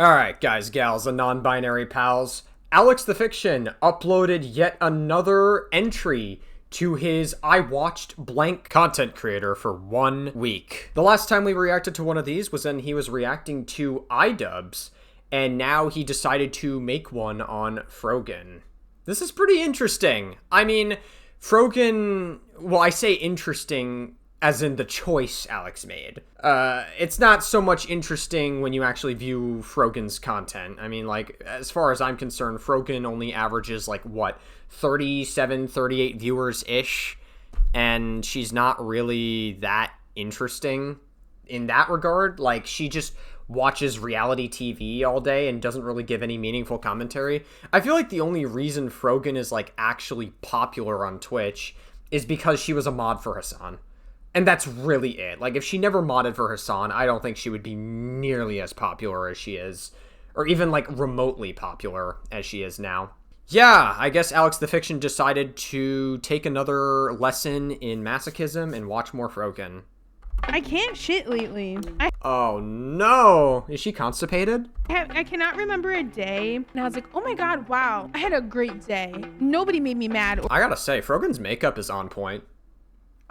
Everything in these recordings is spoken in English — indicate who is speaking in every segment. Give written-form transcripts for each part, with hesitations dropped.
Speaker 1: Alright, guys, gals, and non-binary pals. Alex the Fiction uploaded yet another entry to his I watched blank content creator for 1 week. The last time we reacted to one of these was when he was reacting to iDubbbz, and now he decided to make one on Frogan. This is pretty interesting. I mean, Frogan, well, I say interesting as in the choice Alex made. It's not so much interesting when you actually view Frogan's content. I mean, like, as far as I'm concerned, Frogan only averages, like, what, 37, 38 viewers-ish? And she's not really that interesting in that regard. Like, she just watches reality TV all day and doesn't really give any meaningful commentary. I feel like the only reason Frogan is, like, actually popular on Twitch is because she was a mod for Hassan. And that's really it. Like, if she never modded for Hassan, I don't think she would be nearly as popular as she is. Or even, like, remotely popular as she is now. Yeah, I guess Alex the Fiction decided to take another lesson in masochism and watch more Frogan.
Speaker 2: I can't shit lately.
Speaker 1: Oh no! Is she constipated?
Speaker 2: I cannot remember a day, and I was like, oh my god, wow, I had a great day. Nobody made me mad.
Speaker 1: I gotta say, Frogan's makeup is on point.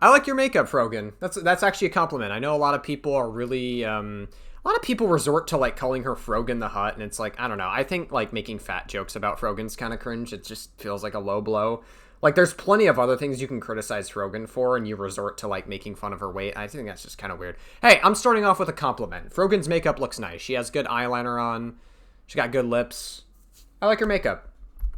Speaker 1: I like your makeup, Frogan. That's actually a compliment. I know a lot of people are really, a lot of people resort to, like, calling her Frogan the Hutt, and it's like, I don't know. I think, like, making fat jokes about Frogan's kind of cringe. It just feels like a low blow. Like, there's plenty of other things you can criticize Frogan for, and you resort to, like, making fun of her weight. I think that's just kind of weird. Hey, I'm starting off with a compliment. Frogan's makeup looks nice. She has good eyeliner on. She got good lips. I like her makeup.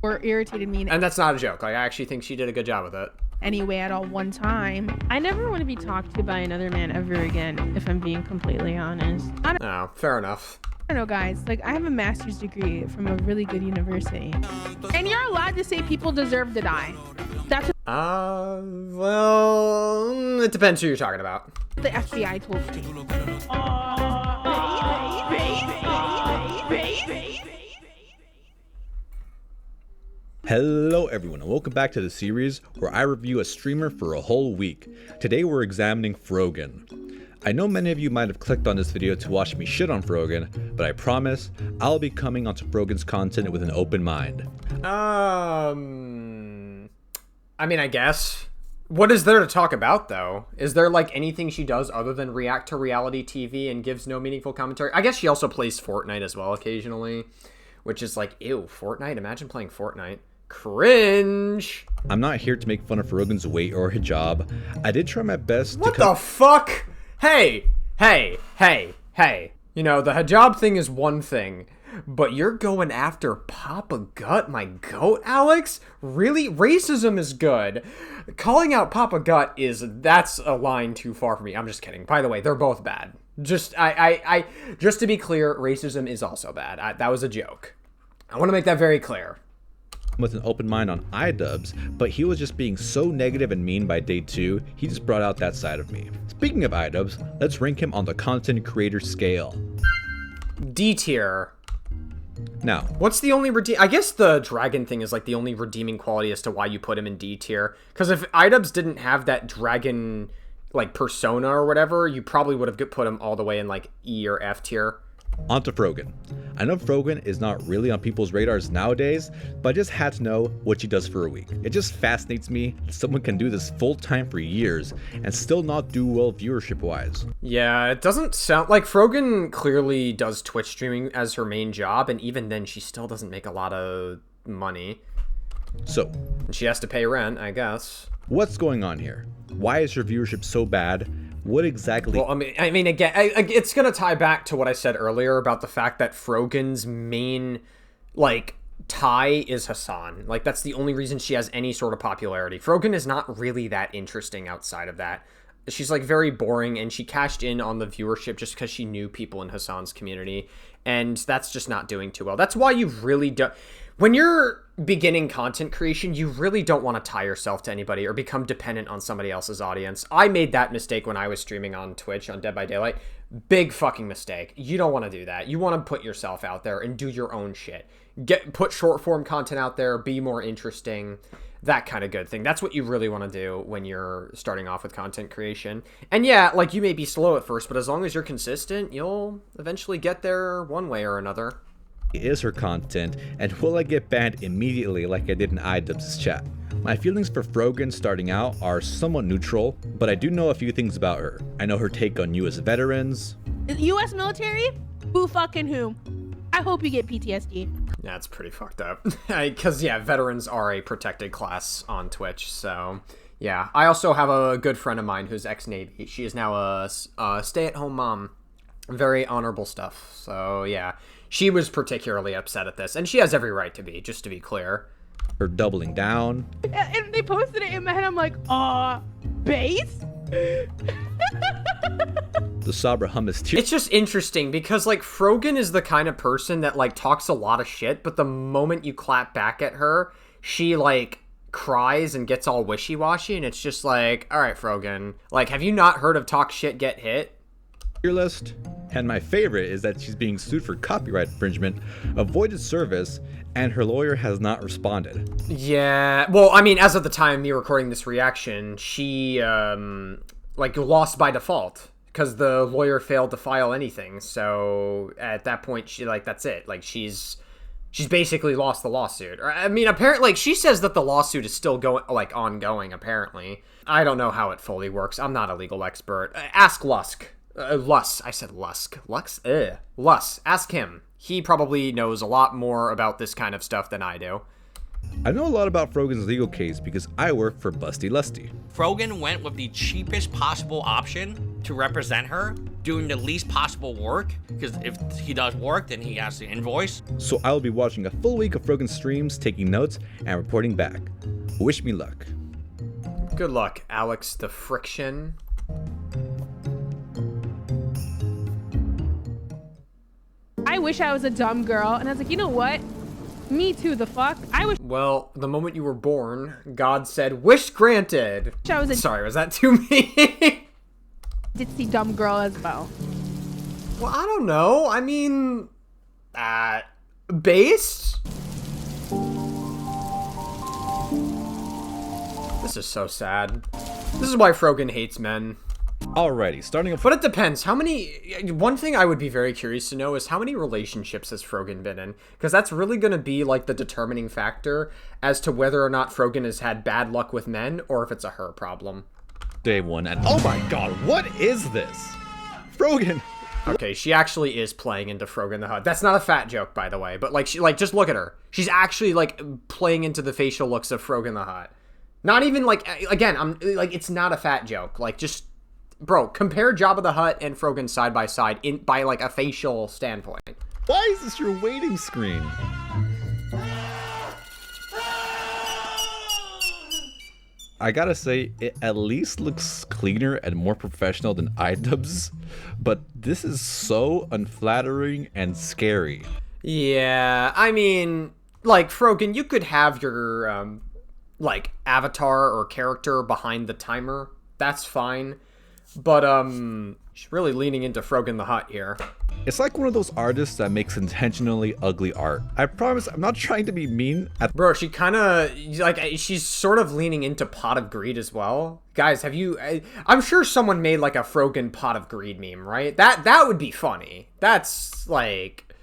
Speaker 2: Or irritated me.
Speaker 1: And that's not a joke. Like, I actually think she did a good job with it.
Speaker 2: Anyway at all one time.
Speaker 3: I never want to be talked to by another man ever again, if I'm being completely honest.
Speaker 1: Oh, fair enough.
Speaker 2: I don't know, guys. Like, I have a master's degree from a really good university. And you're allowed to say people deserve to die. That's what
Speaker 1: well, it depends who you're talking about.
Speaker 2: the FBI told me.
Speaker 4: Hello everyone and welcome back to the series where I review a streamer for a whole week. Today we're examining Frogan. I know many of you might have clicked on this video to watch me shit on Frogan, but I promise I'll be coming onto Frogan's content with an open mind.
Speaker 1: I mean, I guess. What is there to talk about, though? Is there, like, anything she does other than react to reality TV and gives no meaningful commentary? I guess she also plays Fortnite as well occasionally, which is like, ew, Fortnite? Imagine playing Fortnite. Cringe.
Speaker 4: I'm not here to make fun of Frogan's weight or hijab. I did try my best
Speaker 1: What the fuck? Hey. You know, the hijab thing is one thing, but you're going after Papa Gut, my goat, Alex? Really? Racism is good. Calling out Papa Gut that's a line too far for me. I'm just kidding. By the way, they're both bad. Just to be clear, racism is also bad. That was a joke. I want to make that very clear.
Speaker 4: With an open mind on iDubbbz, but he was just being so negative and mean by day 2, he just brought out that side of me. Speaking of iDubbbz, let's rank him on the content creator scale.
Speaker 1: D tier.
Speaker 4: Now,
Speaker 1: what's the only I guess the dragon thing is like the only redeeming quality as to why you put him in D tier. Because if iDubbbz didn't have that dragon, like, persona or whatever, you probably would have put him all the way in, like, E or F tier.
Speaker 4: Onto Frogan. I know Frogan is not really on people's radars nowadays, but I just had to know what she does for a week. It just fascinates me that someone can do this full time for years and still not do well viewership wise.
Speaker 1: Yeah, it doesn't sound like Frogan clearly does Twitch streaming as her main job, and even then she still doesn't make a lot of money.
Speaker 4: So,
Speaker 1: she has to pay rent, I guess.
Speaker 4: What's going on here? Why is her viewership so bad? What exactly?
Speaker 1: Well, I mean, again, it's gonna tie back to what I said earlier about the fact that Frogan's main, like, tie is Hassan. Like, that's the only reason she has any sort of popularity. Frogan is not really that interesting outside of that. She's, like, very boring, and she cashed in on the viewership just because she knew people in Hassan's community, and that's just not doing too well. That's why you really don't... When you're beginning content creation, you really don't want to tie yourself to anybody or become dependent on somebody else's audience. I made that mistake when I was streaming on Twitch on Dead by Daylight. Big fucking mistake. You don't want to do that. You want to put yourself out there and do your own shit. Put short form content out there, be more interesting. that kind of good thing. That's what you really want to do when you're starting off with content creation. And yeah, like, you may be slow at first, but as long as you're consistent, you'll eventually get there one way or another.
Speaker 4: Is her content, and will I get banned immediately like I did in iDubbbz's chat? My feelings for Frogan starting out are somewhat neutral, but I do know a few things about her. I know her take on US veterans.
Speaker 2: US military? Who fucking who? I hope you get PTSD.
Speaker 1: Yeah, it's pretty fucked up. Because, yeah, veterans are a protected class on Twitch, so... Yeah, I also have a good friend of mine who's ex-Navy. She is now a stay-at-home mom. Very honorable stuff, so yeah. She was particularly upset at this, and she has every right to be, just to be clear.
Speaker 4: Her doubling down.
Speaker 2: And they posted it in my head, I'm like, base?
Speaker 4: The Sabra hummus too.
Speaker 1: It's just interesting because, like, Frogan is the kind of person that, like, talks a lot of shit, but the moment you clap back at her, she, like, cries and gets all wishy-washy, and it's just like, alright, Frogan. Like, have you not heard of talk shit, get hit?
Speaker 4: List. And my favorite is that she's being sued for copyright infringement, avoided service, and her lawyer has not responded.
Speaker 1: Yeah, well, I mean, as of the time me recording this reaction, she, like, lost by default, because the lawyer failed to file anything, so at that point, she, like, that's it. Like, she's basically lost the lawsuit. Or, I mean, apparently, like, she says that the lawsuit is still going, like, ongoing, apparently. I don't know how it fully works. I'm not a legal expert. Ask Lusk. I said Lusk. Lus. Ask him. He probably knows a lot more about this kind of stuff than I do.
Speaker 4: I know a lot about Frogan's legal case because I work for Busty Lusty.
Speaker 5: Frogan went with the cheapest possible option to represent her, doing the least possible work, because if he does work, then he has to invoice.
Speaker 4: So I will be watching a full week of Frogan's streams, taking notes, and reporting back. Wish me luck.
Speaker 1: Good luck, Alex the Friction.
Speaker 2: I wish I was a dumb girl. And I was like, you know what? Me too, the fuck? I wish
Speaker 1: Well, the moment you were born, God said, wish granted.
Speaker 2: I was a
Speaker 1: Sorry, was that too mean?
Speaker 2: ditzy dumb girl as well.
Speaker 1: Well, I don't know. I mean, based? This is so sad. This is why Frogan hates men.
Speaker 4: Alrighty, starting off.
Speaker 1: But it depends. How many... One thing I would be very curious to know is how many relationships has Frogan been in? Because that's really going to be, like, the determining factor as to whether or not Frogan has had bad luck with men or if it's a her problem.
Speaker 4: Day one, and oh my god, what is this? Frogan!
Speaker 1: Okay, she actually is playing into Frogan the Hut. That's not a fat joke, by the way, but, like, just look at her. She's actually, like, playing into the facial looks of Frogan the Hut. Not even, like, again, it's not a fat joke. Like, just... Bro, compare Jabba the Hutt and Frogan side by side by, like, a facial standpoint.
Speaker 4: Why is this your waiting screen? I gotta say, it at least looks cleaner and more professional than iDubbbz's, but this is so unflattering and scary.
Speaker 1: Yeah, I mean, like, Frogan, you could have your, like, avatar or character behind the timer. That's fine. But, she's really leaning into Frogan the Hut here.
Speaker 4: It's like one of those artists that makes intentionally ugly art. I promise I'm not trying to be mean.
Speaker 1: Bro, she kind of, like, she's sort of leaning into Pot of Greed as well. Guys, have you, I'm sure someone made, like, a Frogan Pot of Greed meme, right? That would be funny. That's, like,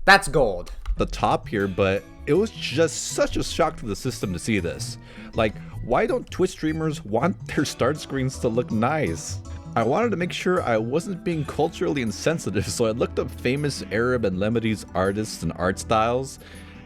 Speaker 1: that's gold.
Speaker 4: The top here, but it was just such a shock to the system to see this. Like, why don't Twitch streamers want their start screens to look nice? I wanted to make sure I wasn't being culturally insensitive, so I looked up famous Arab and Lebanese artists and art styles,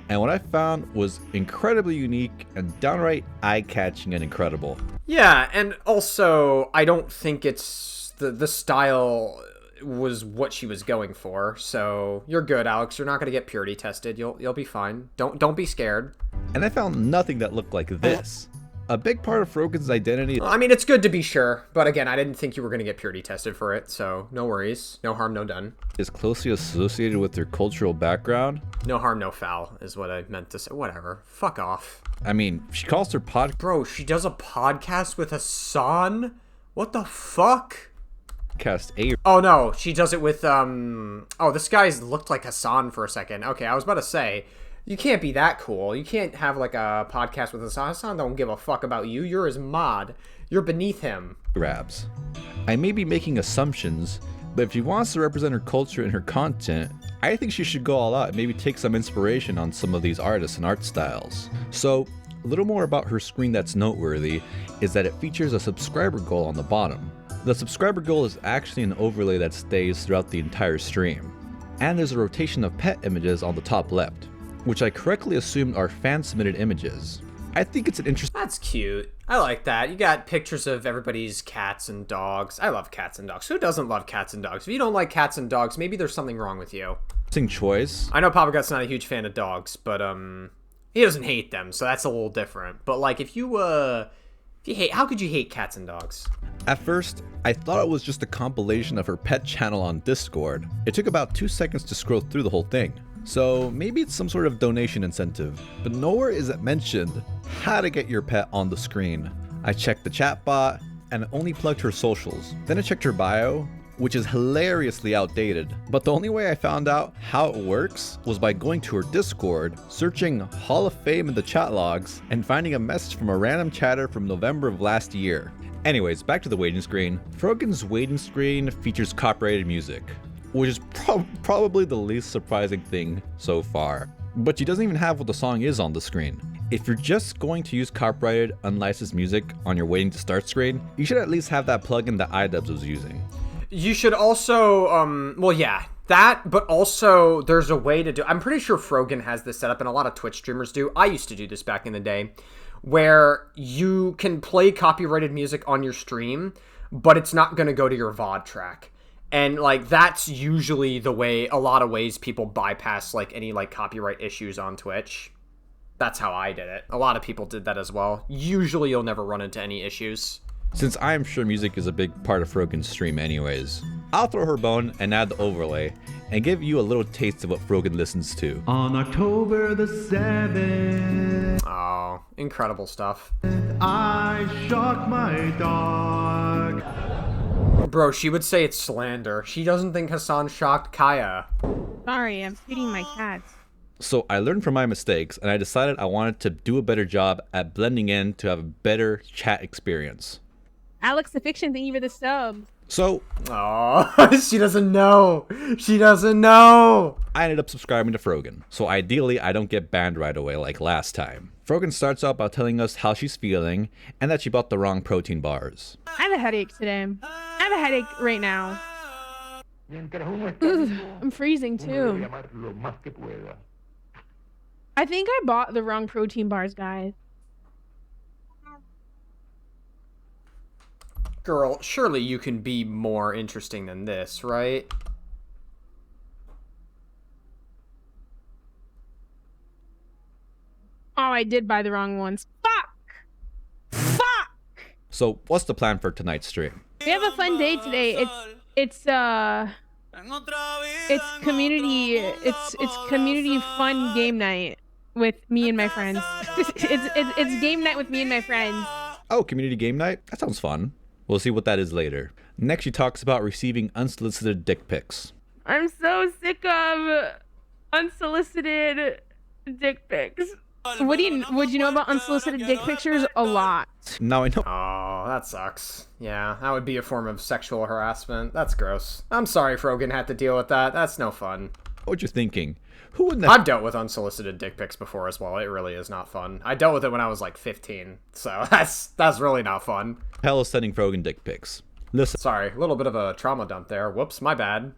Speaker 4: and what I found was incredibly unique and downright eye-catching and incredible.
Speaker 1: Yeah, and also, I don't think it's the style was what she was going for, so you're good, Alex. You're not gonna get purity tested. You'll be fine. Don't be scared.
Speaker 4: And I found nothing that looked like this. A big part of Frogan's identity.
Speaker 1: I mean, it's good to be sure, but again, I didn't think you were gonna get purity tested for it, so no worries. No harm, no done.
Speaker 4: Is closely associated with their cultural background.
Speaker 1: No harm, no foul is what I meant to say. Whatever. Fuck off.
Speaker 4: I mean, she calls her
Speaker 1: Bro, she does a podcast with Hassan? What the fuck?
Speaker 4: podcast A.
Speaker 1: Oh no, she does it with, oh, this guy's looked like Hassan for a second. Okay, I was about to say, You can't be that cool. You can't have like a podcast with Hassan. Hassan don't give a fuck about you. You're his mod. You're beneath him.
Speaker 4: Grabs. I may be making assumptions, but if she wants to represent her culture in her content, I think she should go all out and maybe take some inspiration on some of these artists and art styles. So, a little more about her screen that's noteworthy is that it features a subscriber goal on the bottom. The subscriber goal is actually an overlay that stays throughout the entire stream. And there's a rotation of pet images on the top left, which I correctly assumed are fan-submitted images. I think it's an interesting...
Speaker 1: That's cute. I like that. You got pictures of everybody's cats and dogs. I love cats and dogs. Who doesn't love cats and dogs? If you don't like cats and dogs, maybe there's something wrong with you.
Speaker 4: choice.
Speaker 1: I know Papa Gut's not a huge fan of dogs, but he doesn't hate them, so that's a little different. But like, if you hate, how could you hate cats and dogs?
Speaker 4: At first, I thought it was just a compilation of her pet channel on Discord. It took about 2 seconds to scroll through the whole thing. So maybe it's some sort of donation incentive, but nowhere is it mentioned how to get your pet on the screen. I checked the chat bot and it only plugged her socials. Then I checked her bio, which is hilariously outdated. But the only way I found out how it works was by going to her Discord, searching Hall of Fame in the chat logs, and finding a message from a random chatter from November of last year. Anyways, back to the waiting screen. Frogan's waiting screen features copyrighted music, which is probably the least surprising thing so far. But she doesn't even have what the song is on the screen. If you're just going to use copyrighted, unlicensed music on your waiting to start screen, you should at least have that plugin that iDubbbz was using.
Speaker 1: You should also, well, yeah, that, but also there's a way to do, I'm pretty sure Frogan has this set up and a lot of Twitch streamers do. I used to do this back in the day, where you can play copyrighted music on your stream, but it's not going to go to your VOD track. And like, that's usually the way, a lot of ways people bypass like any like copyright issues on Twitch. That's how I did it. A lot of people did that as well. Usually you'll never run into any issues.
Speaker 4: Since I'm sure music is a big part of Frogan's stream anyways, I'll throw her bone and add the overlay and give you a little taste of what Frogan listens to.
Speaker 6: On October the 7th,
Speaker 1: Oh, incredible stuff.
Speaker 6: I shocked my dog.
Speaker 1: Bro, she would say it's slander. She doesn't think Hassan shocked Kaya.
Speaker 2: Sorry, I'm feeding my cats.
Speaker 4: So I learned from my mistakes and I decided I wanted to do a better job at blending in to have a better chat experience.
Speaker 2: Alex the Fiction, thank you for the sub.
Speaker 4: So,
Speaker 1: Oh, she doesn't know. She doesn't know.
Speaker 4: I ended up subscribing to Frogan. So ideally, I don't get banned right away like last time. Frogan starts out by telling us how she's feeling and that she bought the wrong protein bars.
Speaker 2: I have a headache today. I have a headache right now. Ugh, I'm freezing too. I think I bought the wrong protein bars, guys.
Speaker 1: Girl, surely you can be more interesting than this, right?
Speaker 2: Oh, I did buy the wrong ones. Fuck!
Speaker 4: So what's the plan for tonight's stream?
Speaker 2: We have a fun day today. It's community fun game night with me and my friends. it's game night with me and my friends.
Speaker 4: Oh, community game night? That sounds fun. We'll see what that is later. Next, she talks about receiving unsolicited dick pics.
Speaker 2: I'm so sick of unsolicited dick pics. Would you know about unsolicited dick pictures? A lot.
Speaker 4: Now I know.
Speaker 1: Oh, that sucks. Yeah, that would be a form of sexual harassment. That's gross. I'm sorry Frogan had to deal with that. That's no fun.
Speaker 4: What you're thinking? Who wouldn't
Speaker 1: I've dealt with unsolicited dick pics before as well. It really is not fun. I dealt with it when I was like 15, so that's really not fun.
Speaker 4: hell is sending Frogan dick pics? Listen,
Speaker 1: Sorry, a little bit of a trauma dump there. Whoops, my bad.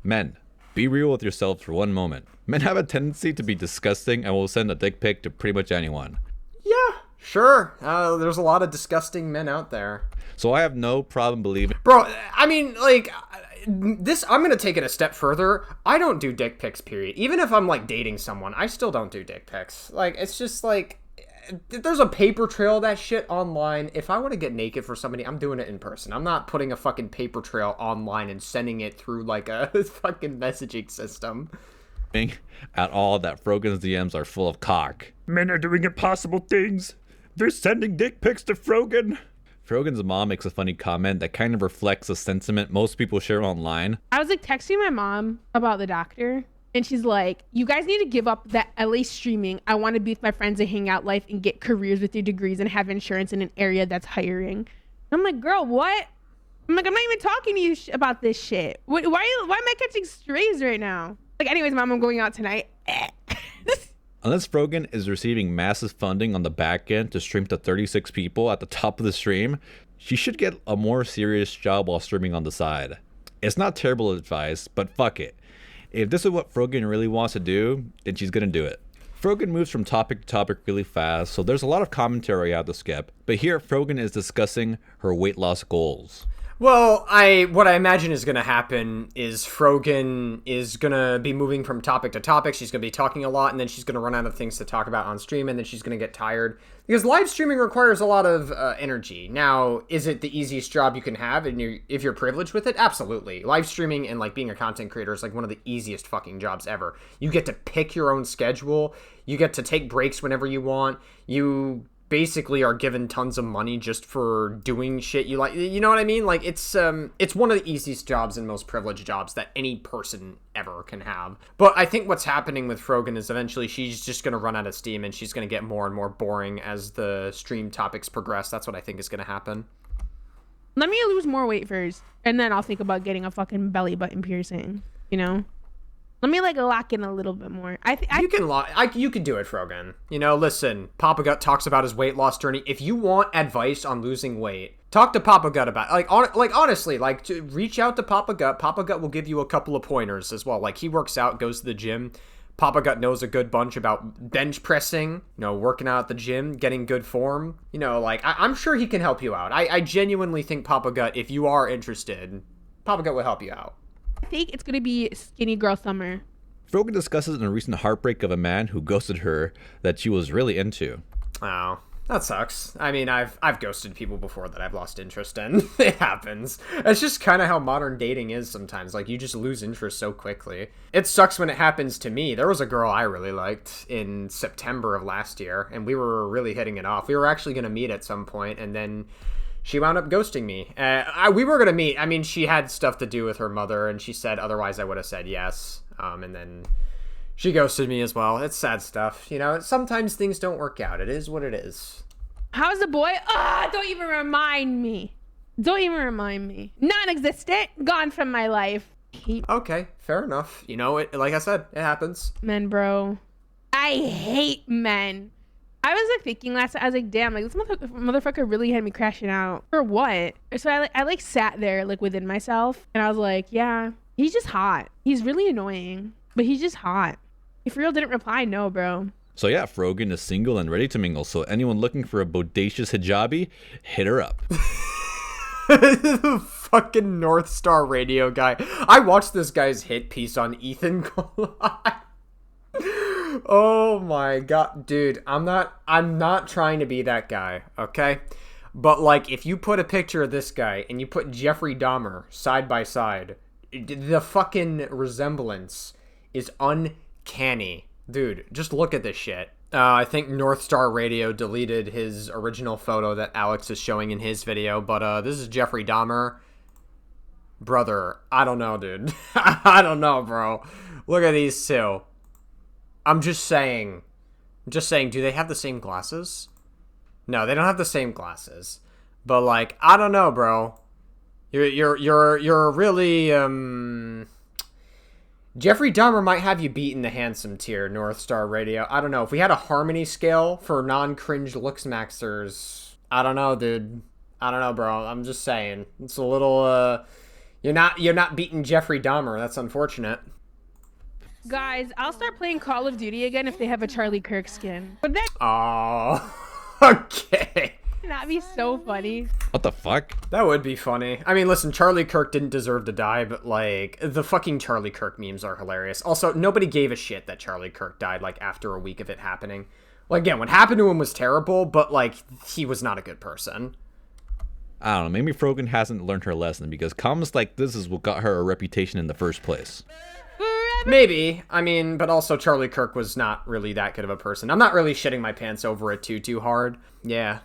Speaker 4: men, be real with yourselves for one moment. Men have a tendency to be disgusting and will send a dick pic to pretty much anyone.
Speaker 1: Yeah, sure. There's a lot of disgusting men out there.
Speaker 4: So I have no problem believing.
Speaker 1: Bro, I mean, like, this, I'm gonna take it a step further. I don't do dick pics, period. Even if I'm, like, dating someone, I still don't do dick pics. Like, it's just, like, there's a paper trail of that shit online. If I want to get naked for somebody, I'm doing it in person. I'm not putting a fucking paper trail online and sending it through, like, a fucking messaging system.
Speaker 4: At all that Frogan's DMs are full of cock. Men are doing impossible things. They're sending dick pics to Frogan. Frogan's mom makes a funny comment that kind of reflects the sentiment most people share online.
Speaker 2: I was like texting my mom about the doctor, And she's like, you guys need to give up that LA streaming. I want to be with my friends and hang out life and get careers with your degrees and have insurance in an area that's hiring. I'm like, girl, what? I'm like, I'm not even talking to you about this shit. Why am I catching strays right now? Like, anyways, mom, I'm going out tonight.
Speaker 4: Unless Frogan is receiving massive funding on the back end to stream to 36 people at the top of the stream, she should get a more serious job while streaming on the side. It's not terrible advice, but fuck it. If this is what Frogan really wants to do, then she's gonna do it. Frogan moves from topic to topic really fast, so there's a lot of commentary I have to skip, but here Frogan is discussing her weight loss goals.
Speaker 1: Well, what I imagine is going to happen is Frogan is going to be moving from topic to topic. She's going to be talking a lot, and then she's going to run out of things to talk about on stream, and then she's going to get tired. Because live streaming requires a lot of energy. Now, is it the easiest job you can have if you're privileged with it? Absolutely. Live streaming and like being a content creator is like one of the easiest fucking jobs ever. You get to pick your own schedule. You get to take breaks whenever you want. You basically are given tons of money just for doing shit you like. You know what I mean? Like, it's one of the easiest jobs and most privileged jobs that any person ever can have. But I think what's happening with Frogan is eventually she's just going to run out of steam and she's going to get more and more boring as the stream topics progress. That's what I think is going to happen.
Speaker 2: Let me lose more weight first, and then I'll think about getting a fucking belly button piercing, you know? Let me like lock in a little bit more.
Speaker 1: You can do it, Frogan. You know, listen, Papa Gut talks about his weight loss journey. If you want advice on losing weight, talk to Papa Gut about it. Honestly, to reach out to Papa Gut. Papa Gut will give you a couple of pointers as well. Like, he works out, goes to the gym. Papa Gut knows a good bunch about bench pressing, you know, working out at the gym, getting good form. You know, like, I'm sure he can help you out. I genuinely think Papa Gut, if you are interested, Papa Gut will help you out.
Speaker 2: I think it's going to be skinny girl summer.
Speaker 4: Frogan discusses in a recent heartbreak of a man who ghosted her that she was really into.
Speaker 1: Oh, that sucks. I mean, I've ghosted people before that I've lost interest in. It happens. It's just kind of how modern dating is sometimes. Like, you just lose interest so quickly. It sucks when it happens to me. There was a girl I really liked in September of last year, and we were really hitting it off. We were actually going to meet at some point, and then she wound up ghosting me. We were going to meet. I mean, she had stuff to do with her mother, and she said otherwise I would have said yes. And then she ghosted me as well. It's sad stuff. You know, sometimes things don't work out. It is what it is.
Speaker 2: How's the boy? Don't even remind me. Don't even remind me. Non-existent. Gone from my life.
Speaker 1: Okay, fair enough. You know, like I said, it happens.
Speaker 2: Men, bro. I hate men. I was like thinking last night, I was like, damn, like this motherfucker really had me crashing out. For what? So I sat there like within myself and I was like, yeah, he's just hot. He's really annoying, but he's just hot. If real didn't reply, no, bro.
Speaker 4: So yeah, Frogan is single and ready to mingle. So anyone looking for a bodacious hijabi, hit her up.
Speaker 1: The fucking North Star Radio guy. I watched this guy's hit piece on Ethan Collide. Oh my god, dude, I'm not trying to be that guy, okay? But like, if you put a picture of this guy and you put Jeffrey Dahmer side by side, the fucking resemblance is uncanny. Dude, just look at this shit. I think North Star Radio deleted his original photo that Alex is showing in his video, but this is Jeffrey Dahmer. Brother, I don't know, dude. I don't know, bro. Look at these two. I'm just saying, do they have the same glasses? No, they don't have the same glasses. But like, I don't know, bro. You're really, Jeffrey Dahmer might have you beat in the handsome tier, North Star Radio. I don't know. If we had a harmony scale for non-cringe looks maxers, I don't know, dude. I don't know, bro. I'm just saying. It's a little, you're not beating Jeffrey Dahmer. That's unfortunate.
Speaker 2: Guys, I'll start playing Call of Duty again if they have a Charlie Kirk skin. Would that
Speaker 1: okay.
Speaker 2: not be so funny?
Speaker 4: What the fuck?
Speaker 1: That would be funny. I mean, listen, Charlie Kirk didn't deserve to die, but like, the fucking Charlie Kirk memes are hilarious. Also, nobody gave a shit that Charlie Kirk died like after a week of it happening. Like, again, what happened to him was terrible, but like, he was not a good person.
Speaker 4: I don't know, maybe Frogan hasn't learned her lesson because comments like this is what got her a reputation in the first place.
Speaker 1: Maybe. I mean, but also Charlie Kirk was not really that good of a person. I'm not really shitting my pants over it too hard. Yeah.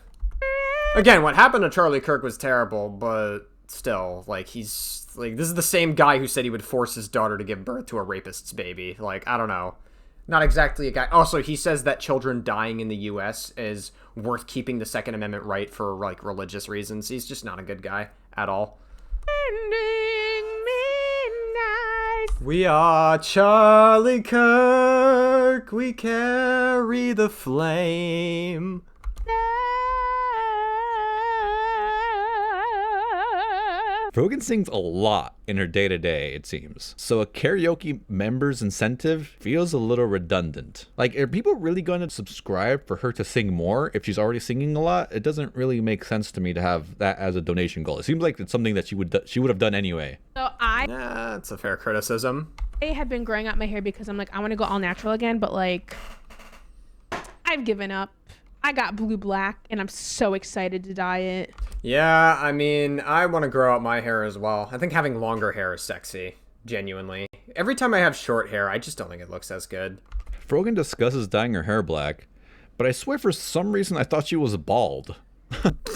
Speaker 1: Again, what happened to Charlie Kirk was terrible, but still, like, he's, like, this is the same guy who said he would force his daughter to give birth to a rapist's baby. Like, I don't know. Not exactly a guy. Also, he says that children dying in the U.S. is worth keeping the Second Amendment right for, like, religious reasons. He's just not a good guy at all. We are Charlie Kirk. We carry the flame.
Speaker 4: Frogan sings a lot in her day-to-day, it seems. So a karaoke member's incentive feels a little redundant. Like, are people really going to subscribe for her to sing more if she's already singing a lot? It doesn't really make sense to me to have that as a donation goal. It seems like it's something that she would have done anyway.
Speaker 2: So
Speaker 1: That's a fair criticism.
Speaker 2: I have been growing out my hair because I'm like, I want to go all natural again, but like, I've given up. I got blue black and I'm so excited to dye it.
Speaker 1: Yeah, I mean, I want to grow out my hair as well. I think having longer hair is sexy, genuinely. Every time I have short hair, I just don't think it looks as good.
Speaker 4: Frogan discusses dyeing her hair black, but I swear for some reason I thought she was bald.
Speaker 1: That's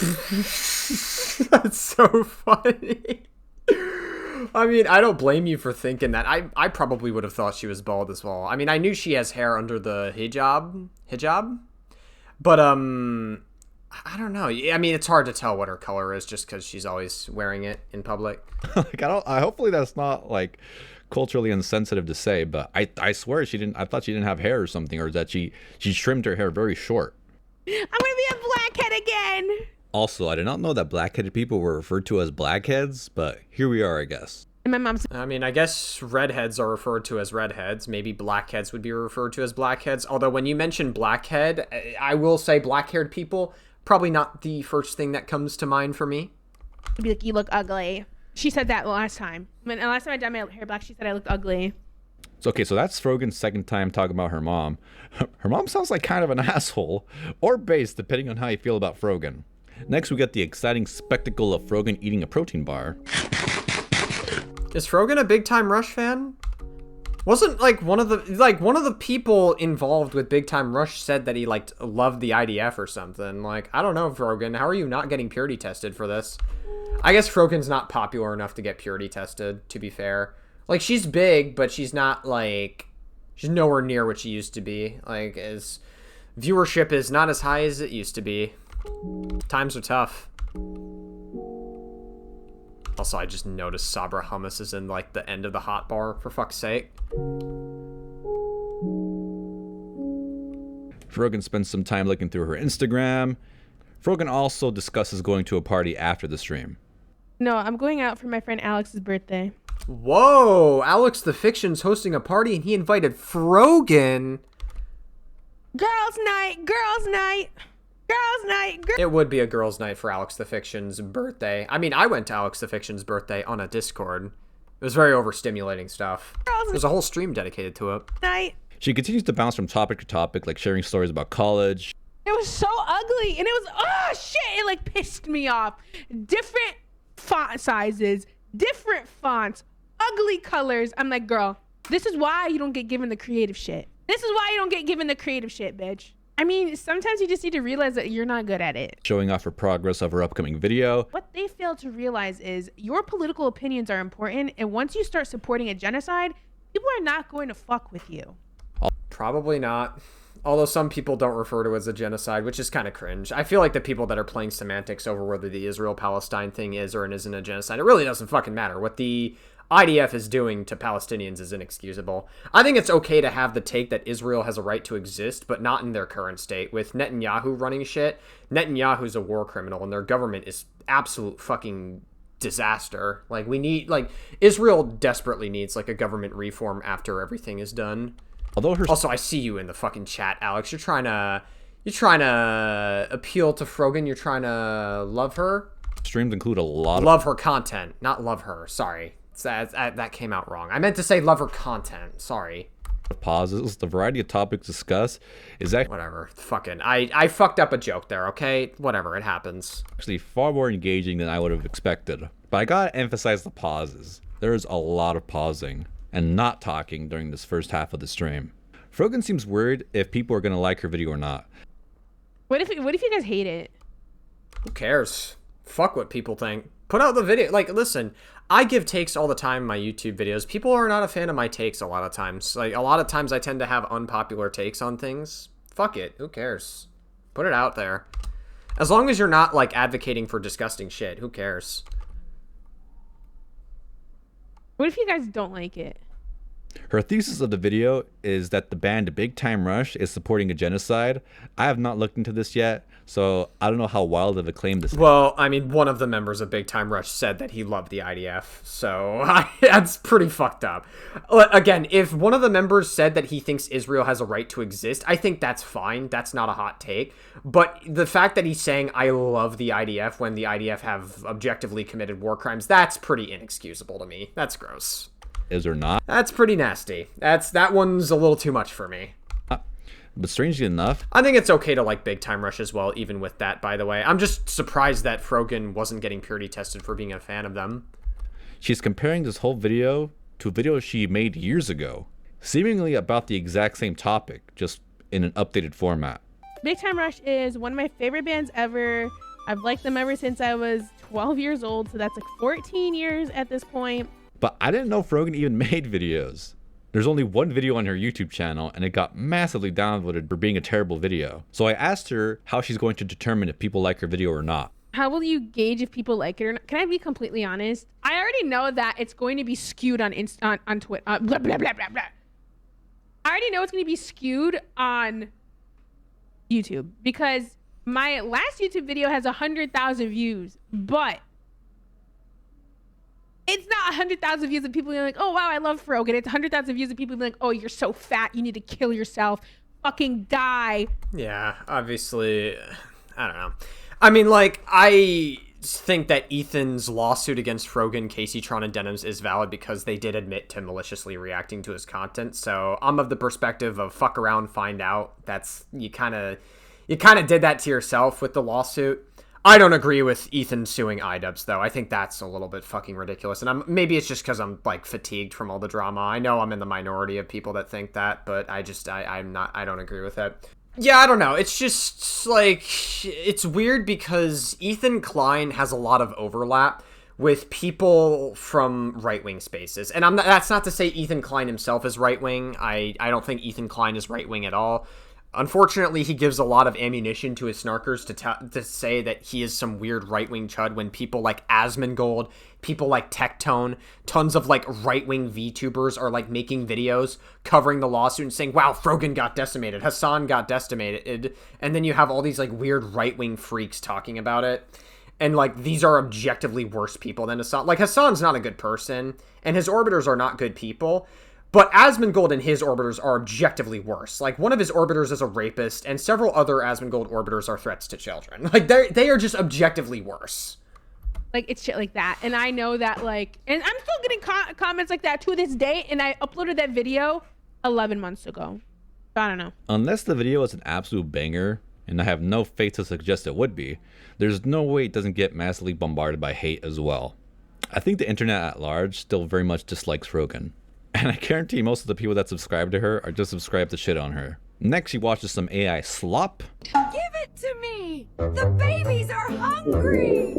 Speaker 1: so funny. I mean, I don't blame you for thinking that. I probably would have thought she was bald as well. I mean, I knew she has hair under the hijab? But, I don't know. I mean, it's hard to tell what her color is just because she's always wearing it in public.
Speaker 4: Like, hopefully that's not, like, culturally insensitive to say, but I swear I thought she didn't have hair or something, or that she trimmed her hair very short.
Speaker 2: I'm gonna be a blackhead again.
Speaker 4: Also, I did not know that black-headed people were referred to as blackheads, but here we are, I guess.
Speaker 2: And my mom's
Speaker 1: I mean, I guess redheads are referred to as redheads. Maybe blackheads would be referred to as blackheads. Although when you mention blackhead, I will say black-haired people, probably not the first thing that comes to mind for me.
Speaker 2: be like, you look ugly. She said that last time. When last time I dyed my hair black, she said I looked ugly.
Speaker 4: So, okay, so that's Frogan's second time talking about her mom. Her mom sounds like kind of an asshole, or base, depending on how you feel about Frogan. Next, we got the exciting spectacle of Frogan eating a protein bar.
Speaker 1: Is Frogan a Big Time Rush fan? Wasn't like one of the people involved with Big Time Rush said that he loved the IDF or something. Like, I don't know, Frogan. How are you not getting purity tested for this? I guess Frogan's not popular enough to get purity tested, to be fair. Like, she's big, but she's not she's nowhere near what she used to be. Like, viewership is not as high as it used to be. Times are tough. Also, I just noticed Sabra Hummus is in, the end of the hot bar, for fuck's sake.
Speaker 4: Frogan spends some time looking through her Instagram. Frogan also discusses going to a party after the stream.
Speaker 2: No, I'm going out for my friend Alex's birthday.
Speaker 1: Whoa! Alex the Fiction's hosting a party and he invited Frogan!
Speaker 2: Girls' night! Girls' night! Girls' night!
Speaker 1: It would be a girls' night for Alex the Fiction's birthday. I mean, I went to Alex the Fiction's birthday on a Discord. It was very overstimulating stuff. There's a whole stream dedicated to it.
Speaker 2: Night.
Speaker 4: She continues to bounce from topic to topic, like sharing stories about college.
Speaker 2: It was so ugly, and it was, oh shit, it pissed me off. Different font sizes, different fonts, ugly colors. I'm like, girl, this is why you don't get given the creative shit. This is why you don't get given the creative shit, bitch. I mean, sometimes you just need to realize that you're not good at it.
Speaker 4: Showing off her progress of her upcoming video.
Speaker 2: What they fail to realize is your political opinions are important, and once you start supporting a genocide, people are not going to fuck with you.
Speaker 1: Probably not. Although some people don't refer to it as a genocide, which is kind of cringe. I feel like the people that are playing semantics over whether the Israel-Palestine thing is or isn't a genocide, it really doesn't fucking matter. What the IDF is doing to Palestinians is inexcusable. I think it's okay to have the take that Israel has a right to exist, but not in their current state. With Netanyahu running shit, Netanyahu's a war criminal, and their government is absolute fucking disaster. Israel desperately needs, a government reform after everything is done. Also, I see you in the fucking chat, Alex. You're trying to appeal to Frogan. You're trying to love her.
Speaker 4: Streams include a lot of...
Speaker 1: Love her content, not love her. Sorry. That came out wrong. I meant to say love her content. Sorry.
Speaker 4: Pauses. The variety of topics discussed is actually...
Speaker 1: Whatever. Fucking... I fucked up a joke there, okay? Whatever. It happens.
Speaker 4: Actually far more engaging than I would have expected. But I gotta emphasize the pauses. There's a lot of pausing and not talking during this first half of the stream. Frogan seems worried if people are gonna like her video or not.
Speaker 2: What if you guys hate it?
Speaker 1: Who cares? Fuck what people think. Put out the video. Like, listen, I give takes all the time in my YouTube videos. People are not a fan of my takes a lot of times. Like, a lot of times I tend to have unpopular takes on things. Fuck it. Who cares? Put it out there. As long as you're not, like, advocating for disgusting shit. Who cares?
Speaker 2: What if you guys don't like it?
Speaker 4: Her thesis of the video is that the band Big Time Rush is supporting a genocide. I have not looked into this yet, so I don't know how wild of a claim this is.
Speaker 1: Well, I mean, one of the members of Big Time Rush said that he loved the IDF, so that's pretty fucked up. Again, if one of the members said that he thinks Israel has a right to exist, I think that's fine. That's not a hot take. But the fact that he's saying, I love the IDF when the IDF have objectively committed war crimes, that's pretty inexcusable to me. That's gross.
Speaker 4: Is or not.
Speaker 1: That's pretty nasty. That one's a little too much for me.
Speaker 4: But strangely enough,
Speaker 1: I think it's okay to like Big Time Rush as well, even with that, by the way. I'm just surprised that Frogan wasn't getting purity tested for being a fan of them.
Speaker 4: she's comparing this whole video to a video she made years ago, seemingly about the exact same topic, just in an updated format.
Speaker 2: Big Time Rush is one of my favorite bands ever. I've liked them ever since I was 12 years old, so that's like 14 years at this point.
Speaker 4: But I didn't know Frogan even made videos. There's only one video on her YouTube channel, and it got massively downvoted for being a terrible video. So I asked her how she's going to determine if people like her video or not.
Speaker 2: How will you gauge if people like it or not? Can I be completely honest? I already know that it's going to be skewed on on Twitter. Blah, blah, blah, blah, blah. I already know it's going to be skewed on YouTube because my last YouTube video has 100,000 views, but it's not 100,000 views of people being like, oh, wow, I love Frogan. It's 100,000 views of people being like, oh, you're so fat. You need to kill yourself. Fucking die.
Speaker 1: Yeah, obviously, I don't know. I mean, like, I think that Ethan's lawsuit against Frogan, Caseytron, and Denims is valid because they did admit to maliciously reacting to his content. So I'm of the perspective of fuck around, find out. That's, you kind of did that to yourself with the lawsuit. I don't agree with Ethan suing iDubbbz, though. I think that's a little bit fucking ridiculous. And maybe it's just because I'm, like, fatigued from all the drama. I know I'm in the minority of people that think that, but I don't agree with it. Yeah, I don't know. It's just, like, it's weird because Ethan Klein has a lot of overlap with people from right-wing spaces. And that's not to say Ethan Klein himself is right-wing. I don't think Ethan Klein is right-wing at all. Unfortunately, he gives a lot of ammunition to his snarkers to say that he is some weird right-wing chud when people like Asmongold, people like Tectone, tons of like right-wing VTubers are like making videos covering the lawsuit and saying, wow, Frogan got decimated, Hassan got decimated, and then you have all these like weird right-wing freaks talking about it. And like these are objectively worse people than Hassan. Like Hassan's not a good person, and his orbiters are not good people. But Asmongold and his orbiters are objectively worse. Like, one of his orbiters is a rapist, and several other Asmongold orbiters are threats to children. Like, they are just objectively worse.
Speaker 2: Like, it's shit like that. And I know that, like... And I'm still getting comments like that to this day, and I uploaded that video 11 months ago. I don't know.
Speaker 4: Unless the video is an absolute banger, and I have no faith to suggest it would be, there's no way it doesn't get massively bombarded by hate as well. I think the internet at large still very much dislikes Frogan. And I guarantee most of the people that subscribe to her are just subscribed to shit on her. Next, she watches some AI slop.
Speaker 7: Give it to me! The babies are hungry!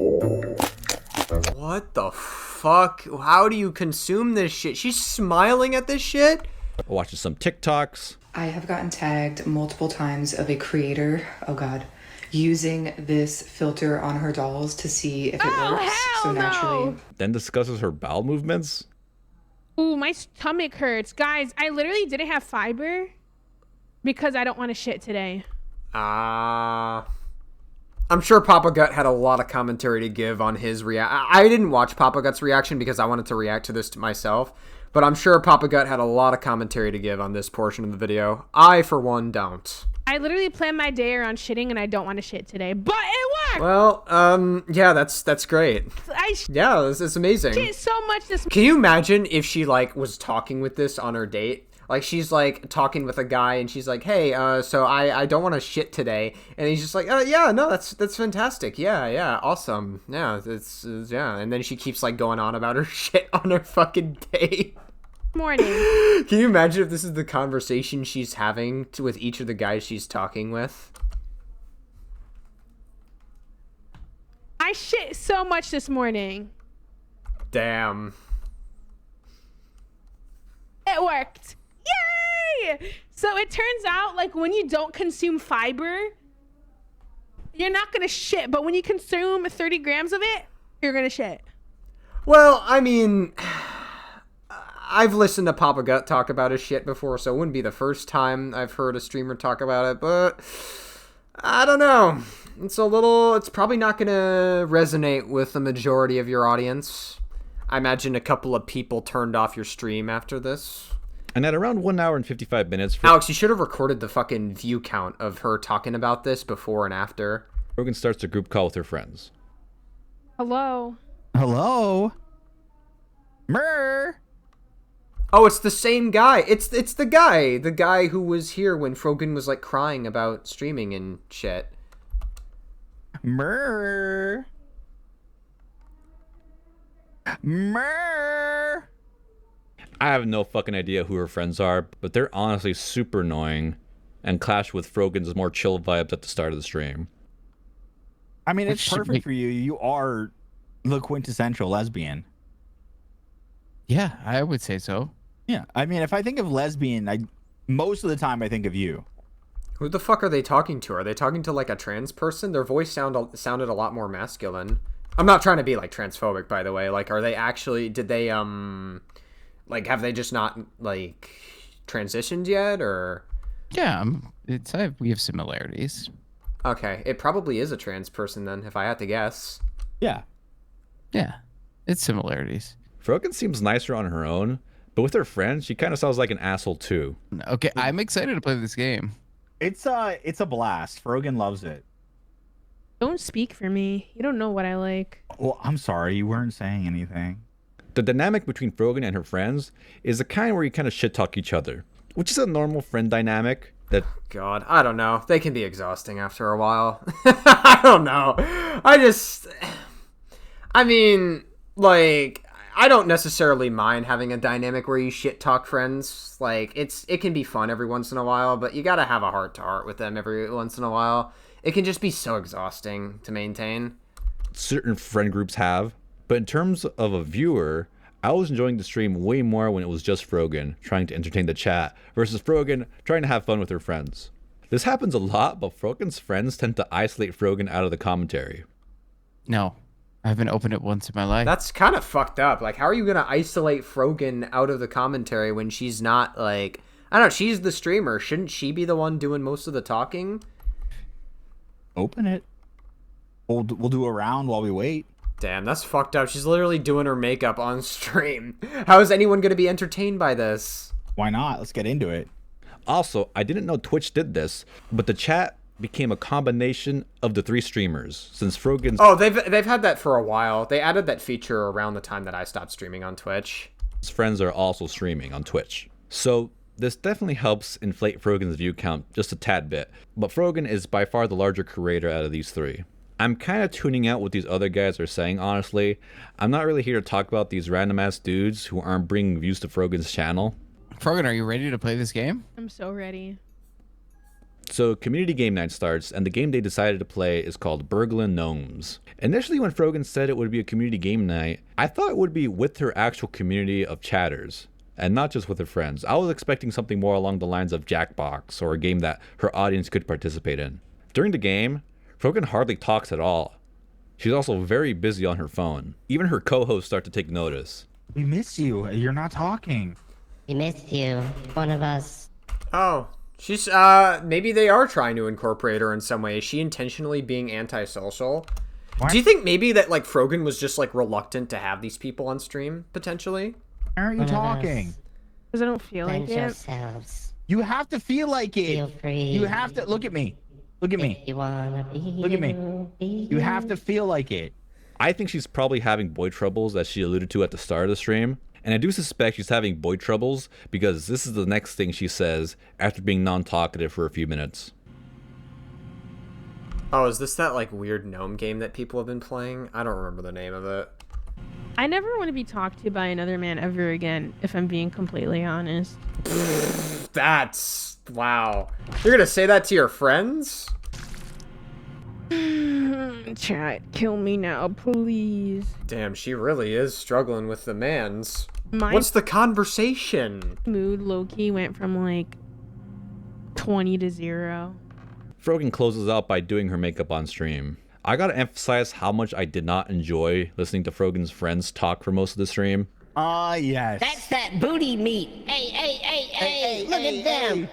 Speaker 1: What the fuck? How do you consume this shit? She's smiling at this shit?
Speaker 4: Watches some TikToks.
Speaker 8: I have gotten tagged multiple times of a creator, oh god, using this filter on her dolls to see if it works.
Speaker 2: Hell
Speaker 8: So naturally,
Speaker 2: no.
Speaker 4: Then discusses her bowel movements.
Speaker 2: Ooh, my stomach hurts. Guys, I literally didn't have fiber because I don't want to shit today.
Speaker 1: I'm sure Papa Gut had a lot of commentary to give on his I didn't watch Papa Gut's reaction because I wanted to react to this to myself. But I'm sure Papa Gut had a lot of commentary to give on this portion of the video. I, for one, don't.
Speaker 2: I literally planned my day around shitting and I don't want to shit today, but it worked!
Speaker 1: Well, yeah, that's great.
Speaker 2: I
Speaker 1: Yeah, it's amazing.
Speaker 2: shit so much this
Speaker 1: Can you imagine if she, like, was talking with this on her date? Like, she's, like, talking with a guy, and she's like, hey, so I don't want to shit today. And he's just like, yeah, no, that's fantastic. Yeah, awesome. Yeah, yeah. And then she keeps, like, going on about her shit on her fucking date.
Speaker 2: morning.
Speaker 1: Can you imagine if this is the conversation she's having with each of the guys she's talking with?
Speaker 2: I I shit so much this morning.
Speaker 1: Damn.
Speaker 2: It worked. Yay! So it turns out, like, when you don't consume fiber, you're not gonna shit. But when you consume 30 grams of it, you're gonna shit.
Speaker 1: Well, I mean, I've listened to Papa Gut talk about his shit before, so it wouldn't be the first time I've heard a streamer talk about it, but I don't know. It's probably not gonna resonate with the majority of your audience. I imagine a couple of people turned off your stream after this.
Speaker 4: And at around 1 hour and 55 minutes,
Speaker 1: Alex, you should have recorded the fucking view count of her talking about this before and after.
Speaker 4: Frogan starts a group call with her friends.
Speaker 2: Hello.
Speaker 9: Hello? Murr!
Speaker 1: Oh, it's the same guy. It's the guy who was here when Frogan was like crying about streaming and shit.
Speaker 9: Murr! Murr!
Speaker 4: I have no fucking idea who her friends are, but they're honestly super annoying and clash with Frogan's more chill vibes at the start of the stream.
Speaker 9: I mean, it's perfect for you. You are the quintessential lesbian.
Speaker 10: Yeah, I would say so.
Speaker 9: Yeah, I mean, if I think of lesbian, most of the time I think of you.
Speaker 1: Who the fuck are they talking to? Are they talking to like a trans person? Their voice sounded a lot more masculine. I'm not trying to be like transphobic, by the way. Like, are they actually? Did they like, have they just not like transitioned yet, or?
Speaker 10: Yeah, we have similarities.
Speaker 1: Okay, it probably is a trans person then, if I had to guess.
Speaker 9: Yeah.
Speaker 10: Yeah, it's similarities.
Speaker 4: Frogan seems nicer on her own, but with her friends, she kind of sounds like an asshole too.
Speaker 10: Okay, I'm excited to play this game.
Speaker 9: It's a blast. Frogan loves it.
Speaker 2: Don't speak for me. You don't know what I like.
Speaker 9: Well, I'm sorry. You weren't saying anything.
Speaker 4: The dynamic between Frogan and her friends is the kind where you kind of shit talk each other, which is a normal friend dynamic that...
Speaker 1: God, I don't know. They can be exhausting after a while. I don't know. I mean, like, I don't necessarily mind having a dynamic where you shit talk friends. Like, it can be fun every once in a while, but you gotta have a heart-to-heart with them every once in a while. It can just be so exhausting to maintain.
Speaker 4: Certain friend groups have, but in terms of a viewer, I was enjoying the stream way more when it was just Frogan trying to entertain the chat versus Frogan trying to have fun with her friends. This happens a lot, but Frogan's friends tend to isolate Frogan out of the commentary.
Speaker 10: No, I haven't opened it once in my life.
Speaker 1: That's kind of fucked up. Like, how are you gonna isolate Frogan out of the commentary when she's not, like... I don't know, she's the streamer. Shouldn't she be the one doing most of the talking?
Speaker 9: Open it. We'll do a round while we wait.
Speaker 1: Damn, that's fucked up. She's literally doing her makeup on stream. How is anyone going to be entertained by this?
Speaker 9: Why not? Let's get into it.
Speaker 4: Also, I didn't know Twitch did this, but the chat became a combination of the three streamers since Frogan's...
Speaker 1: Oh, they've had that for a while. They added that feature around the time that I stopped streaming on Twitch.
Speaker 4: Friends are also streaming on Twitch. So this definitely helps inflate Frogan's view count just a tad bit, but Frogan is by far the larger creator out of these three. I'm kind of tuning out what these other guys are saying, honestly. I'm not really here to talk about these random ass dudes who aren't bringing views to Frogan's channel.
Speaker 10: Frogan, are you ready to play this game?
Speaker 2: I'm so ready.
Speaker 4: So community game night starts, and the game they decided to play is called Burglin' Gnomes. Initially when Frogan said it would be a community game night, I thought it would be with her actual community of chatters, and not just with her friends. I was expecting something more along the lines of Jackbox, or a game that her audience could participate in. During the game, Frogan hardly talks at all. She's also very busy on her phone. Even her co-hosts start to take notice.
Speaker 9: We miss you. You're not talking.
Speaker 11: We missed you. One of us.
Speaker 1: Oh, she's, maybe they are trying to incorporate her in some way. Is she intentionally being antisocial?
Speaker 9: Why?
Speaker 1: Do you think maybe that, like, Frogan was just, like, reluctant to have these people on stream, potentially?
Speaker 9: Why aren't you talking?
Speaker 2: Because I don't feel like
Speaker 11: Vent
Speaker 2: it.
Speaker 11: yourselves.
Speaker 9: You have to feel like it.
Speaker 11: Feel free.
Speaker 9: You have to look at me. Look at me.
Speaker 11: If you wanna be
Speaker 9: Look at me. You have to feel like it.
Speaker 4: I think she's probably having boy troubles, as she alluded to at the start of the stream. And I do suspect she's having boy troubles because this is the next thing she says after being non-talkative for a few minutes.
Speaker 1: Oh, is this that, like, weird gnome game that people have been playing? I don't remember the name of it.
Speaker 2: I never want to be talked to by another man ever again, if I'm being completely honest.
Speaker 1: That's... wow. You're gonna say that to your friends?
Speaker 2: Chat, kill me now, please.
Speaker 1: Damn, she really is struggling with the mans.
Speaker 2: My
Speaker 1: What's the conversation?
Speaker 2: mood low-key went from like 20 to 0.
Speaker 4: Frogan closes out by doing her makeup on stream. I gotta emphasize how much I did not enjoy listening to Frogan's friends talk for most of the stream.
Speaker 9: Yes.
Speaker 11: That's that booty meat. Hey, look at them.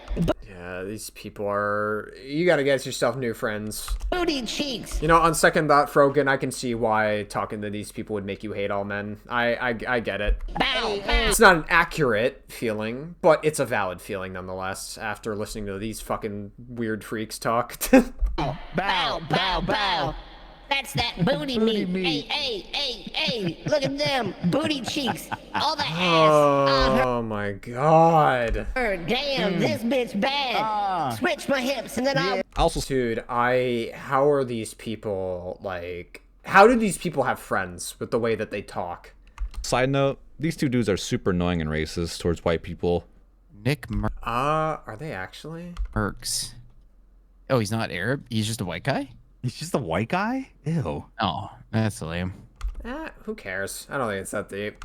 Speaker 1: Yeah, these people are... You gotta get yourself new friends.
Speaker 11: Booty cheeks.
Speaker 1: You know, on second thought, Frogan, I can see why talking to these people would make you hate all men. I get it.
Speaker 11: Bow.
Speaker 1: It's not an accurate feeling, but it's a valid feeling nonetheless, after listening to these fucking weird freaks talk.
Speaker 11: Bow. That's that booty meat. Hey, look at them. Booty cheeks. All the ass on
Speaker 1: Oh my god.
Speaker 11: her. Damn, this bitch bad. Switch my hips and then I'll...
Speaker 4: Also,
Speaker 1: Dude, how are these people, like... How do these people have friends with the way that they talk?
Speaker 4: side note, these two dudes are super annoying and racist towards white people.
Speaker 10: Nick
Speaker 1: Are they actually?
Speaker 10: Merks. Oh, he's not Arab? He's just a white guy?
Speaker 9: He's just a white guy? Ew.
Speaker 10: Oh, that's lame.
Speaker 1: Who cares? I don't think it's that deep.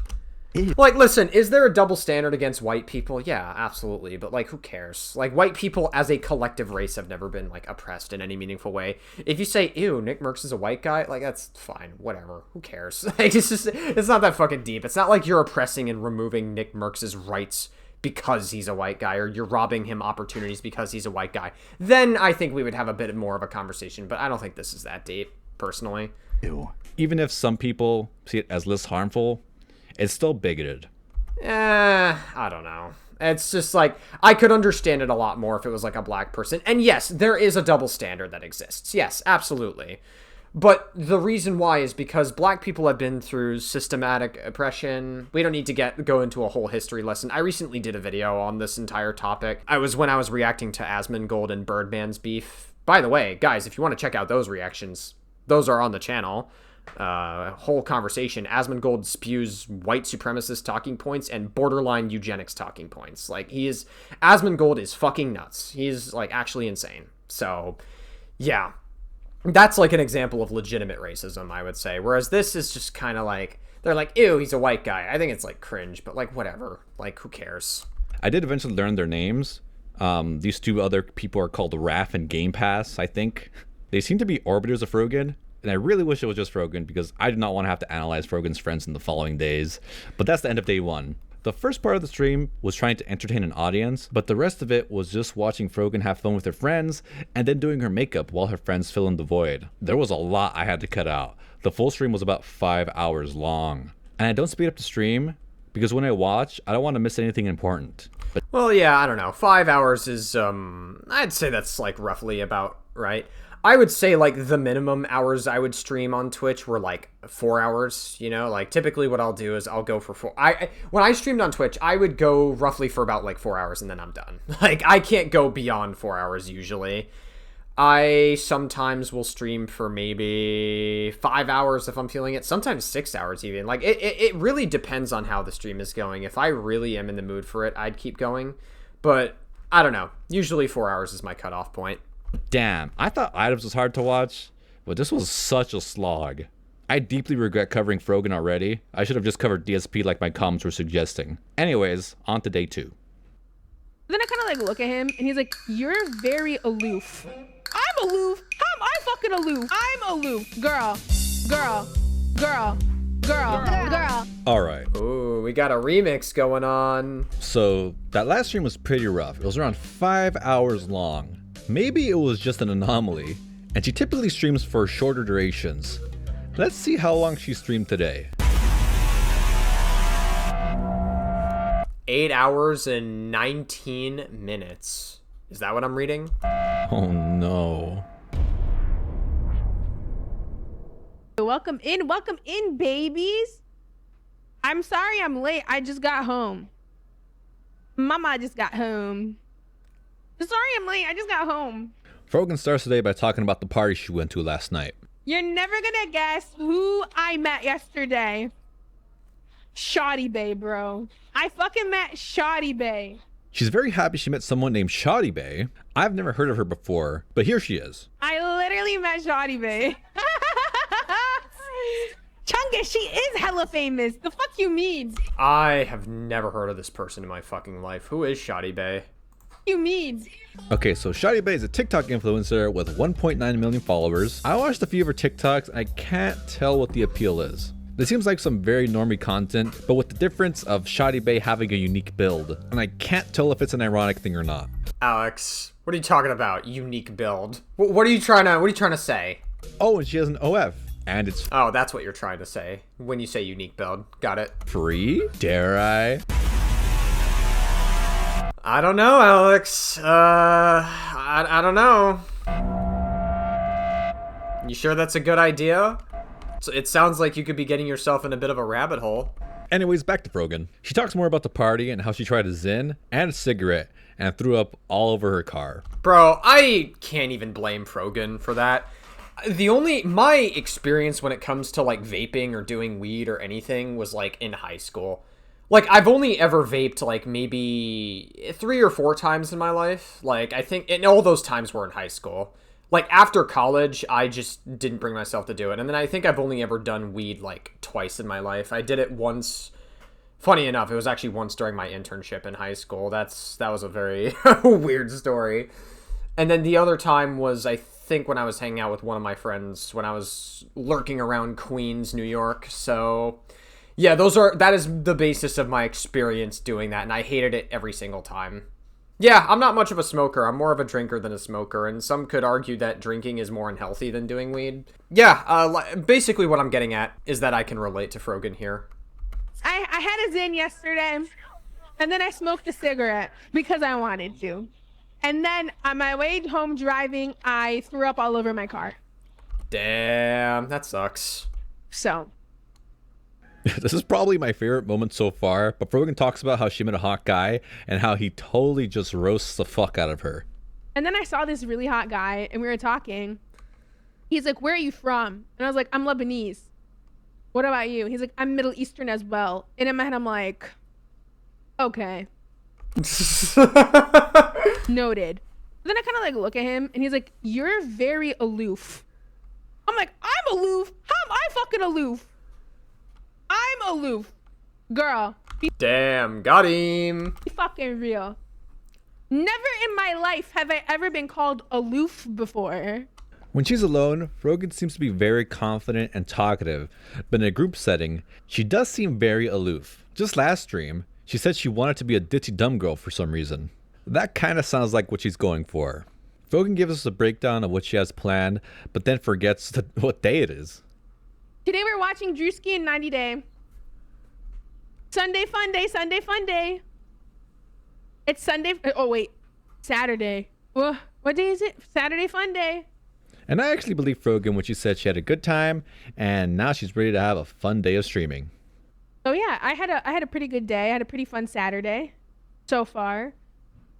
Speaker 9: Ew.
Speaker 1: Like, listen, is there a double standard against white people? Yeah, absolutely. But, like, who cares? Like, white people as a collective race have never been, like, oppressed in any meaningful way. If you say, ew, Nick Merckx is a white guy, like, that's fine. Whatever. Who cares? Like, it's not that fucking deep. It's not like you're oppressing and removing Nick Merckx's rights because he's a white guy, or you're robbing him opportunities because he's a white guy. Then I think we would have a bit more of a conversation, but I don't think this is that deep, personally.
Speaker 9: Ew.
Speaker 4: Even if some people see it as less harmful, it's still bigoted.
Speaker 1: I don't know. It's just like, I could understand it a lot more if it was like a black person. And yes, there is a double standard that exists. Yes, absolutely. But the reason why is because black people have been through systematic oppression. We don't need to go into a whole history lesson. I recently did a video on this entire topic. When I was reacting to Asmongold and Birdman's beef. By the way, guys, if you want to check out those reactions, those are on the channel. Whole conversation. Asmongold spews white supremacist talking points and borderline eugenics talking points. Like, Asmongold is fucking nuts. He's, like, actually insane. So, yeah. That's like an example of legitimate racism, I would say. Whereas this is just kind of like, they're like, ew, he's a white guy. I think it's like cringe, but like, whatever. Like, who cares?
Speaker 4: I did eventually learn their names. These two other people are called Raph and Game Pass, I think. They seem to be orbiters of Frogan, and I really wish it was just Frogan because I did not want to have to analyze Frogan's friends in the following days. But that's the end of day one. The first part of the stream was trying to entertain an audience, but the rest of it was just watching Frogan have fun with her friends and then doing her makeup while her friends fill in the void. There was a lot I had to cut out. The full stream was about 5 hours long. And I don't speed up the stream because when I watch, I don't want to miss anything important. But
Speaker 1: well, yeah, I don't know. 5 hours is, I'd say that's like roughly about right. I would say like the minimum hours I would stream on Twitch were like 4 hours, you know, like typically what I'll do is I'll go for when I streamed on Twitch, I would go roughly for about like 4 hours and then I'm done. Like, I can't go beyond 4 hours usually. I sometimes will stream for maybe 5 hours if I'm feeling it, sometimes 6 hours even. Like, it really depends on how the stream is going. If I really am in the mood for it, I'd keep going, but I don't know. Usually 4 hours is my cutoff point.
Speaker 4: damn, I thought Items was hard to watch, but this was such a slog. I deeply regret covering Frogan already. I should have just covered DSP like my comments were suggesting. Anyways, on to day 2.
Speaker 2: Then I kind of like look at him and he's like, you're very aloof. I'm aloof? How am I fucking aloof? I'm aloof. Girl.
Speaker 4: Alright.
Speaker 1: Ooh, we got a remix going on.
Speaker 4: So, that last stream was pretty rough. It was around 5 hours long. Maybe it was just an anomaly, and she typically streams for shorter durations. Let's see how long she streamed today.
Speaker 1: 8 hours and 19 minutes. Is that what I'm reading?
Speaker 4: Oh no.
Speaker 2: Welcome in, babies. I'm sorry I'm late. I just got home. Mama just got home. Sorry I'm late. I just got home.
Speaker 4: Frogan starts today by talking about the party she went to last night.
Speaker 2: You're never gonna guess who I met yesterday. Shoddy Bay, bro. I fucking met Shoddy Bay.
Speaker 4: She's very happy she met someone named Shoddy Bay. I've never heard of her before, but here she is.
Speaker 2: I literally met Shoddy Bay. Nigga, she is hella famous. The fuck you mean?
Speaker 1: I have never heard of this person in my fucking life. Who is Shoddy Bay?
Speaker 2: You mean?
Speaker 4: Okay, so Shoddy Bay is a TikTok influencer with 1.9 million followers. I watched a few of her TikToks and I can't tell what the appeal is. This seems like some very normie content, but with the difference of Shoddy Bay having a unique build, and I can't tell if it's an ironic thing or not.
Speaker 1: Alex, what are you talking about? Unique build. What are you trying to say?
Speaker 4: Oh, and she has an OF, and it's
Speaker 1: Oh, that's what you're trying to say when you say unique build. Got it.
Speaker 4: free? Dare I?
Speaker 1: I don't know, Alex. I don't know. You sure that's a good idea? It sounds like you could be getting yourself in a bit of a rabbit hole.
Speaker 4: Anyways, back to Frogan. She talks more about the party and how she tried a Zyn and a cigarette and threw up all over her car.
Speaker 1: Bro, I can't even blame Frogan for that. My experience when it comes to like vaping or doing weed or anything was like in high school. Like, I've only ever vaped like maybe 3 or 4 times in my life. Like, I think, and all those times were in high school. Like, after college, I just didn't bring myself to do it. And then I think I've only ever done weed like twice in my life. I did it once. Funny enough, it was actually once during my internship in high school. That was a very weird story. And then the other time was, I think, when I was hanging out with one of my friends when I was lurking around Queens, New York. So yeah, that is the basis of my experience doing that, and I hated it every single time. Yeah, I'm not much of a smoker. I'm more of a drinker than a smoker, and some could argue that drinking is more unhealthy than doing weed. Yeah, basically what I'm getting at is that I can relate to Frogan here.
Speaker 2: I had a Zyn yesterday, and then I smoked a cigarette because I wanted to. And then on my way home driving, I threw up all over my car.
Speaker 1: Damn, that sucks.
Speaker 2: So...
Speaker 4: This is probably my favorite moment so far, but Frogan talks about how she met a hot guy and how he totally just roasts the fuck out of her.
Speaker 2: And then I saw this really hot guy and we were talking. He's like, where are you from? And I was like, I'm Lebanese. What about you? He's like, I'm Middle Eastern as well. And in my head, I'm like, okay. Noted. Then I kind of like look at him and he's like, you're very aloof. I'm like, I'm aloof? How am I fucking aloof? I'm aloof. Girl.
Speaker 1: Damn, got him.
Speaker 2: Be fucking real. Never in my life have I ever been called aloof before.
Speaker 4: When she's alone, Frogan seems to be very confident and talkative, but in a group setting, she does seem very aloof. Just last stream, she said she wanted to be a ditzy dumb girl for some reason. That kind of sounds like what she's going for. Frogan gives us a breakdown of what she has planned, but then forgets what day it is.
Speaker 2: Today we're watching Drewski and 90 Day. Sunday fun day, Sunday fun day. It's Sunday, oh wait, Saturday. What day is it? Saturday fun day.
Speaker 4: And I actually believe Frogan when she said she had a good time, and now she's ready to have a fun day of streaming.
Speaker 2: Oh yeah, I had a pretty good day. I had a pretty fun Saturday so far.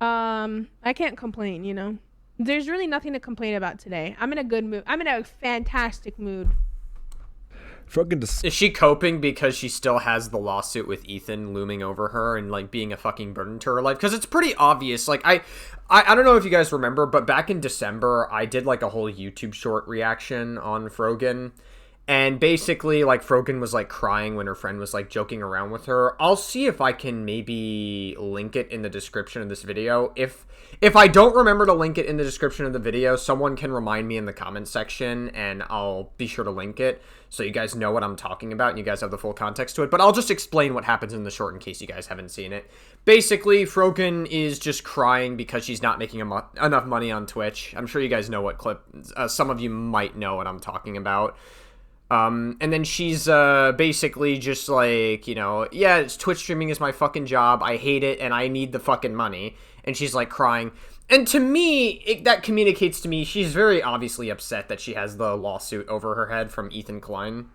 Speaker 2: I can't complain, you know. There's really nothing to complain about today. I'm in a good mood. I'm in a fantastic mood.
Speaker 1: Is she coping because she still has the lawsuit with Ethan looming over her and like being a fucking burden to her life? Because it's pretty obvious. Like I don't know if you guys remember, but back in December I did like a whole YouTube short reaction on Frogan, and basically like Frogan was like crying when her friend was like joking around with her. I'll see if I can maybe link it in the description of this video. If I don't remember to link it in the description of the video, someone can remind me in the comment section and I'll be sure to link it so you guys know what I'm talking about and you guys have the full context to it. But I'll just explain what happens in the short in case you guys haven't seen it. Basically, Frogan is just crying because she's not making enough money on Twitch. I'm sure you guys know what clip. Some of you might know what I'm talking about. And then she's basically just like, you know, yeah, Twitch streaming is my fucking job. I hate it and I need the fucking money. And she's like crying. And to me, that communicates to me she's very obviously upset that she has the lawsuit over her head from Ethan Klein.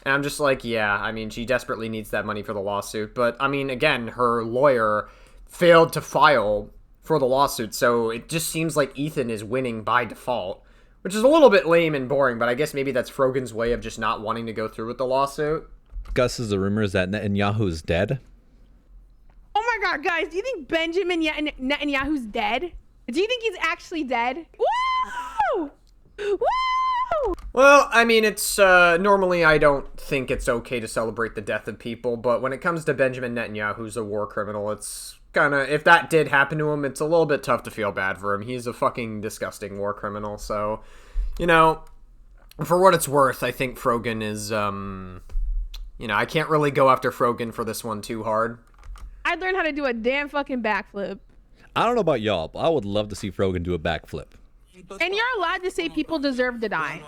Speaker 1: And I'm just like, yeah, I mean, she desperately needs that money for the lawsuit. But, I mean, again, her lawyer failed to file for the lawsuit. So it just seems like Ethan is winning by default. Which is a little bit lame and boring, but I guess maybe that's Frogan's way of just not wanting to go through with the lawsuit.
Speaker 4: Discusses the rumors that Netanyahu is dead.
Speaker 2: Oh my god, guys, do you think Benjamin Netanyahu's dead? Do you think he's actually dead? Woo! Woo!
Speaker 1: Well, I mean, it's, normally I don't think it's okay to celebrate the death of people, but when it comes to Benjamin Netanyahu, who's a war criminal, it's kinda, if that did happen to him, it's a little bit tough to feel bad for him. He's a fucking disgusting war criminal, so, you know, for what it's worth, I think Frogan is, you know, I can't really go after Frogan for this one too hard.
Speaker 2: I'd learn how to do a damn fucking backflip.
Speaker 4: I don't know about y'all, but I would love to see Frogan do a backflip.
Speaker 2: And you're allowed to say people deserve to die.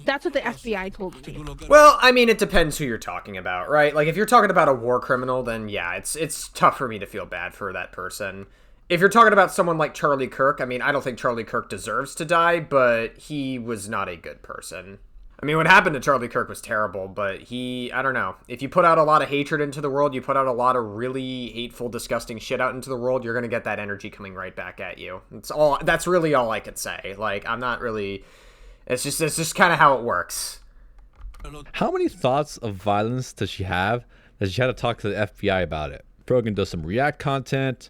Speaker 2: That's what the FBI told me.
Speaker 1: Well, I mean, it depends who you're talking about, right? Like, if you're talking about a war criminal, then yeah, it's tough for me to feel bad for that person. If you're talking about someone like Charlie Kirk, I mean, I don't think Charlie Kirk deserves to die, but he was not a good person. I mean, what happened to Charlie Kirk was terrible, but I don't know. If you put out a lot of hatred into the world, you put out a lot of really hateful, disgusting shit out into the world, you're gonna get that energy coming right back at you. That's really all I could say. Like, I'm not really, it's just kind of how it works.
Speaker 4: How many thoughts of violence does she have that she had to talk to the FBI about it? Frogan does some React content.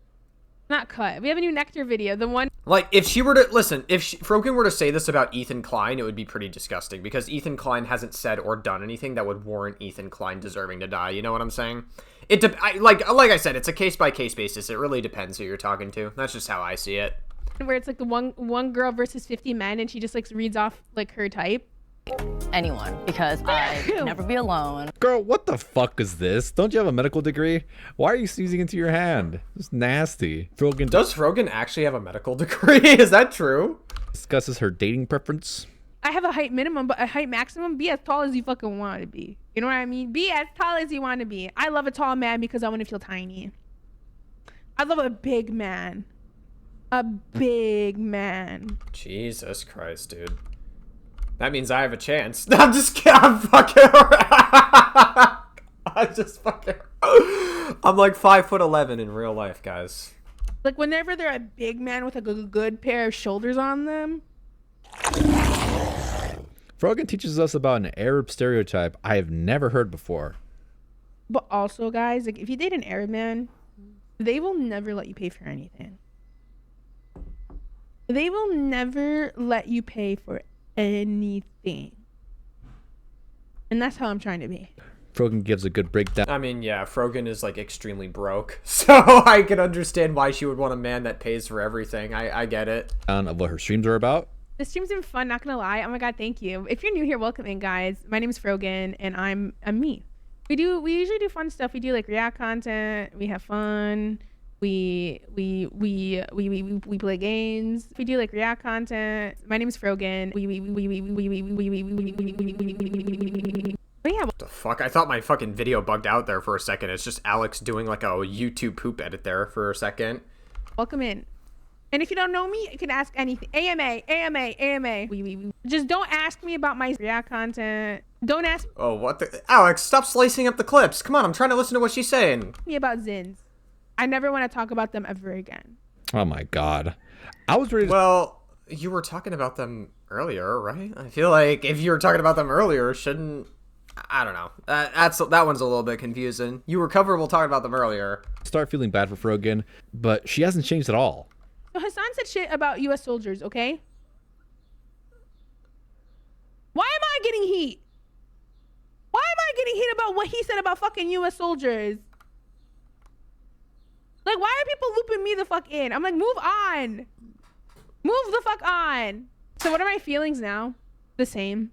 Speaker 2: Not cut. We have a new Nectar video. The one.
Speaker 1: Like, if she were to, listen, if Frogan were to say this about Ethan Klein, it would be pretty disgusting, because Ethan Klein hasn't said or done anything that would warrant Ethan Klein deserving to die. You know what I'm saying? Like I said, it's a case-by-case basis. It really depends who you're talking to. That's just how I see it.
Speaker 2: Where it's like the one girl versus 50 men, and she just like reads off like her type.
Speaker 12: Anyone, because I'd never be alone.
Speaker 4: Girl, what the fuck is this? Don't you have a medical degree? Why are you sneezing into your hand? It's nasty. Frogan
Speaker 1: does Frogan actually have a medical degree? Is that true?
Speaker 4: Discusses her dating preference.
Speaker 2: I have a height minimum, but a height maximum. Be as tall as you fucking want to be. You know what I mean? Be as tall as you want to be. I love a tall man because I want to feel tiny. I love a big man. A big man.
Speaker 1: Jesus Christ, dude. That means I have a chance. I'm just kidding. I'm fucking around. I'm like 5'11" in real life, guys.
Speaker 2: Like, whenever they're a big man with a good pair of shoulders on them.
Speaker 4: Frogan teaches us about an Arab stereotype I have never heard before.
Speaker 2: But also, guys, like, if you date an Arab man, they will never let you pay for anything. They will never let you pay for anything. And that's how I'm trying to be.
Speaker 4: Frogan gives a good breakdown.
Speaker 1: I mean, yeah, Frogan is like extremely broke, so I can understand why she would want a man that pays for everything. I get it.
Speaker 4: Of what her streams are about.
Speaker 2: The stream's been fun, not gonna lie. Oh my god, thank you. If you're new here, welcome in, guys. My name is Frogan, and I'm me. We usually do fun stuff. We do like React content. We have fun. We play games. We do like React content. My name is Frogan.
Speaker 1: What the fuck? I thought my fucking video bugged out there for a second. It's just Alex doing like a YouTube poop edit there for a second.
Speaker 2: Welcome in. And if you don't know me, you can ask anything. AMA. Just don't ask me about my React content. Don't ask
Speaker 1: what the... Alex, stop slicing up the clips. Come on, I'm trying to listen to what she's saying.
Speaker 2: me about Zins. I never want to talk about them ever again.
Speaker 4: Oh my god. I was ready to...
Speaker 1: Well, you were talking about them earlier, right? I feel like if you were talking about them earlier, shouldn't... I don't know. That one's a little bit confusing. You were comfortable talking about them earlier.
Speaker 4: Start feeling bad for Frogan, but she hasn't changed at all.
Speaker 2: So Hassan said shit about U.S. soldiers, okay? Why am I getting heat? Why am I getting heat about what he said about fucking U.S. soldiers? Like, why are people looping me the fuck in? I'm like, move on. Move the fuck on. So what are my feelings now? The same.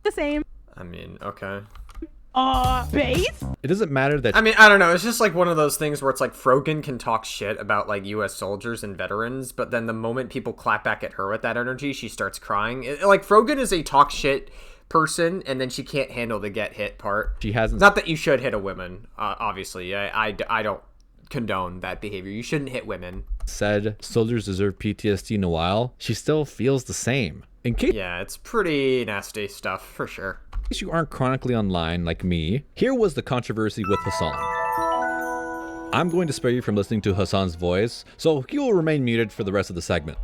Speaker 2: The same.
Speaker 1: I mean, okay.
Speaker 2: Base?
Speaker 4: It doesn't matter that...
Speaker 1: I mean, I don't know. It's just like one of those things where it's like Frogan can talk shit about like U.S. soldiers and veterans, but then the moment people clap back at her with that energy, she starts crying. Like, Frogan is a talk shit person, and then she can't handle the get hit part.
Speaker 4: She hasn't...
Speaker 1: Not that you should hit a woman, obviously. I don't condone that behavior. You shouldn't hit women.
Speaker 4: Said soldiers deserve PTSD in a while. She still feels the same.
Speaker 1: Yeah, it's pretty nasty stuff, for sure.
Speaker 4: In case you aren't chronically online like me, here was the controversy with Hassan. I'm going to spare you from listening to Hassan's voice, so he will remain muted for the rest of the segment.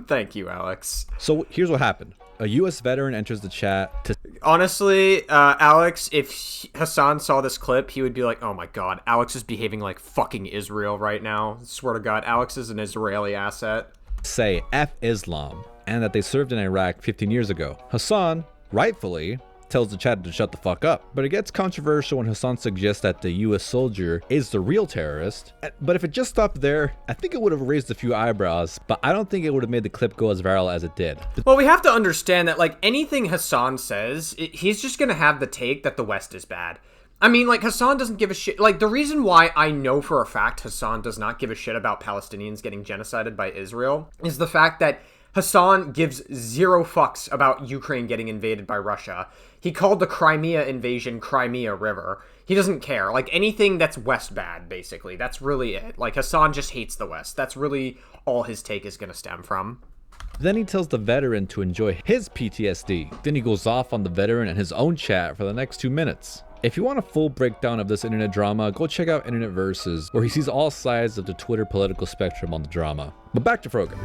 Speaker 1: Thank you, Alex.
Speaker 4: So here's what happened. A U.S. veteran enters the chat to...
Speaker 1: Honestly, Alex, if Hassan saw this clip, he would be like, oh my god, Alex is behaving like fucking Israel right now. I swear to god, Alex is an Israeli asset.
Speaker 4: Say F Islam and that they served in Iraq 15 years ago. Hassan, rightfully, tells the chat to shut the fuck up. But it gets controversial when Hassan suggests that the US soldier is the real terrorist. But if it just stopped there, I think it would have raised a few eyebrows, but I don't think it would have made the clip go as viral as it did.
Speaker 1: Well, we have to understand that, like, anything Hassan says, he's just gonna have the take that the West is bad. I mean, like, Hassan doesn't give a shit. Like, the reason why I know for a fact Hassan does not give a shit about Palestinians getting genocided by Israel is the fact that Hassan gives zero fucks about Ukraine getting invaded by Russia. He called the Crimea invasion Crimea River. He doesn't care. Like, anything that's West bad, basically. That's really it. Like, Hassan just hates the West. That's really all his take is going to stem from.
Speaker 4: Then he tells the veteran to enjoy his PTSD. Then he goes off on the veteran and his own chat for the next 2 minutes. If you want a full breakdown of this internet drama, go check out Internet Versus, where he sees all sides of the Twitter political spectrum on the drama. But back to Frogan.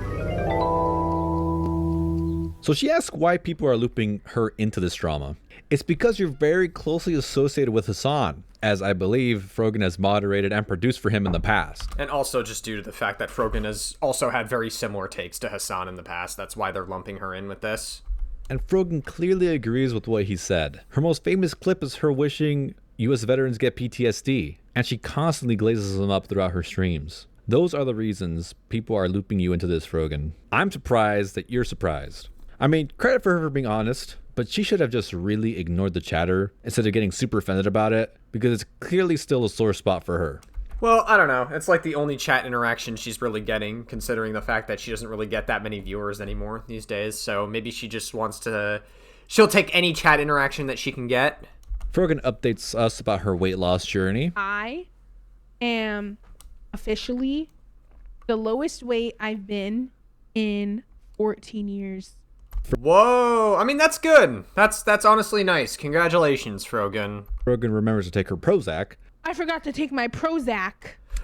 Speaker 4: So she asks why people are looping her into this drama. It's because you're very closely associated with Hassan, as I believe Frogan has moderated and produced for him in the past.
Speaker 1: And also just due to the fact that Frogan has also had very similar takes to Hassan in the past. That's why they're lumping her in with this.
Speaker 4: And Frogan clearly agrees with what he said. Her most famous clip is her wishing US veterans get PTSD, and she constantly glazes them up throughout her streams. Those are the reasons people are looping you into this, Frogan. I'm surprised that you're surprised. I mean, credit for her for being honest, but she should have just really ignored the chatter instead of getting super offended about it, because it's clearly still a sore spot for her.
Speaker 1: Well, I don't know. It's like the only chat interaction she's really getting, considering the fact that she doesn't really get that many viewers anymore these days. So maybe she just wants to... She'll take any chat interaction that she can get.
Speaker 4: Frogan updates us about her weight loss journey.
Speaker 2: I am officially the lowest weight I've been in 14 years.
Speaker 1: Whoa! I mean, that's good. That's honestly nice. Congratulations, Frogan.
Speaker 4: Frogan remembers to take her Prozac.
Speaker 2: I forgot to take my Prozac.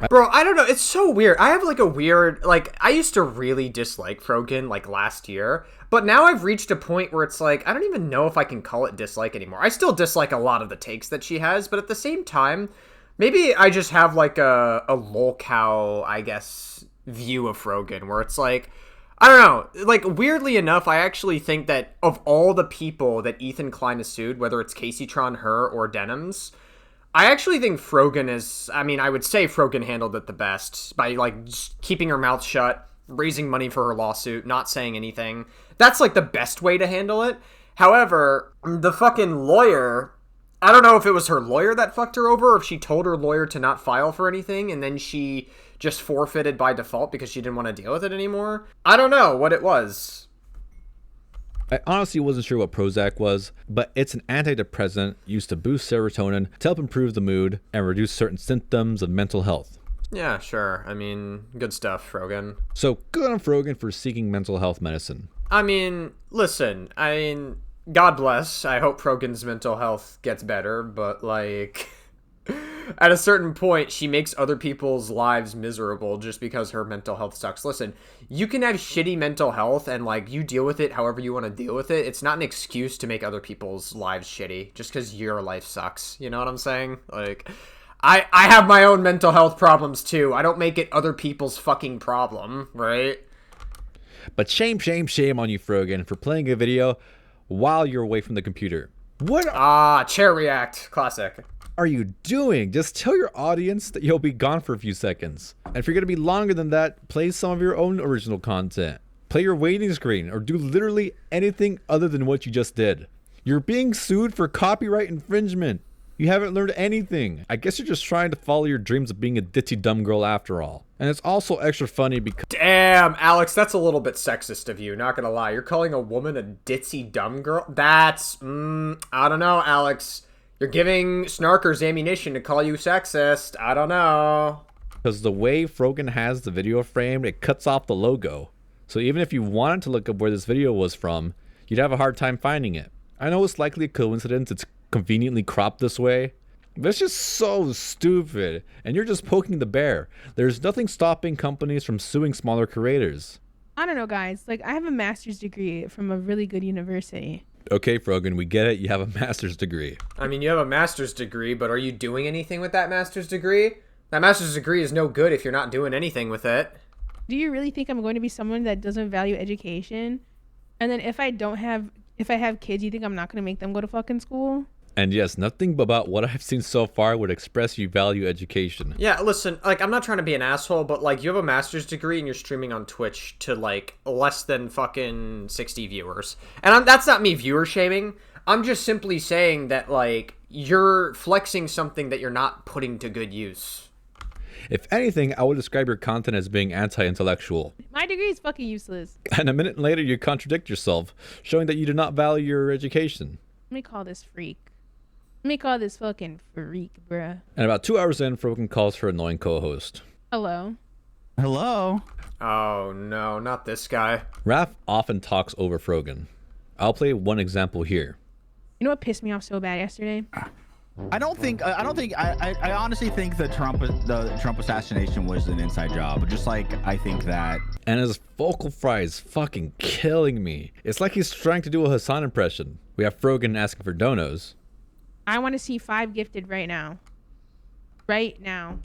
Speaker 1: Bro, I don't know. It's so weird. I have like a weird, like, I used to really dislike Frogan like last year, but now I've reached a point where it's like, I don't even know if I can call it dislike anymore. I still dislike a lot of the takes that she has, but at the same time, maybe I just have like a lolcow, I guess, view of Frogan where it's like, I don't know, like, weirdly enough, I actually think that of all the people that Ethan Klein has sued, whether it's Caseytron, her, or Denims, I actually think Frogan is, I mean, I would say Frogan handled it the best by, like, just keeping her mouth shut, raising money for her lawsuit, not saying anything. That's, like, the best way to handle it. However, the fucking lawyer, I don't know if it was her lawyer that fucked her over, or if she told her lawyer to not file for anything, and then she just forfeited by default because she didn't want to deal with it anymore. I don't know what it was.
Speaker 4: I honestly wasn't sure what Prozac was, but it's an antidepressant used to boost serotonin to help improve the mood and reduce certain symptoms of mental health.
Speaker 1: Yeah, sure. I mean, good stuff, Frogan.
Speaker 4: So good on Frogan for seeking mental health medicine.
Speaker 1: I mean, listen, God bless. I hope Frogan's mental health gets better, but, like, at a certain point, she makes other people's lives miserable just because her mental health sucks. Listen, you can have shitty mental health and, like, you deal with it however you want to deal with it. It's not an excuse to make other people's lives shitty just because your life sucks. You know what I'm saying? Like, I have my own mental health problems too. I don't make it other people's fucking problem, right?
Speaker 4: But shame, shame, shame on you, Frogan, for playing a video while you're away from the computer. What?
Speaker 1: Chair react. Classic.
Speaker 4: Are you doing? Just tell your audience that you'll be gone for a few seconds. And if you're going to be longer than that, play some of your own original content. Play your waiting screen or do literally anything other than what you just did. You're being sued for copyright infringement. You haven't learned anything. I guess you're just trying to follow your dreams of being a ditzy dumb girl after all. And it's also extra funny because—
Speaker 1: Damn, Alex, that's a little bit sexist of you, not gonna lie. You're calling a woman a ditzy dumb girl? That's, I don't know, Alex. You're giving snarkers ammunition to call you sexist. I don't know.
Speaker 4: Because the way Frogan has the video framed, it cuts off the logo. So even if you wanted to look up where this video was from, you'd have a hard time finding it. I know it's likely a coincidence it's conveniently cropped this way, but it's just so stupid. And you're just poking the bear. There's nothing stopping companies from suing smaller creators.
Speaker 2: I don't know, guys. Like, I have a master's degree from a really good university.
Speaker 4: Okay, Frogan, we get it. You have a master's degree.
Speaker 1: I mean, you have a master's degree, but are you doing anything with that master's degree? That master's degree is no good if you're not doing anything with it.
Speaker 2: Do you really think I'm going to be someone that doesn't value education And then if I have kids, you think I'm not gonna make them go to fucking school?
Speaker 4: And yes, nothing about what I've seen so far would express you value education.
Speaker 1: Yeah, listen, like, I'm not trying to be an asshole, but, like, you have a master's degree and you're streaming on Twitch to, like, less than fucking 60 viewers. And that's not me viewer shaming. I'm just simply saying that, like, you're flexing something that you're not putting to good use.
Speaker 4: If anything, I would describe your content as being anti-intellectual.
Speaker 2: My degree is fucking useless.
Speaker 4: And a minute later, you contradict yourself, showing that you do not value your education.
Speaker 2: Let me call this freak. Let me call this fucking freak, bruh.
Speaker 4: And about 2 hours in, Frogan calls her annoying co-host.
Speaker 2: Hello.
Speaker 9: Hello.
Speaker 1: Oh, no, not this guy.
Speaker 4: Raph often talks over Frogan. I'll play one example here.
Speaker 2: You know what pissed me off so bad yesterday?
Speaker 9: I honestly think the Trump assassination was an inside job. Just like I think that.
Speaker 4: And his vocal fry is fucking killing me. It's like he's trying to do a Hassan impression. We have Frogan asking for donos.
Speaker 2: I want to see 5 gifted right now. Right now.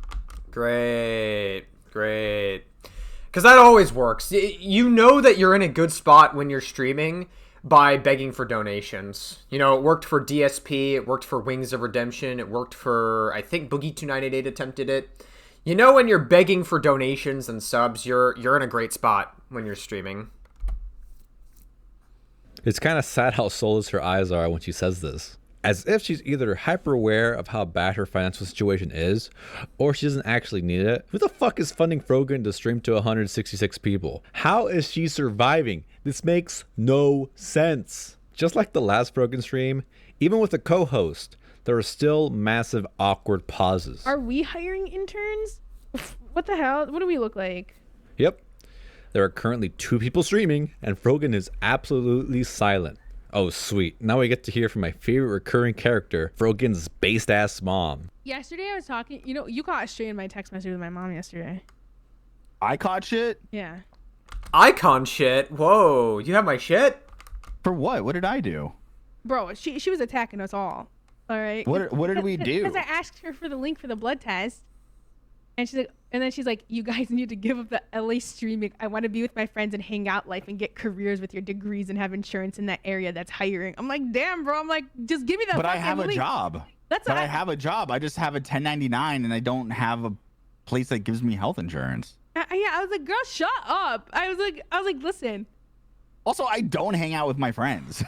Speaker 1: Great. Because that always works. You know that you're in a good spot when you're streaming by begging for donations. You know, it worked for DSP, it worked for Wings of Redemption, it worked for, I think Boogie2988 attempted it. You know, when you're begging for donations and subs, you're in a great spot when you're streaming.
Speaker 4: It's kind of sad how soulless her eyes are when she says this. As if she's either hyper aware of how bad her financial situation is, or she doesn't actually need it. Who the fuck is funding Frogan to stream to 166 people? How is she surviving? This makes no sense. Just like the last Frogan stream, even with a co-host, there are still massive awkward pauses.
Speaker 2: Are we hiring interns? What the hell? What do we look like?
Speaker 4: Yep. There are currently 2 people streaming, and Frogan is absolutely silent. Oh, sweet. Now we get to hear from my favorite recurring character, Frogan's based-ass mom.
Speaker 2: Yesterday I was talking, you know, you caught straight in my text message with my mom yesterday.
Speaker 9: I caught shit?
Speaker 2: Yeah.
Speaker 1: Icon shit? Whoa, you have my shit?
Speaker 9: For what? What did I do?
Speaker 2: Bro, she was attacking us all. All right.
Speaker 9: What did we do?
Speaker 2: Because I asked her for the link for the blood test. And then she's like, you guys need to give up the LA streaming. I want to be with my friends and hang out life and get careers with your degrees and have insurance in that area that's hiring. I'm like, damn, bro. I'm like, just give me that.
Speaker 9: But I have
Speaker 2: link.
Speaker 9: a job. I have a job. I just have a 1099 and I don't have a place that gives me health insurance.
Speaker 2: Yeah, I was like, girl, shut up. I was like, listen.
Speaker 9: Also, I don't hang out with my friends.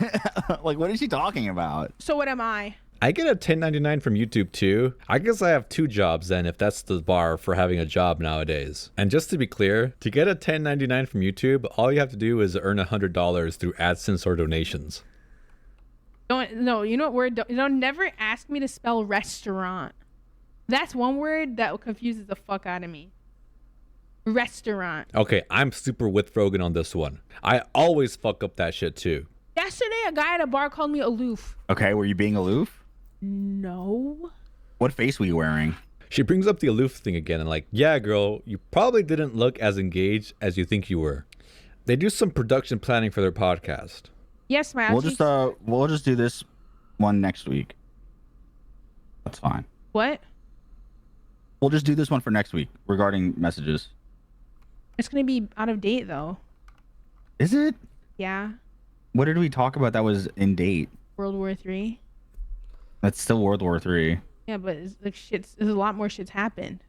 Speaker 9: Like, what is she talking about?
Speaker 2: So what am I?
Speaker 4: I get a 1099 from YouTube too. I guess I have 2 jobs then, if that's the bar for having a job nowadays. And just to be clear, to get a 1099 from YouTube, all you have to do is earn $100 through AdSense or donations.
Speaker 2: No, you know what word? Don't never ask me to spell restaurant. That's one word that confuses the fuck out of me. Restaurant.
Speaker 4: Okay, I'm super with Frogan on this one. I always fuck up that shit too.
Speaker 2: Yesterday, a guy at a bar called me aloof.
Speaker 9: Okay, were you being aloof?
Speaker 2: No.
Speaker 9: What face were you wearing?
Speaker 4: She brings up the aloof thing again and like, yeah, girl, you probably didn't look as engaged as you think you were. They do some production planning for their podcast.
Speaker 2: Yes, my
Speaker 9: We'll just do this one next week. That's fine.
Speaker 2: What?
Speaker 9: We'll just do this one for next week regarding messages.
Speaker 2: It's gonna be out of date though.
Speaker 9: Is it?
Speaker 2: Yeah.
Speaker 9: What did we talk about that was in date?
Speaker 2: World War III.
Speaker 9: That's still World War III.
Speaker 2: Yeah, but it's like there's a lot more shit's happened.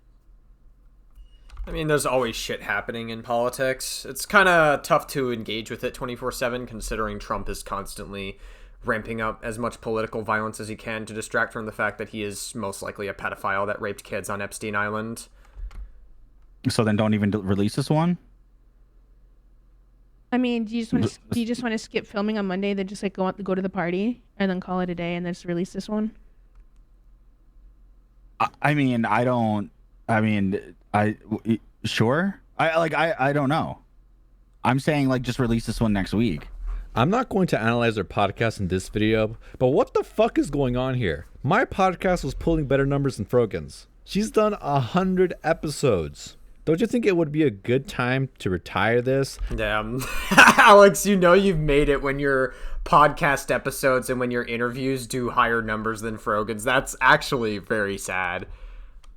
Speaker 1: I mean, there's always shit happening in politics. It's kind of tough to engage with it 24/7, considering Trump is constantly ramping up as much political violence as he can to distract from the fact that he is most likely a pedophile that raped kids on Epstein Island.
Speaker 9: So then don't even release this one?
Speaker 2: I mean, do you just want to skip filming on Monday, then just like go to the party and then call it a day and then just release this one?
Speaker 9: Sure. I don't know. I'm saying like just release this one next week.
Speaker 4: I'm not going to analyze their podcast in this video, but what the fuck is going on here? My podcast was pulling better numbers than Frogan's. She's done 100 episodes. Don't you think it would be a good time to retire this?
Speaker 1: Damn. Alex, you know you've made it when your podcast episodes and when your interviews do higher numbers than Frogan's. That's actually very sad.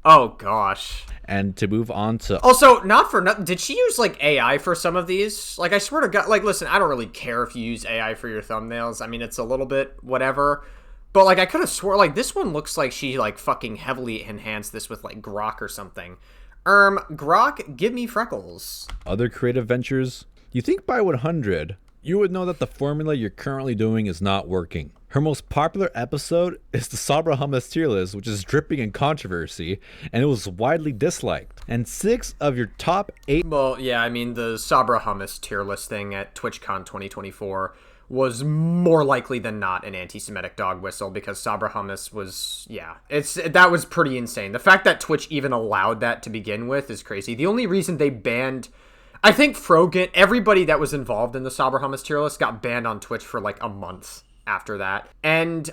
Speaker 1: Oh, gosh.
Speaker 4: And to move on to...
Speaker 1: Also, not for nothing, did she use, like, AI for some of these? Like, I swear to God, like, listen, I don't really care if you use AI for your thumbnails. I mean, it's a little bit whatever. But, like, I could have swore, like, this one looks like she, like, fucking heavily enhanced this with, like, Grok or something. Grok, give me freckles.
Speaker 4: Other creative ventures. You think by 100, you would know that the formula you're currently doing is not working. Her most popular episode is the Sabra Hummus tier list, which is dripping in controversy, and it was widely disliked. And 6 of your top 8...
Speaker 1: Well, yeah, I mean, the Sabra Hummus tier list thing at TwitchCon 2024 was more likely than not an anti-Semitic dog whistle, because Sabra Hummus was, yeah, that was pretty insane. The fact that Twitch even allowed that to begin with is crazy. The only reason they banned... I think Frogan, everybody that was involved in the Sabra Hummus tier list got banned on Twitch for like a month after that. And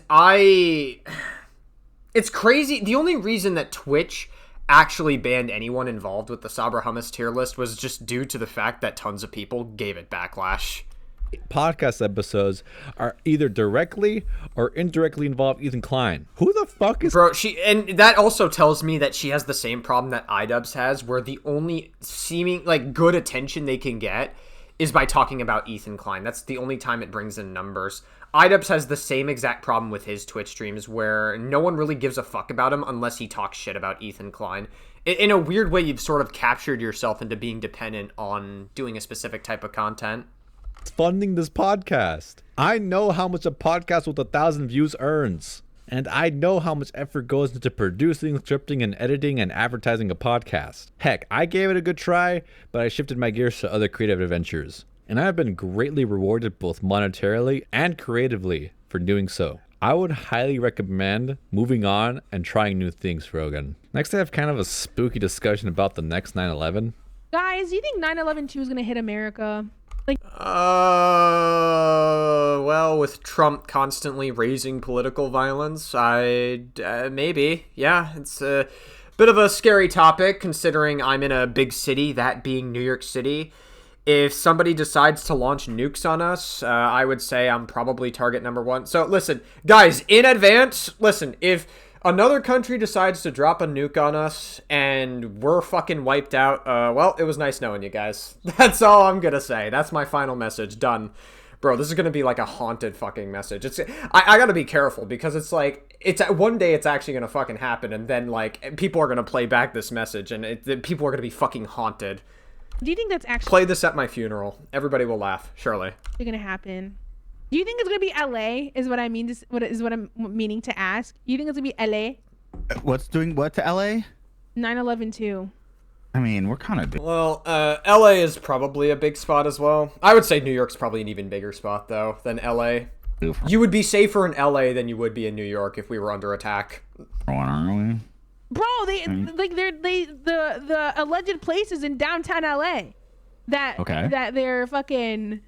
Speaker 1: it's crazy. The only reason that Twitch actually banned anyone involved with the Sabra Hummus tier list was just due to the fact that tons of people gave it backlash.
Speaker 4: Podcast episodes are either directly or indirectly involve Ethan Klein. Who the fuck is...
Speaker 1: Bro, and that also tells me that she has the same problem that iDubbbz has, where the only seeming, like, good attention they can get is by talking about Ethan Klein. That's the only time it brings in numbers. iDubbbz has the same exact problem with his Twitch streams, where no one really gives a fuck about him unless he talks shit about Ethan Klein. In a weird way, you've sort of captured yourself into being dependent on doing a specific type of content.
Speaker 4: Funding this podcast. I know how much a podcast with 1,000 views earns. And I know how much effort goes into producing, scripting, and editing and advertising a podcast. Heck, I gave it a good try, but I shifted my gears to other creative adventures. And I have been greatly rewarded both monetarily and creatively for doing so. I would highly recommend moving on and trying new things, Frogan. Next, I have kind of a spooky discussion about the next 9/11.
Speaker 2: Guys, do you think 9/11/2 is going to hit America? Like,
Speaker 1: well, with Trump constantly raising political violence, maybe. Yeah, it's a bit of a scary topic considering I'm in a big city, that being New York City. If somebody decides to launch nukes on us, I would say I'm probably target number 1. So listen, guys, in advance, listen, if another country decides to drop a nuke on us and we're fucking wiped out, well, it was nice knowing you guys. That's all I'm gonna say. That's my final message. Done. Bro, this is gonna be like a haunted fucking message. I gotta be careful because it's like, one day it's actually gonna fucking happen, and then like people are gonna play back this message and people are gonna be fucking haunted.
Speaker 2: Do you think that's actually...
Speaker 1: Play this at my funeral. Everybody will laugh, surely.
Speaker 2: It's gonna happen. Do you think it's gonna be LA? Is what I mean. What I'm meaning to ask. You think it's gonna be LA?
Speaker 9: What's doing what to LA?
Speaker 2: 9/11/2.
Speaker 9: I mean, we're kind of...
Speaker 1: Well, LA is probably a big spot as well. I would say New York's probably an even bigger spot though than LA. You would be safer in LA than you would be in New York if we were under attack.
Speaker 2: Bro, the alleged places in downtown LA that they're fucking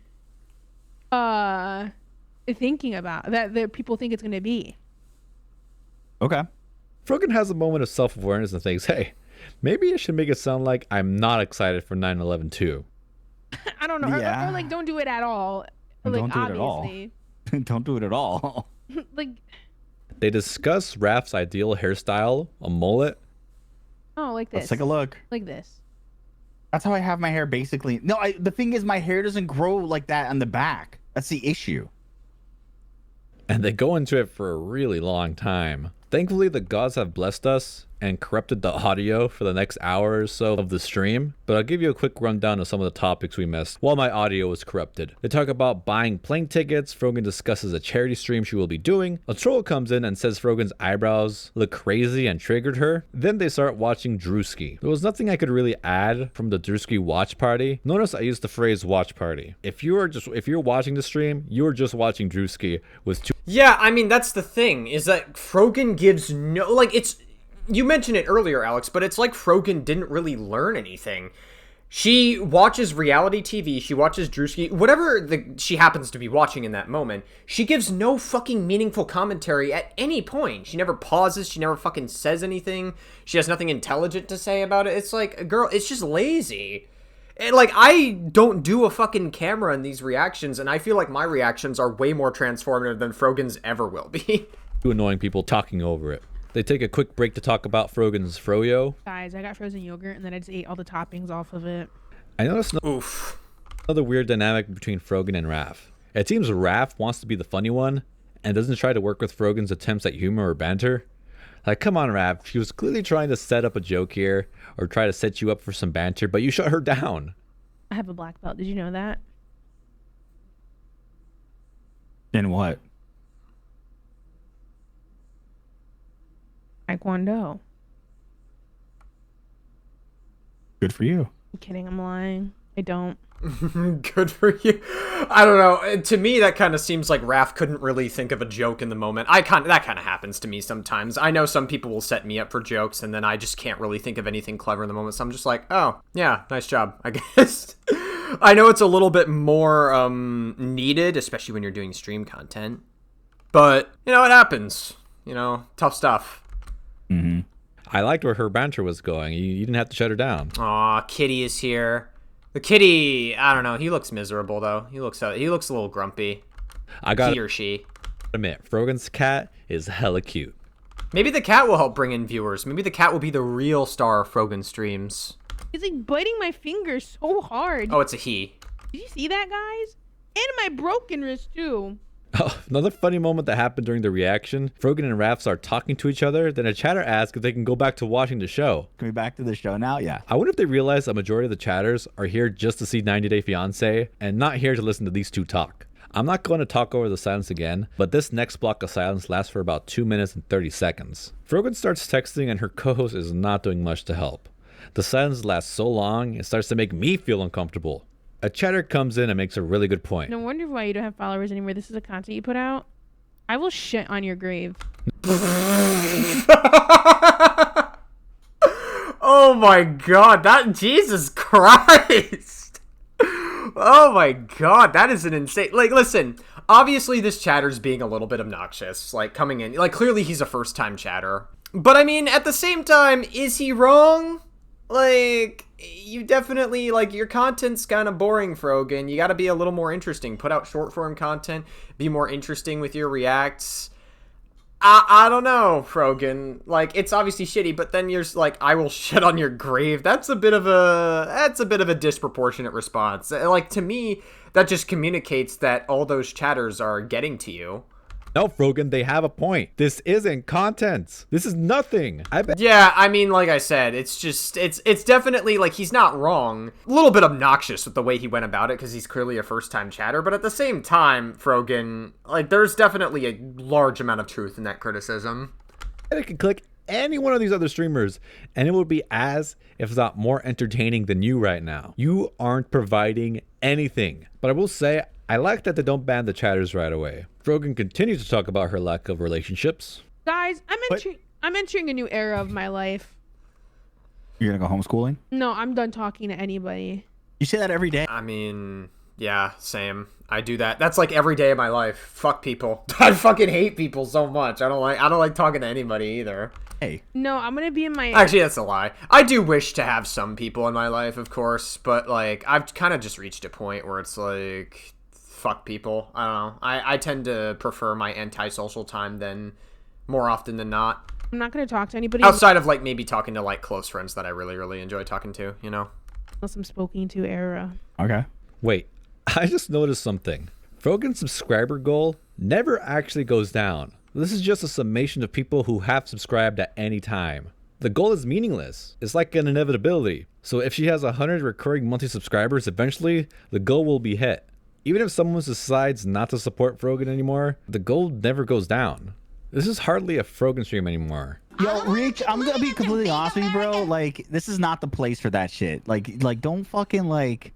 Speaker 2: thinking about, that people think it's gonna be.
Speaker 4: Okay. Frogan has a moment of self-awareness and thinks, hey, maybe I should make it sound like I'm not excited for 9/11/2.
Speaker 2: I don't know.
Speaker 9: Yeah.
Speaker 2: Or like, don't do it at all.
Speaker 9: Like,
Speaker 2: don't
Speaker 9: do
Speaker 2: obviously.
Speaker 9: it at all. Don't do it at all.
Speaker 2: Like,
Speaker 4: they discuss Raph's ideal hairstyle, a mullet.
Speaker 2: Oh, like this.
Speaker 9: Let's take a look.
Speaker 2: Like this.
Speaker 9: That's how I have my hair basically. No, the thing is my hair doesn't grow like that on the back. That's the issue.
Speaker 4: And they go into it for a really long time. Thankfully, the gods have blessed us and corrupted the audio for the next hour or so of the stream, but I'll give you a quick rundown of some of the topics we missed while my audio was corrupted. They talk about buying plane tickets, Frogan discusses a charity stream she will be doing, a troll comes in and says Frogan's eyebrows look crazy and triggered her, then they start watching Drewski. There was nothing I could really add from the Drewski watch party. Notice I used the phrase watch party. If you're watching the stream, you're just watching Drewski with two...
Speaker 1: Yeah, I mean, that's the thing, is that Frogan gives no, like, it's... You mentioned it earlier, Alex, but it's like Frogan didn't really learn anything. She watches reality TV, she watches Drewski, whatever she happens to be watching in that moment, she gives no fucking meaningful commentary at any point. She never pauses, she never fucking says anything, she has nothing intelligent to say about it. It's like, girl, it's just lazy. And like, I don't do a fucking camera in these reactions, and I feel like my reactions are way more transformative than Frogan's ever will be.
Speaker 4: Annoying people talking over it. They take a quick break to talk about Frogan's froyo.
Speaker 2: Guys, I got frozen yogurt and then I just ate all the toppings off of it.
Speaker 4: I noticed another weird dynamic between Frogan and Raph. It seems Raph wants to be the funny one and doesn't try to work with Frogan's attempts at humor or banter. Like, come on, Raph, she was clearly trying to set up a joke here or try to set you up for some banter, but you shut her down.
Speaker 2: I have a black belt. Did you know that?
Speaker 9: In what?
Speaker 2: Taekwondo.
Speaker 9: Good for you.
Speaker 2: I'm kidding. I'm lying. I don't.
Speaker 1: Good for you. I don't know. To me, that kind of seems like Raph couldn't really think of a joke in the moment. That kind of happens to me sometimes. I know some people will set me up for jokes, and then I just can't really think of anything clever in the moment. So I'm just like, oh, yeah, nice job, I guess. I know it's a little bit more needed, especially when you're doing stream content. But, you know, it happens. You know, tough stuff.
Speaker 4: Mm-hmm. I liked where her banter was going. You didn't have to shut her down.
Speaker 1: Aw, Kitty is here. The kitty, I don't know. He looks miserable though. He looks a little grumpy. He or she.
Speaker 4: Admit, Frogan's cat is hella cute.
Speaker 1: Maybe the cat will help bring in viewers. Maybe the cat will be the real star of Frogan streams.
Speaker 2: He's like biting my fingers so hard.
Speaker 1: Oh, it's a he.
Speaker 2: Did you see that, guys? And my broken wrist too.
Speaker 4: Oh, another funny moment that happened during the reaction. Frogan and Raph start talking to each other. Then a chatter asks if they can go back to watching the show.
Speaker 9: Can we back to the show now? Yeah.
Speaker 4: I wonder if they realize a majority of the chatters are here just to see 90 Day Fiancé and not here to listen to these two talk. I'm not going to talk over the silence again, but this next block of silence lasts for about 2 minutes and 30 seconds. Frogan starts texting and her co-host is not doing much to help. The silence lasts so long, it starts to make me feel uncomfortable. A chatter comes in and makes a really good point.
Speaker 2: No wonder why you don't have followers anymore. This is the content you put out. I will shit on your grave.
Speaker 1: Oh my god, Jesus Christ. Oh my god, that is an insane, like, listen, obviously this chatter's being a little bit obnoxious, like, coming in, like, clearly he's a first-time chatter. But, I mean, at the same time, is he wrong? Like, you definitely, like, your content's kind of boring, Frogan. You gotta be a little more interesting. Put out short-form content. Be more interesting with your reacts. I don't know, Frogan. Like, it's obviously shitty, but then you're like, I will shit on your grave. That's a bit of a disproportionate response. Like, to me, that just communicates that all those chatters are getting to you.
Speaker 4: No, Frogan, they have a point. This isn't content. This is nothing.
Speaker 1: Yeah, I mean, like I said, it's just, it's definitely, like, he's not wrong. A little bit obnoxious with the way he went about it, because he's clearly a first-time chatter, but at the same time, Frogan, like, there's definitely a large amount of truth in that criticism.
Speaker 4: And I can click any one of these other streamers, and it would be as, if not more entertaining than you right now. You aren't providing anything. But I will say, I like that they don't ban the chatters right away. Frogan continues to talk about her lack of relationships.
Speaker 2: Guys, I'm entering a new era of my life.
Speaker 9: You're gonna go homeschooling?
Speaker 2: No, I'm done talking to anybody.
Speaker 9: You say that every day.
Speaker 1: I mean, yeah, same. I do that. That's like every day of my life. Fuck people. I fucking hate people so much. I don't like talking to anybody either.
Speaker 9: Hey.
Speaker 2: No, I'm gonna be in my...
Speaker 1: Actually, that's a lie. I do wish to have some people in my life, of course, but, like, I've kind of just reached a point where it's like, fuck people. I don't know. I tend to prefer my antisocial time than more often than not.
Speaker 2: I'm not gonna talk to anybody
Speaker 1: outside of, like, maybe talking to, like, close friends that I really, really enjoy talking to, you know?
Speaker 2: Unless I'm spoken to era.
Speaker 9: Okay.
Speaker 4: Wait, I just noticed something. Frogan's subscriber goal never actually goes down. This is just a summation of people who have subscribed at any time. The goal is meaningless. It's like an inevitability. So if she has 100 recurring monthly subscribers, eventually the goal will be hit. Even if someone decides not to support Frogan anymore, the goal never goes down. This is hardly a Frogan stream anymore.
Speaker 9: Yo, Reach, I'm gonna be completely honest with you, bro. Like, this is not the place for that shit. Like, don't fucking, like,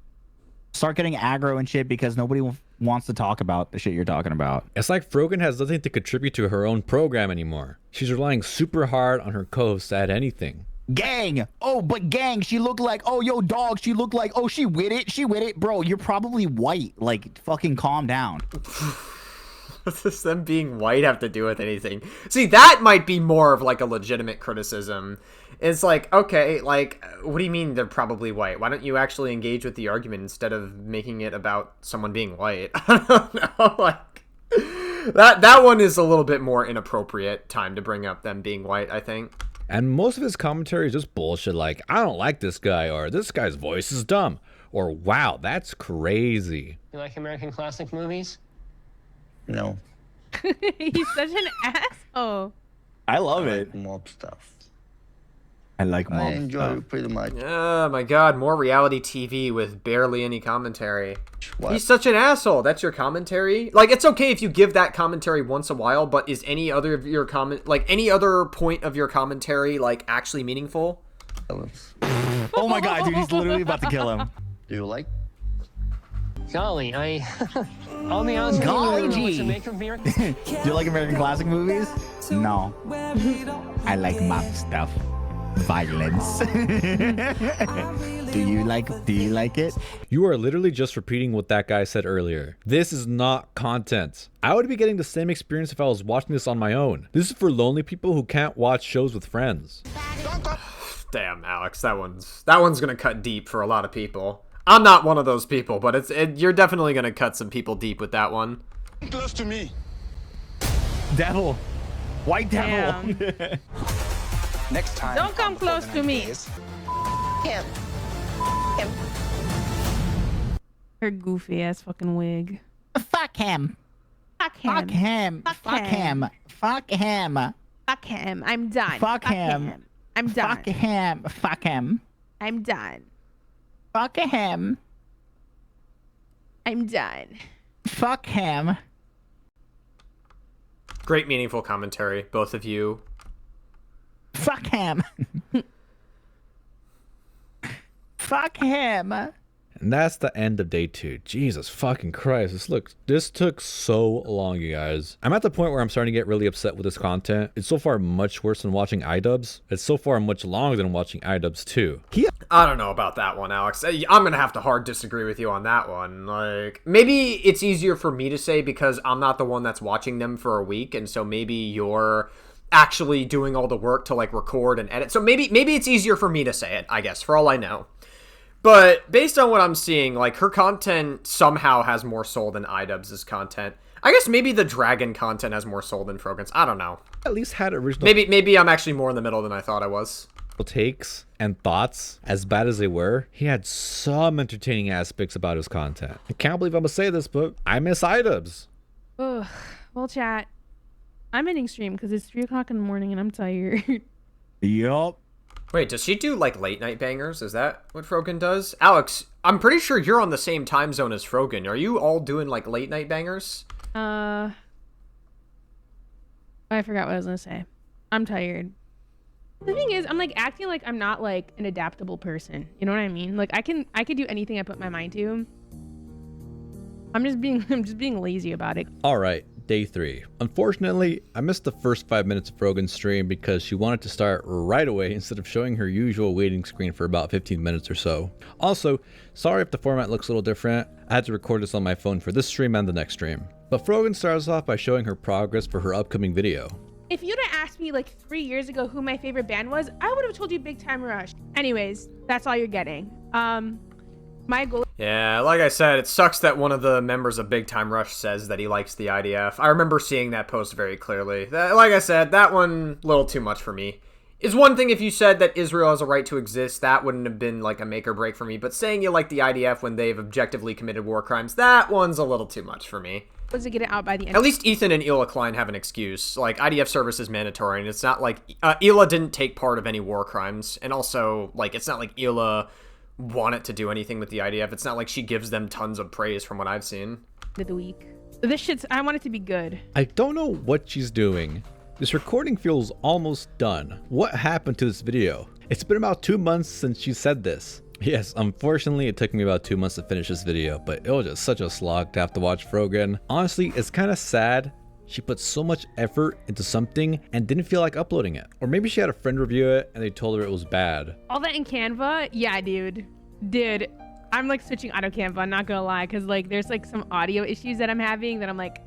Speaker 9: start getting aggro and shit because nobody wants to talk about the shit you're talking about.
Speaker 4: It's like Frogan has nothing to contribute to her own program anymore. She's relying super hard on her co-hosts to add anything.
Speaker 9: Gang! Oh, but gang, she looked like, oh, yo, dog, she looked like, oh, she with it. Bro, you're probably white. Like, fucking calm down.
Speaker 1: What does them being white have to do with anything? See, that might be more of, like, a legitimate criticism. It's like, okay, like, what do you mean they're probably white? Why don't you actually engage with the argument instead of making it about someone being white? I don't know, like, That one is a little bit more inappropriate time to bring up them being white, I think.
Speaker 4: And most of his commentary is just bullshit like, I don't like this guy, or this guy's voice is dumb, or wow, that's crazy.
Speaker 13: You like American classic movies?
Speaker 14: No.
Speaker 2: He's such an asshole.
Speaker 9: I love it.
Speaker 14: Mob stuff.
Speaker 9: I like mob
Speaker 14: I enjoy it pretty much.
Speaker 1: Oh my god, more reality TV with barely any commentary.
Speaker 14: What?
Speaker 1: He's such an asshole. That's your commentary? Like, it's okay if you give that commentary once a while, but is any other of your any other point of your commentary, like, actually meaningful?
Speaker 9: Oh my god, dude, he's literally about to kill him.
Speaker 14: Do you like?
Speaker 13: Golly, I'll be honest with you.
Speaker 9: Golly
Speaker 13: What's
Speaker 9: gee.
Speaker 13: the make of American?
Speaker 9: Do you like American classic movies? No. I like mob stuff. Violence. Do you like it?
Speaker 4: You are literally just repeating what that guy said earlier. This is not content. I would be getting the same experience if I was watching this on my own. This is for lonely people who can't watch shows with friends.
Speaker 1: Damn, Alex, that one's gonna cut deep for a lot of people. I'm not one of those people, but you're definitely gonna cut some people deep with that one.
Speaker 14: Close to me.
Speaker 9: Devil. White devil.
Speaker 14: Next time.
Speaker 2: Don't come close to me.
Speaker 11: Him.
Speaker 2: Her goofy ass fucking wig.
Speaker 9: Fuck him.
Speaker 2: Fuck him.
Speaker 9: Fuck him. Fuck him. Fuck him.
Speaker 2: Fuck him. I'm done.
Speaker 9: Fuck him.
Speaker 2: I'm done.
Speaker 9: Fuck him. Fuck him.
Speaker 2: I'm done.
Speaker 9: Fuck him.
Speaker 2: I'm done.
Speaker 9: Fuck him.
Speaker 1: Great meaningful commentary, both of you.
Speaker 9: Fuck him. Fuck him.
Speaker 4: And that's the end of day 2. Jesus fucking Christ. This took so long, you guys. I'm at the point where I'm starting to get really upset with this content. It's so far much worse than watching iDubbbz. It's so far much longer than watching iDubbbz too.
Speaker 1: I don't know about that one, Alex. I'm gonna have to hard disagree with you on that one. Like, maybe it's easier for me to say because I'm not the one that's watching them for a week, and so maybe you're actually doing all the work to, like, record and edit. So maybe it's easier for me to say it, I guess, for all I know. But based on what I'm seeing, like, her content somehow has more soul than iDubbbz's content. I guess maybe the dragon content has more soul than Frogan's. I don't know.
Speaker 4: At least had original.
Speaker 1: Maybe I'm actually more in the middle than I thought I was.
Speaker 4: Takes and thoughts, as bad as they were, he had some entertaining aspects about his content. I can't believe I'm gonna say this, but I miss iDubbbz.
Speaker 2: Ugh. Well, chat. I'm ending stream because it's 3 o'clock in the morning and I'm tired.
Speaker 9: Yup.
Speaker 1: Wait, does she do, like, late night bangers? Is that what Frogan does? Alex, I'm pretty sure you're on the same time zone as Frogan. Are you all doing, like, late night bangers?
Speaker 2: I forgot what I was gonna say. I'm tired. The thing is, I'm, like, acting like I'm not, like, an adaptable person. You know what I mean? Like, I could do anything I put my mind to. I'm just being lazy about it.
Speaker 4: All right. Day 3. Unfortunately, I missed the first 5 minutes of Frogan's stream because she wanted to start right away instead of showing her usual waiting screen for about 15 minutes or so. Also, sorry if the format looks a little different. I had to record this on my phone for this stream and the next stream. But Frogan starts off by showing her progress for her upcoming video.
Speaker 2: If you'd have asked me like 3 years ago who my favorite band was, I would have told you Big Time Rush. Anyways, that's all you're getting. My goal.
Speaker 1: Yeah, like I said, it sucks that one of the members of Big Time Rush says that he likes the IDF. I remember seeing that post very clearly. Like I said, that one, a little too much for me. It's one thing if you said that Israel has a right to exist, that wouldn't have been like a make or break for me. But saying you like the IDF when they've objectively committed war crimes, that one's a little too much for me.
Speaker 2: Was to get it out by the end.
Speaker 1: At least Ethan and Ela Klein have an excuse. Like, IDF service is mandatory, and it's not like Ela didn't take part of any war crimes. And also, like, it's not like Ela wanted to do anything with the IDF. It's not like she gives them tons of praise from what I've seen.
Speaker 2: Of the week. This shit's, I want it to be good.
Speaker 4: I don't know what she's doing. This recording feels almost done. What happened to this video? It's been about 2 months since she said this. Yes, unfortunately it took me about 2 months to finish this video, but it was just such a slog to have to watch Frogan. Honestly, it's kind of sad. She put so much effort into something and didn't feel like uploading it. Or maybe she had a friend review it and they told her it was bad.
Speaker 2: All that in Canva? Yeah, dude. Dude, I'm like switching auto Canva, not gonna lie, because like there's like some audio issues that I'm having that I'm like,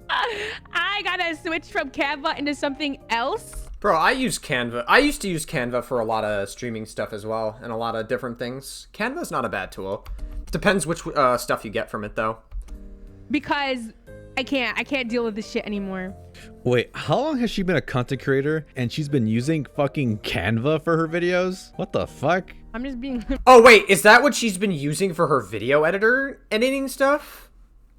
Speaker 2: I gotta switch from Canva into something else.
Speaker 1: Bro, I use Canva. I used to use Canva for a lot of streaming stuff as well, and a lot of different things. Canva's not a bad tool. Depends which stuff you get from it, though.
Speaker 2: Because I can't deal with this shit anymore.
Speaker 4: Wait, how long has she been a content creator and she's been using fucking Canva for her videos? What the fuck?
Speaker 2: I'm just being.
Speaker 1: Oh wait, is that what she's been using for her video editing stuff?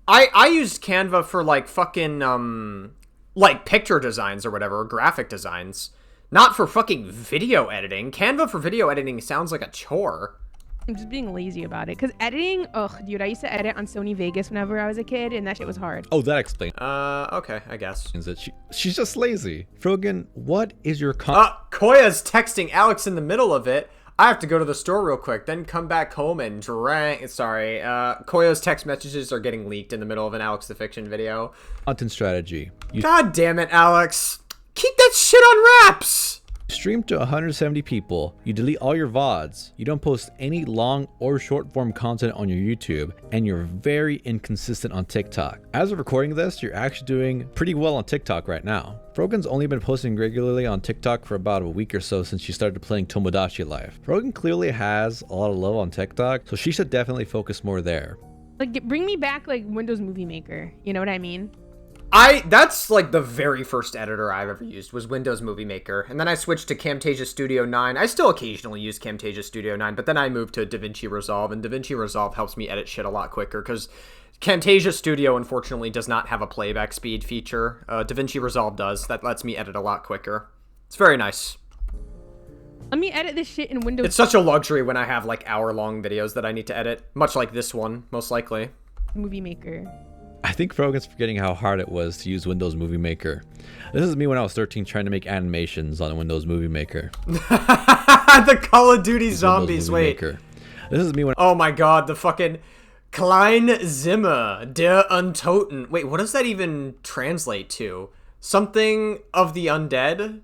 Speaker 1: I used Canva for like fucking like picture designs or whatever, or graphic designs. Not for fucking video editing. Canva for video editing sounds like a chore.
Speaker 2: I'm just being lazy about it. Because editing, ugh, dude, I used to edit on Sony Vegas whenever I was a kid, and that shit was hard.
Speaker 4: Oh, that explains.
Speaker 1: Okay, I guess.
Speaker 4: That she's just lazy. Frogan, what is your
Speaker 1: Koya's texting Alex in the middle of it. I have to go to the store real quick, then come back home and sorry. Koya's text messages are getting leaked in the middle of an Alex the Fiction video.
Speaker 4: Content strategy.
Speaker 1: God damn it, Alex. Keep that shit on wraps.
Speaker 4: Stream to 170 people, you delete all your VODs, you don't post any long or short form content on your YouTube, and you're very inconsistent on TikTok. As of recording this, you're actually doing pretty well on TikTok right now. Frogan's only been posting regularly on TikTok for about a week or so since she started playing Tomodachi Life. Frogan clearly has a lot of love on TikTok, so she should definitely focus more there.
Speaker 2: Like, bring me back like Windows Movie Maker. You know what I mean?
Speaker 1: That's like the very first editor I've ever used was Windows Movie Maker. And then I switched to Camtasia Studio 9. I still occasionally use Camtasia Studio 9, but then I moved to DaVinci Resolve, and DaVinci Resolve helps me edit shit a lot quicker because Camtasia Studio, unfortunately, does not have a playback speed feature. DaVinci Resolve does. That lets me edit a lot quicker. It's very nice.
Speaker 2: Let me edit this shit in Windows.
Speaker 1: It's such a luxury when I have like hour-long videos that I need to edit, much like this one, most likely.
Speaker 2: Movie Maker.
Speaker 4: I think Frogan's forgetting how hard it was to use Windows Movie Maker. This is me when I was 13 trying to make animations on Windows Movie Maker.
Speaker 1: The Call of Duty zombies, wait.
Speaker 4: Maker. This is me when—
Speaker 1: Oh my god, the fucking Klein Zimmer, der Untoten. Wait, what does that even translate to? Something of the undead?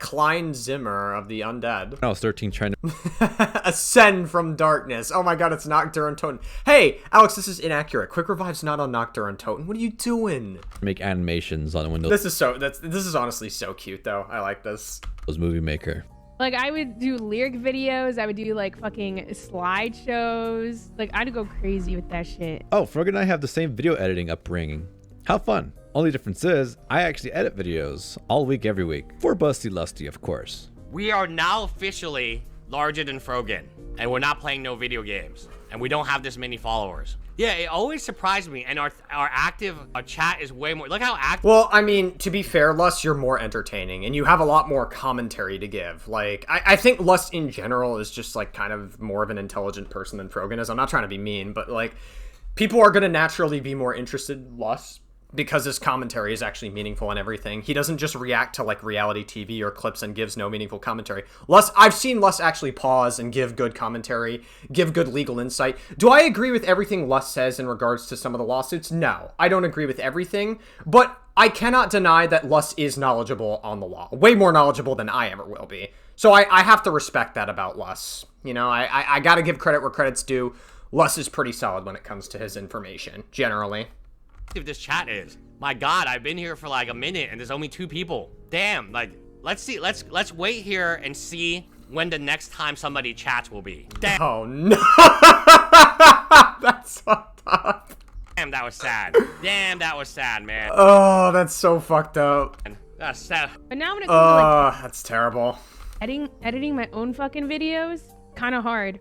Speaker 1: Klein Zimmer of the undead.
Speaker 4: When I was 13 trying to
Speaker 1: ascend from darkness. Oh my god, it's Nocturne Toten. Hey, Alex, this is inaccurate. Quick Revive's not on Nocturne Toten. What are you doing?
Speaker 4: Make animations on Windows.
Speaker 1: This is honestly so cute though. I like this.
Speaker 4: Movie Maker.
Speaker 2: Like, I would do lyric videos. I would do like fucking slideshows. Like, I'd go crazy with that shit.
Speaker 4: Oh, Frogan and I have the same video editing upbringing. How fun. Only difference is, I actually edit videos all week, every week. For Busty Lusty, of course.
Speaker 5: We are now officially larger than Frogan, and we're not playing no video games, and we don't have this many followers. Yeah, it always surprised me, and our chat is way more. Look how active.
Speaker 1: Well, I mean, to be fair, Lust, you're more entertaining, and you have a lot more commentary to give. Like, I think Lust in general is just like kind of more of an intelligent person than Frogan is. I'm not trying to be mean, but like, people are gonna naturally be more interested in Lust because his commentary is actually meaningful and everything. He doesn't just react to like reality TV or clips and gives no meaningful commentary. I've seen Lust actually pause and give good commentary, give good legal insight. Do I agree with everything Lust says in regards to some of the lawsuits? No, I don't agree with everything, but I cannot deny that Lust is knowledgeable on the law. Way more knowledgeable than I ever will be. So I have to respect that about Lust. You know, I gotta give credit where credit's due. Lust is pretty solid when it comes to his information, generally.
Speaker 5: If this chat is, my god, I've been here for like a minute and there's only 2 people. Damn, like, let's see, let's wait here and see when the next time somebody chats will be. Damn.
Speaker 1: Oh no. That's fucked up.
Speaker 5: Damn, that was sad. Damn, that was sad, man.
Speaker 1: Oh, that's so fucked up.
Speaker 5: That's sad.
Speaker 2: But now when it comes to like
Speaker 1: that's terrible.
Speaker 2: editing my own fucking videos, kind of hard.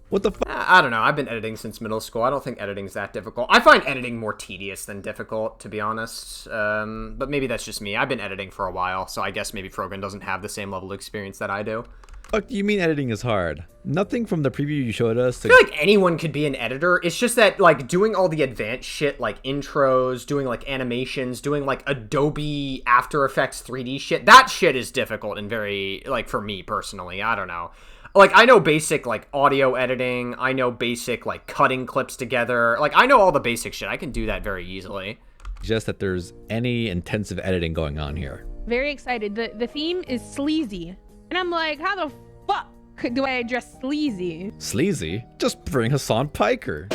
Speaker 4: What the fuck?
Speaker 1: I don't know. I've been editing since middle school. I don't think editing's that difficult. I find editing more tedious than difficult, to be honest. But maybe that's just me. I've been editing for a while, so I guess maybe Frogan doesn't have the same level of experience that I do.
Speaker 4: Fuck do you mean editing is hard? Nothing from the preview you showed us.
Speaker 1: I feel like anyone could be an editor. It's just that, like, doing all the advanced shit, like intros, doing, like, animations, doing, like, Adobe After Effects 3D shit, that shit is difficult and very, like, for me personally. I don't know. Like, I know basic, like, audio editing. I know basic, like, cutting clips together. Like, I know all the basic shit. I can do that very easily.
Speaker 4: Just that there's any intensive editing going on here.
Speaker 2: Very excited. The theme is sleazy. And I'm like, how the fuck do I address sleazy?
Speaker 4: Sleazy? Just bring Hassan Piker.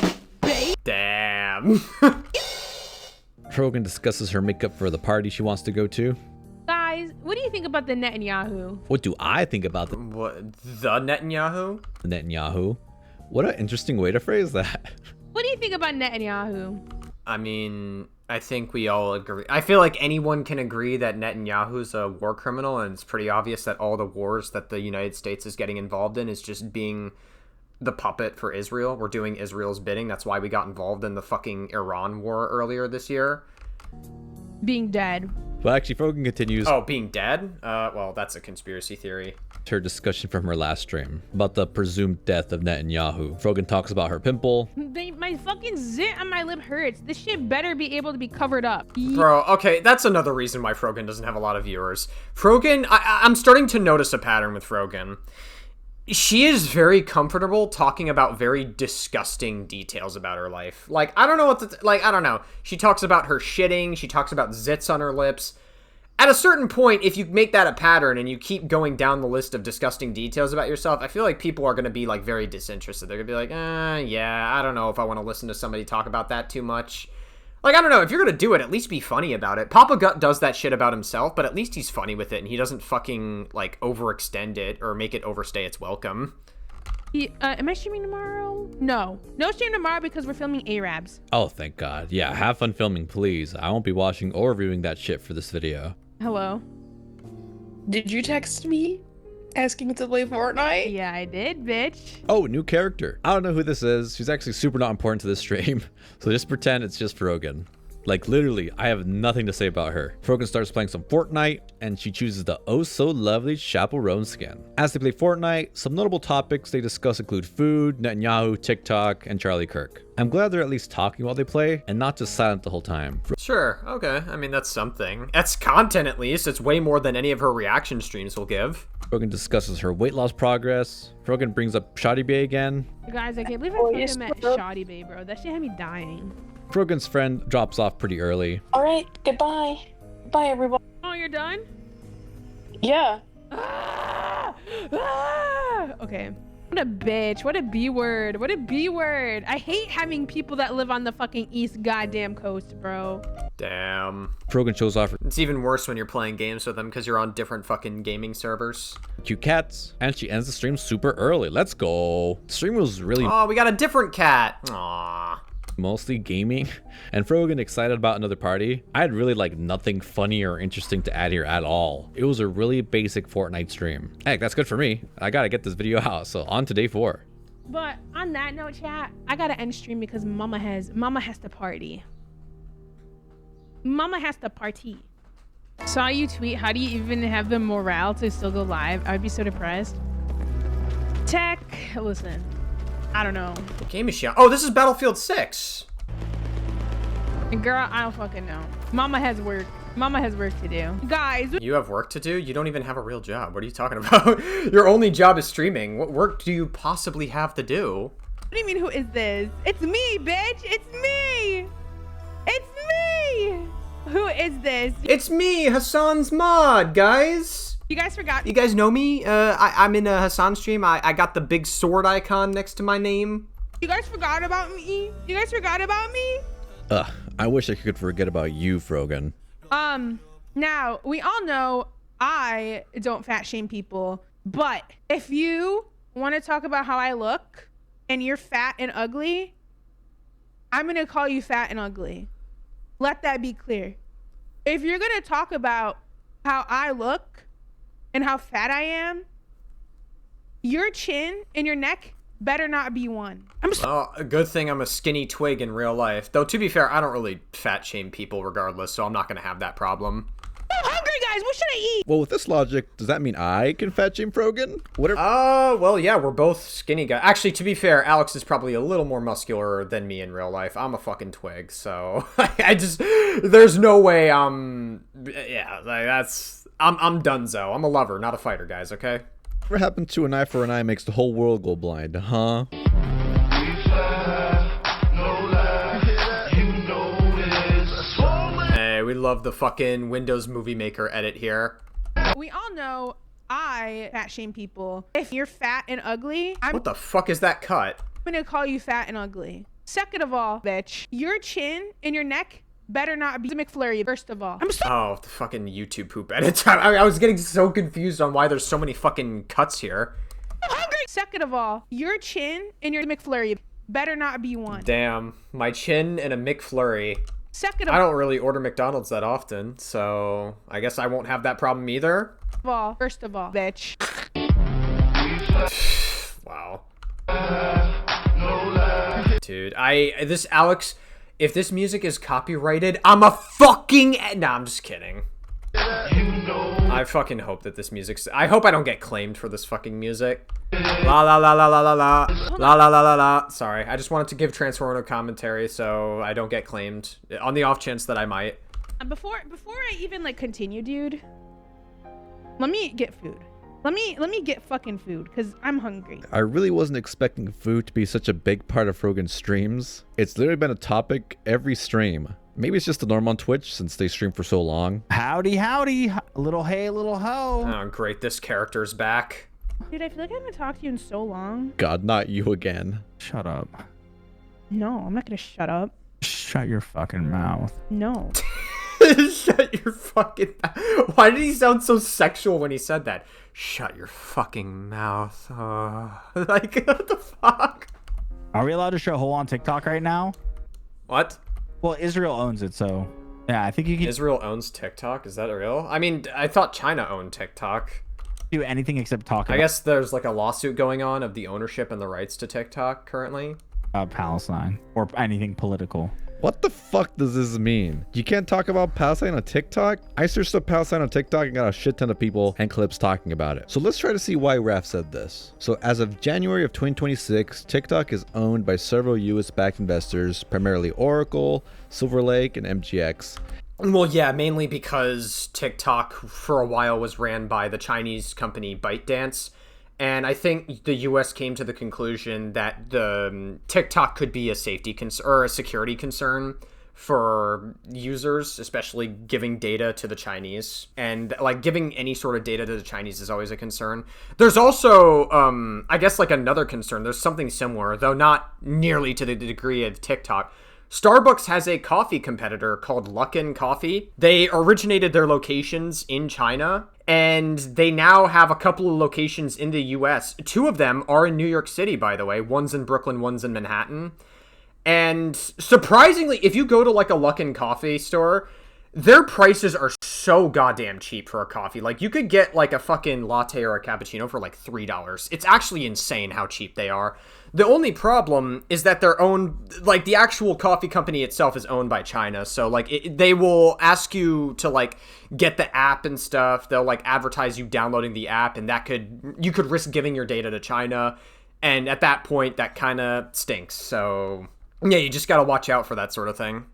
Speaker 1: Damn.
Speaker 4: Frogan discusses her makeup for the party she wants to go to.
Speaker 2: Guys, what do you think about the Netanyahu?
Speaker 4: What do I think about the
Speaker 1: Netanyahu?
Speaker 4: Netanyahu? What an interesting way to phrase that.
Speaker 2: What do you think about Netanyahu?
Speaker 1: I mean, I think we all agree. I feel like anyone can agree that Netanyahu's a war criminal, and it's pretty obvious that all the wars that the United States is getting involved in is just being the puppet for Israel. We're doing Israel's bidding. That's why we got involved in the fucking Iran war earlier this year.
Speaker 2: Being dead.
Speaker 4: Well, actually, Frogan continues.
Speaker 1: Oh, being dead? Well, that's a conspiracy theory.
Speaker 4: Her discussion from her last stream about the presumed death of Netanyahu. Frogan talks about her pimple.
Speaker 2: My fucking zit on my lip hurts. This shit better be able to be covered up.
Speaker 1: Bro, okay, that's another reason why Frogan doesn't have a lot of viewers. Frogan, I'm starting to notice a pattern with Frogan. She is very comfortable talking about very disgusting details about her life. Like, I don't know what to, I don't know. She talks about her shitting. She talks about zits on her lips. At a certain point, if you make that a pattern and you keep going down the list of disgusting details about yourself, I feel like people are going to be, like, very disinterested. They're going to be like, yeah, I don't know if I want to listen to somebody talk about that too much. Like, I don't know, if you're going to do it, at least be funny about it. Papa Gut does that shit about himself, but at least he's funny with it, and he doesn't fucking, like, overextend it or make it overstay its welcome.
Speaker 2: Am I streaming tomorrow? No stream tomorrow because we're filming Arabs.
Speaker 4: Oh, thank God. Yeah, have fun filming, please. I won't be watching or reviewing that shit for this video.
Speaker 2: Hello?
Speaker 15: Did you text me asking to play Fortnite?
Speaker 2: Yeah, I did, bitch.
Speaker 4: Oh, new character. I don't know who this is. She's actually super not important to this stream. So just pretend it's just Frogan. Like, literally, I have nothing to say about her. Frogan starts playing some Fortnite, and she chooses the oh-so-lovely chaperone skin. As they play Fortnite, some notable topics they discuss include food, Netanyahu, TikTok, and Charlie Kirk. I'm glad they're at least talking while they play, and not just silent the whole time.
Speaker 1: Sure, okay. I mean, that's something. That's content, at least. It's way more than any of her reaction streams will give.
Speaker 4: Frogan discusses her weight loss progress. Frogan brings up Shoddy Bay again.
Speaker 2: Guys, I can't believe I fucking met Shoddy Bay, bro. That shit had me dying.
Speaker 4: Frogan's friend drops off pretty early.
Speaker 15: All right, goodbye. Bye, everybody.
Speaker 2: Oh, you're done?
Speaker 15: Yeah.
Speaker 2: Okay. What a bitch. What a B word. What a B word. I hate having people that live on the fucking East goddamn coast, bro.
Speaker 1: Damn.
Speaker 4: Frogan shows off.
Speaker 1: It's even worse when you're playing games with them because you're on different fucking gaming servers.
Speaker 4: Cute cats. And she ends the stream super early. Let's go. The stream was really...
Speaker 1: Oh, we got a different cat. Aww.
Speaker 4: Mostly gaming, and Frogan excited about another party. I had really like nothing funny or interesting to add here at all. It was a really basic Fortnite stream. Heck, that's good for me. I gotta get this video out, so on to day 4.
Speaker 2: But on that note, chat, I gotta end stream because mama has to party. Mama has to party. Saw you tweet, how do you even have the morale to still go live? I'd be so depressed. Tech, listen. I don't know.
Speaker 1: What game is she on? Oh, this is Battlefield 6.
Speaker 2: Girl, I don't fucking know. Mama has work. Mama has work to do. Guys.
Speaker 1: You have work to do? You don't even have a real job. What are you talking about? Your only job is streaming. What work do you possibly have to do?
Speaker 2: What do you mean, who is this? It's me, bitch. It's me. It's me. Who is this?
Speaker 1: It's me, Hassan's mod, guys.
Speaker 2: You guys forgot.
Speaker 1: You guys know me? I'm in a Hassan stream. I got the big sword icon next to my name.
Speaker 2: You guys forgot about me? You guys forgot about me?
Speaker 4: I wish I could forget about you, Frogan.
Speaker 2: Now, we all know I don't fat shame people, but if you want to talk about how I look and you're fat and ugly, I'm going to call you fat and ugly. Let that be clear. If you're going to talk about how I look and how fat I am, your chin and your neck better not be one.
Speaker 1: Oh, a good thing I'm a skinny twig in real life. Though, to be fair, I don't really fat shame people regardless, so I'm not going to have that problem.
Speaker 2: I'm hungry, guys. What should I eat?
Speaker 4: Well, with this logic, does that mean I can fat shame Frogan?
Speaker 1: Well, yeah, we're both skinny guys. Actually, to be fair, Alex is probably a little more muscular than me in real life. I'm a fucking twig, so there's no way yeah, like, I'm donezo. I'm a lover, not a fighter, guys, okay?
Speaker 4: What happened to an eye for an eye makes the whole world go blind, huh?
Speaker 1: Hey, we love the fucking Windows Movie Maker edit here.
Speaker 2: We all know I fat shame people. If you're fat and ugly,
Speaker 1: What the fuck is that cut?
Speaker 2: I'm gonna call you fat and ugly. Second of all, bitch, your chin and your neck better not be McFlurry, first of all.
Speaker 1: Oh, the fucking YouTube poop edits. I was getting so confused on why there's so many fucking cuts here.
Speaker 2: I'm hungry. Second of all, your chin and your McFlurry. Better not be one.
Speaker 1: Damn, my chin and a McFlurry.
Speaker 2: Second
Speaker 1: I don't really order McDonald's that often, so I guess I won't have that problem either.
Speaker 2: First of all, bitch.
Speaker 1: Wow. Dude, this Alex, if this music is copyrighted, I'm a fucking... Nah, I'm just kidding. I fucking hope that this music's... I hope I don't get claimed for this fucking music. La la la la la la la. La la la la la. Sorry, I just wanted to give transformative commentary so I don't get claimed. On the off chance that I might.
Speaker 2: Before I even like continue, dude, let me get food. Let me get fucking food, because I'm hungry.
Speaker 4: I really wasn't expecting food to be such a big part of Frogan's streams. It's literally been a topic every stream. Maybe it's just the norm on Twitch since they stream for so long.
Speaker 9: Howdy, howdy. Little hey, little ho.
Speaker 1: Oh, great. This character's back.
Speaker 2: Dude, I feel like I haven't talked to you in so long.
Speaker 4: God, not you again.
Speaker 9: Shut up.
Speaker 2: No, I'm not gonna shut up.
Speaker 9: Shut your fucking mouth.
Speaker 2: No.
Speaker 1: Shut your fucking mouth. Why did he sound so sexual when he said that? Shut your fucking mouth. Like, what the fuck?
Speaker 9: Are we allowed to show Hole on TikTok right now?
Speaker 1: What?
Speaker 9: Well, Israel owns it, so yeah, I think you can.
Speaker 1: Israel owns TikTok? Is that real? I mean, I thought China owned TikTok.
Speaker 9: Do anything except talk
Speaker 1: I guess there's like a lawsuit going on of the ownership and the rights to TikTok currently.
Speaker 9: Palestine or anything political.
Speaker 4: What the fuck does this mean? You can't talk about Palestine on TikTok? I searched up Palestine on TikTok and got a shit ton of people and clips talking about it. So let's try to see why Raph said this. So as of January of 2026, TikTok is owned by several US-backed investors, primarily Oracle, Silver Lake, and MGX.
Speaker 1: Well, yeah, mainly because TikTok for a while was ran by the Chinese company ByteDance. And I think the U.S. came to the conclusion that the TikTok could be a safety concern or a security concern for users, especially giving data to the Chinese. And like giving any sort of data to the Chinese is always a concern. There's also, I guess, like another concern. There's something similar, though not nearly to the degree of TikTok. Starbucks has a coffee competitor called Luckin Coffee. They originated their locations in China, and they now have a couple of locations in the US. 2 of them are in New York City, by the way. One's in Brooklyn, one's in Manhattan. And surprisingly, if you go to like a Luckin Coffee store, their prices are so goddamn cheap for a coffee. Like, you could get like a fucking latte or a cappuccino for like $3. It's actually insane how cheap they are. The only problem is that they're owned, like, the actual coffee company itself is owned by China. So, like, they will ask you to, like, get the app and stuff. They'll, like, advertise you downloading the app, and you could risk giving your data to China. And at that point, that kind of stinks. So, yeah, you just got to watch out for that sort of thing.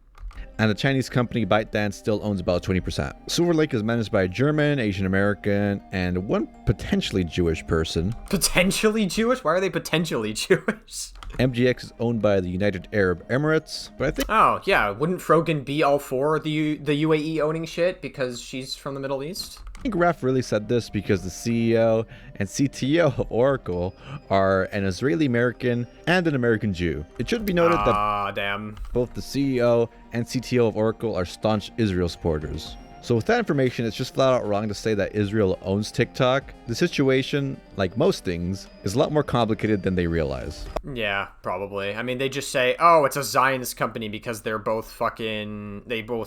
Speaker 4: And the Chinese company ByteDance still owns about 20%. Silver Lake is managed by a German, Asian American, and one potentially Jewish person.
Speaker 1: Potentially Jewish? Why are they potentially Jewish?
Speaker 4: MGX is owned by the United Arab Emirates, but I think...
Speaker 1: Oh, yeah. Wouldn't Frogan be all for the UAE owning shit because she's from the Middle East?
Speaker 4: I think Raph really said this because the CEO and CTO of Oracle are an Israeli American and an American Jew. It should be noted that
Speaker 1: damn.
Speaker 4: Both the CEO and CTO of Oracle are staunch Israel supporters. So with that information, it's just flat out wrong to say that Israel owns TikTok. The situation, like most things, is a lot more complicated than they realize.
Speaker 1: Yeah, probably. I mean, they just say, oh, it's a Zionist company because they both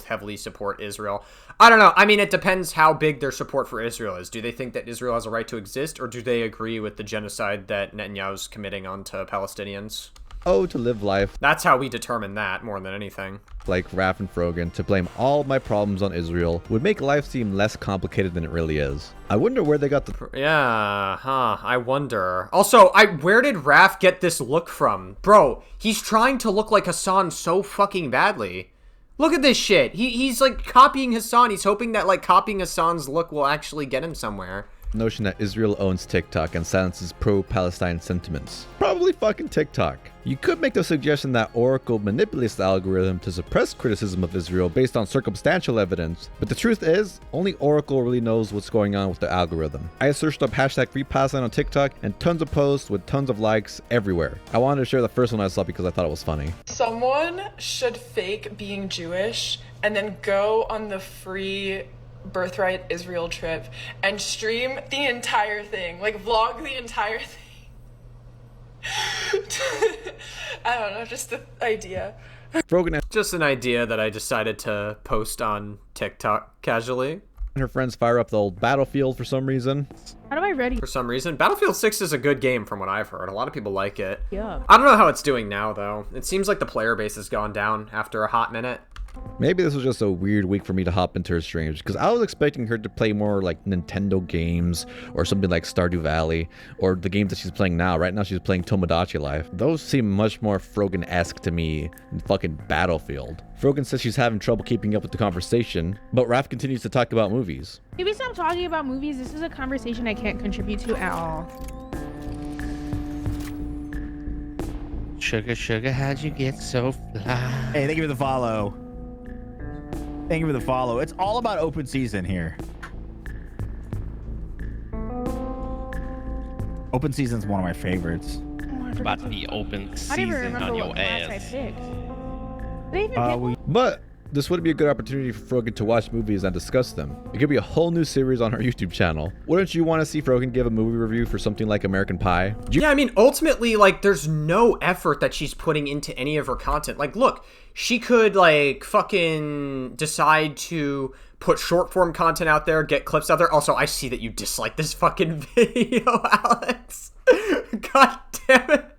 Speaker 1: heavily support Israel. I don't know. I mean, it depends how big their support for Israel is. Do they think that Israel has a right to exist, or do they agree with the genocide that Netanyahu's committing onto Palestinians?
Speaker 4: Oh, to live life.
Speaker 1: That's how we determine that more than anything.
Speaker 4: Like Raph and Frogan, to blame all my problems on Israel would make life seem less complicated than it really is. I wonder where they got the...
Speaker 1: Yeah, I wonder. Also, where did Raph get this look from? Bro, he's trying to look like Hassan so fucking badly. Look at this shit. He's like copying Hassan. He's hoping that like copying Hassan's look will actually get him somewhere.
Speaker 4: Notion that Israel owns TikTok and silences pro-Palestine sentiments. Probably fucking TikTok. You could make the suggestion that Oracle manipulates the algorithm to suppress criticism of Israel based on circumstantial evidence, but the truth is, only Oracle really knows what's going on with the algorithm. I searched up hashtag #FreePalestine on TikTok and tons of posts with tons of likes everywhere. I wanted to share the first one I saw because I thought it was funny.
Speaker 15: Someone should fake being Jewish and then go on the free Birthright Israel trip and stream the entire thing, like vlog the entire thing, I don't know, just the idea.
Speaker 4: Frogan
Speaker 1: Just an idea that I decided to post on TikTok casually.
Speaker 4: and her friends fire up the old Battlefield for some reason.
Speaker 2: How do I ready?
Speaker 1: For some reason, Battlefield 6 is a good game from what I've heard. A lot of people like it.
Speaker 2: Yeah.
Speaker 1: I don't know how it's doing now, though. It seems like the player base has gone down after a hot minute.
Speaker 4: Maybe this was just a weird week for me to hop into her streams, because I was expecting her to play more like Nintendo games or something like Stardew Valley or the games that she's playing now. Right now she's playing Tomodachi Life. Those seem much more Frogan-esque to me than fucking Battlefield. Frogan says she's having trouble keeping up with the conversation, but Raph continues to talk about movies.
Speaker 2: Maybe stop talking about movies. This is a conversation I can't contribute to at all.
Speaker 10: Sugar, sugar, how'd you get so fly?
Speaker 9: Hey, thank you for the follow. Thank you for the follow. It's all about open season here. Open season's one of my favorites.
Speaker 2: Oh,
Speaker 10: It's about to be open
Speaker 2: I don't even
Speaker 10: season
Speaker 2: remember
Speaker 10: on your
Speaker 2: what class I
Speaker 10: ass.
Speaker 2: picked. Did I even pick
Speaker 4: But this would be a good opportunity for Frogan to watch movies and discuss them. It could be a whole new series on her YouTube channel. Wouldn't you want to see Frogan give a movie review for something like American Pie?
Speaker 1: Yeah, I mean, ultimately, like, there's no effort that she's putting into any of her content. Like, look, she could, like, fucking decide to put short form content out there, get clips out there. Also, I see that you dislike this fucking video, Alex. God damn it.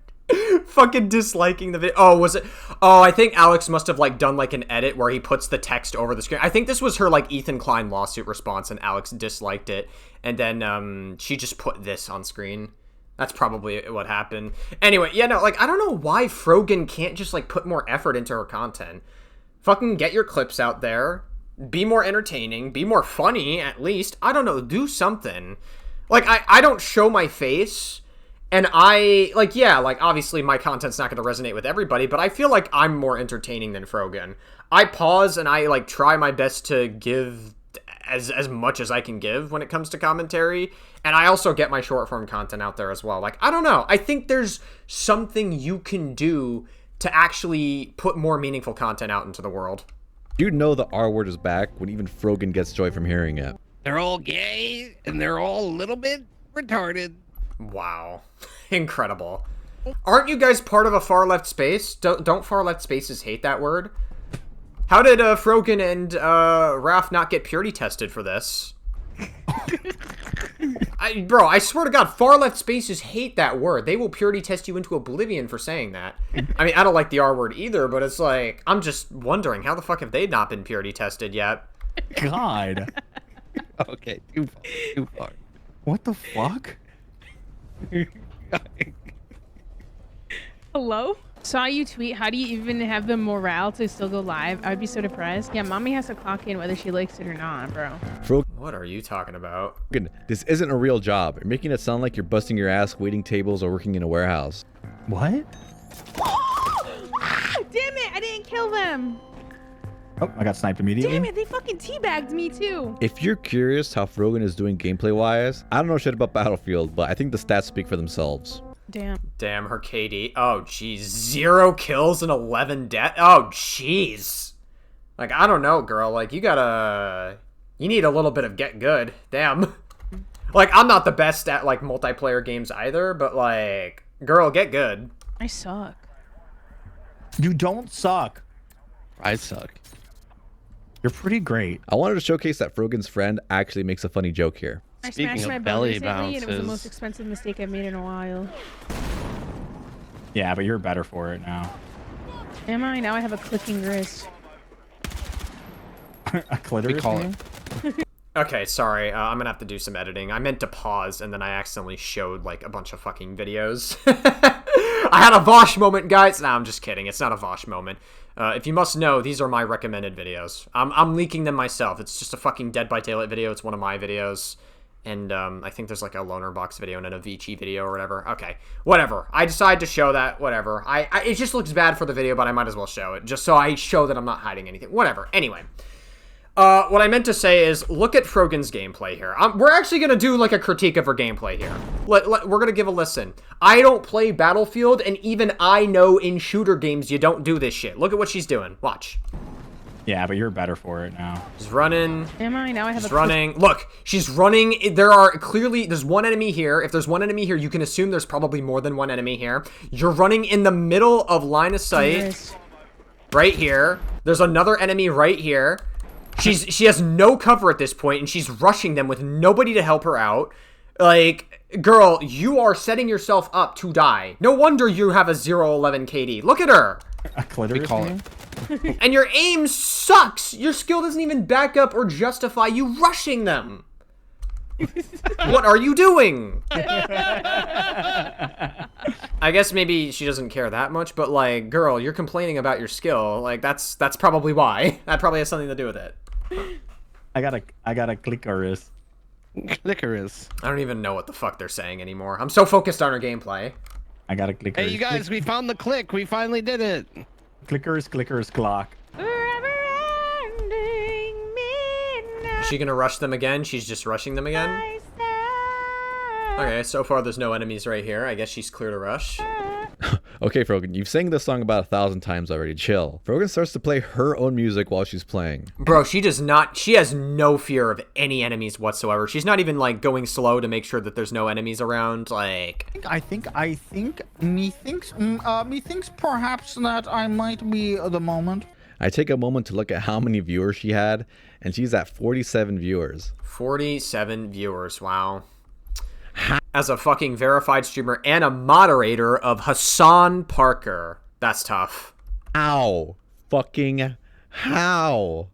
Speaker 1: Fucking disliking the video. Oh, was it? Oh, I think Alex must have, like, done, like, an edit where he puts the text over the screen. I think this was her, like, Ethan Klein lawsuit response, and Alex disliked it. And then, she just put this on screen. That's probably what happened. Anyway, yeah, no, like, I don't know why Frogan can't just, like, put more effort into her content. Fucking get your clips out there. Be more entertaining. Be more funny, at least. I don't know. Do something. Like, I don't show my face. And I, like, yeah, like, obviously my content's not going to resonate with everybody, but I feel like I'm more entertaining than Frogan. I pause and I, like, try my best to give as much as I can give when it comes to commentary, and I also get my short-form content out there as well. Like, I don't know. I think there's something you can do to actually put more meaningful content out into the world.
Speaker 4: You know the R word is back when even Frogan gets joy from hearing it.
Speaker 5: They're all gay, and they're all a little bit retarded.
Speaker 1: Wow. Incredible. Aren't you guys part of a far left space? Don't far left spaces hate that word? How did Frogan and Raph not get purity tested for this? Bro, I swear to God, far left spaces hate that word. They will purity test you into oblivion for saying that. I mean, I don't like the R word either, but it's like, I'm just wondering, how the fuck have they not been purity tested yet?
Speaker 9: God.
Speaker 10: Okay, too far.
Speaker 9: What the fuck?
Speaker 2: Hello? Saw you tweet, how do you even have the morale to still go live? I would be so depressed. Yeah, mommy has to clock in whether she likes it or not, bro.
Speaker 1: What are you talking about?
Speaker 4: This isn't a real job. You're making it sound like you're busting your ass waiting tables or working in a warehouse.
Speaker 9: What?
Speaker 2: Ah, damn it, I didn't kill them.
Speaker 9: Oh, I got sniped immediately.
Speaker 2: Damn it, they fucking teabagged me too.
Speaker 4: If you're curious how Frogan is doing gameplay-wise, I don't know shit about Battlefield, but I think the stats speak for themselves.
Speaker 2: Damn
Speaker 1: her KD. Oh, jeez. 0 kills and 11 death. Oh, jeez. Like, I don't know, girl. Like, you need a little bit of get good. Damn. Like, I'm not the best at, like, multiplayer games either, but, like, girl, get good.
Speaker 2: I suck.
Speaker 9: You don't suck.
Speaker 10: I suck.
Speaker 9: You're pretty great.
Speaker 4: I wanted to showcase that Frogan's friend actually makes a funny joke here.
Speaker 2: I smashed my bone recently, and it was the most expensive mistake I've made in a while.
Speaker 9: Yeah, but you're better for it now.
Speaker 2: Am I? Now I have a clicking wrist.
Speaker 9: A clitoris?
Speaker 10: We call it.
Speaker 1: Okay, sorry. I'm gonna have to do some editing. I meant to pause, and then I accidentally showed, like, a bunch of fucking videos. I had a Vosh moment, guys. Nah, I'm just kidding. It's not a Vosh moment. If you must know, these are my recommended videos. I'm leaking them myself. It's just a fucking Dead by Daylight video. It's one of my videos. And I think there's, like, a Loner Box video and an Avicii video or whatever. Okay, whatever. I decided to show that. Whatever. It just looks bad for the video, but I might as well show it. Just so I show that I'm not hiding anything. Whatever. Anyway. What I meant to say is, look at Frogan's gameplay here. We're actually going to do, like, a critique of her gameplay here. We're going to give a listen. I don't play Battlefield, and even I know in shooter games you don't do this shit. Look at what she's doing. Watch.
Speaker 9: Yeah, but you're better for it now.
Speaker 1: She's running.
Speaker 2: Am I? Now I have
Speaker 1: She's running. Look, she's running. There's one enemy here. If there's one enemy here, you can assume there's probably more than one enemy here. You're running in the middle of line of sight. Right here. There's another enemy right here. She has no cover at this point, and she's rushing them with nobody to help her out. Like, girl, you are setting yourself up to die. No wonder you have a 0-11 KD. Look at her.
Speaker 9: A clitoris game?
Speaker 1: And your aim sucks. Your skill doesn't even back up or justify you rushing them. What are you doing? I guess maybe she doesn't care that much, but like, girl, you're complaining about your skill. Like, that's probably why. That probably has something to do with it.
Speaker 9: I got a clitoris.
Speaker 16: Clitoris.
Speaker 1: I don't even know what the fuck they're saying anymore. I'm so focused on her gameplay.
Speaker 9: I got a clitoris.
Speaker 16: Hey, you guys, we found the click. We finally did it.
Speaker 9: Clickers, clock.
Speaker 1: Is she gonna rush them again? She's just rushing them again? Okay, so far there's no enemies right here. I guess she's clear to rush.
Speaker 4: Okay, Frogan, you've sang this song about 1,000 times already. Chill. Frogan starts to play her own music while she's playing.
Speaker 1: Bro, she has no fear of any enemies whatsoever. She's not even like going slow to make sure that there's no enemies around. Like,
Speaker 9: I think methinks perhaps that I might be the moment.
Speaker 4: I take a moment to look at how many viewers she had, and she's at 47 viewers.
Speaker 1: 47 viewers, wow. As a fucking verified streamer and a moderator of Hassan Parker. That's tough.
Speaker 4: How? Fucking how?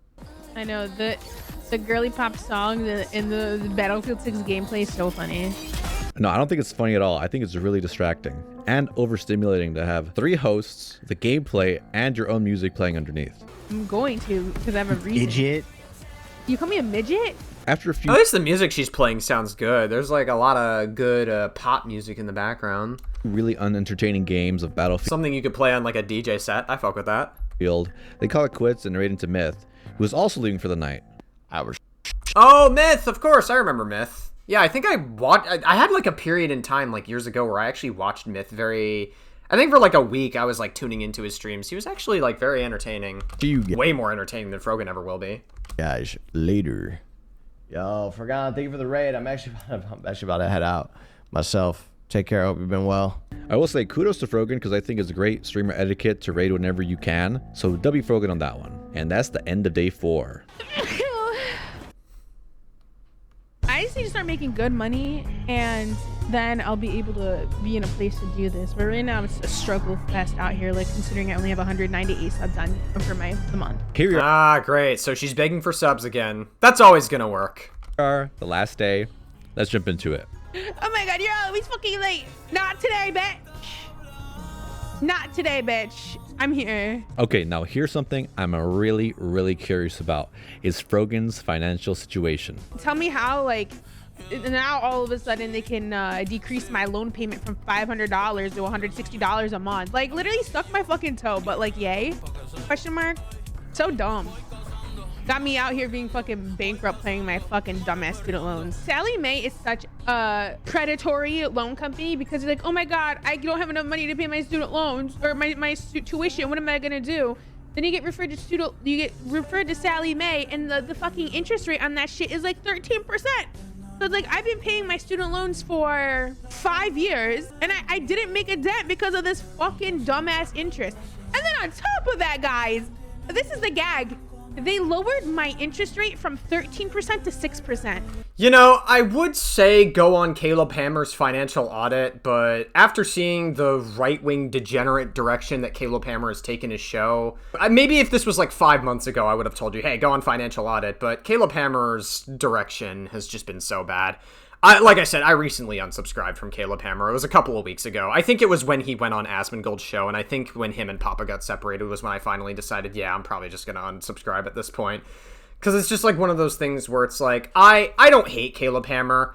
Speaker 2: I know, the girly pop song in the Battlefield 6 gameplay is so funny.
Speaker 4: No, I don't think it's funny at all. I think it's really distracting and overstimulating to have 3 hosts, the gameplay, and your own music playing underneath.
Speaker 2: I'm going to, because I have a reason.
Speaker 9: Midget?
Speaker 2: You call me a midget?
Speaker 4: After a few...
Speaker 1: At least the music she's playing sounds good. There's like a lot of good pop music in the background.
Speaker 4: Really unentertaining games of Battlefield.
Speaker 1: Something you could play on like a DJ set. I fuck with that.
Speaker 4: They call it quits and raid into Myth, who was also leaving for the night.
Speaker 1: Oh, Myth! Of course, I remember Myth. Yeah, I think I had like a period in time like years ago where I actually watched Myth I think for like a week I was like tuning into his streams. He was actually like very entertaining. Way more entertaining than Frogan ever will be.
Speaker 17: Guys, later. Yo, Frogan, thank you for the raid. I'm actually about to head out myself. Take care. I hope you've been well.
Speaker 4: I will say kudos to Frogan because I think it's great streamer etiquette to raid whenever you can. So W Frogan on that one. And that's the end of day 4.
Speaker 2: I just need to start making good money, and then I'll be able to be in a place to do this. But right now, it's a struggle fest out here, like considering I only have 198 subs on for the month.
Speaker 1: Great. So she's begging for subs again. That's always gonna work.
Speaker 4: The last day. Let's jump into it.
Speaker 2: Oh my god, you're always fucking late. Not today, bitch. Not today, bitch. I'm here.
Speaker 4: Okay, now here's something I'm really, really curious about. Is Frogan's financial situation.
Speaker 2: Tell me how, like, now all of a sudden they can decrease my loan payment from $500 to $160 a month. Like, literally stuck my fucking toe, but like, yay? Question mark? So dumb. Got me out here being fucking bankrupt paying my fucking dumbass student loans. Sally Mae is such a predatory loan company because it's like, oh my god, I don't have enough money to pay my student loans or my tuition. What am I gonna do? Then you get referred to Sally Mae, and the fucking interest rate on that shit is like 13%. So it's like, I've been paying my student loans for 5 years, and I didn't make a dent because of this fucking dumbass interest. And then on top of that, guys, this is the gag. They lowered my interest rate from 13% to 6%.
Speaker 1: You know, I would say go on Caleb Hammer's financial audit, but after seeing the right-wing degenerate direction that Caleb Hammer has taken his show, maybe if this was like 5 months ago, I would have told you, hey, go on financial audit, but Caleb Hammer's direction has just been so bad. Like I said, I recently unsubscribed from Caleb Hammer. It was a couple of weeks ago. I think it was when he went on Asmongold's show, and I think when him and Papa got separated was when I finally decided, yeah, I'm probably just going to unsubscribe at this point. Because it's just like one of those things where it's like, I don't hate Caleb Hammer.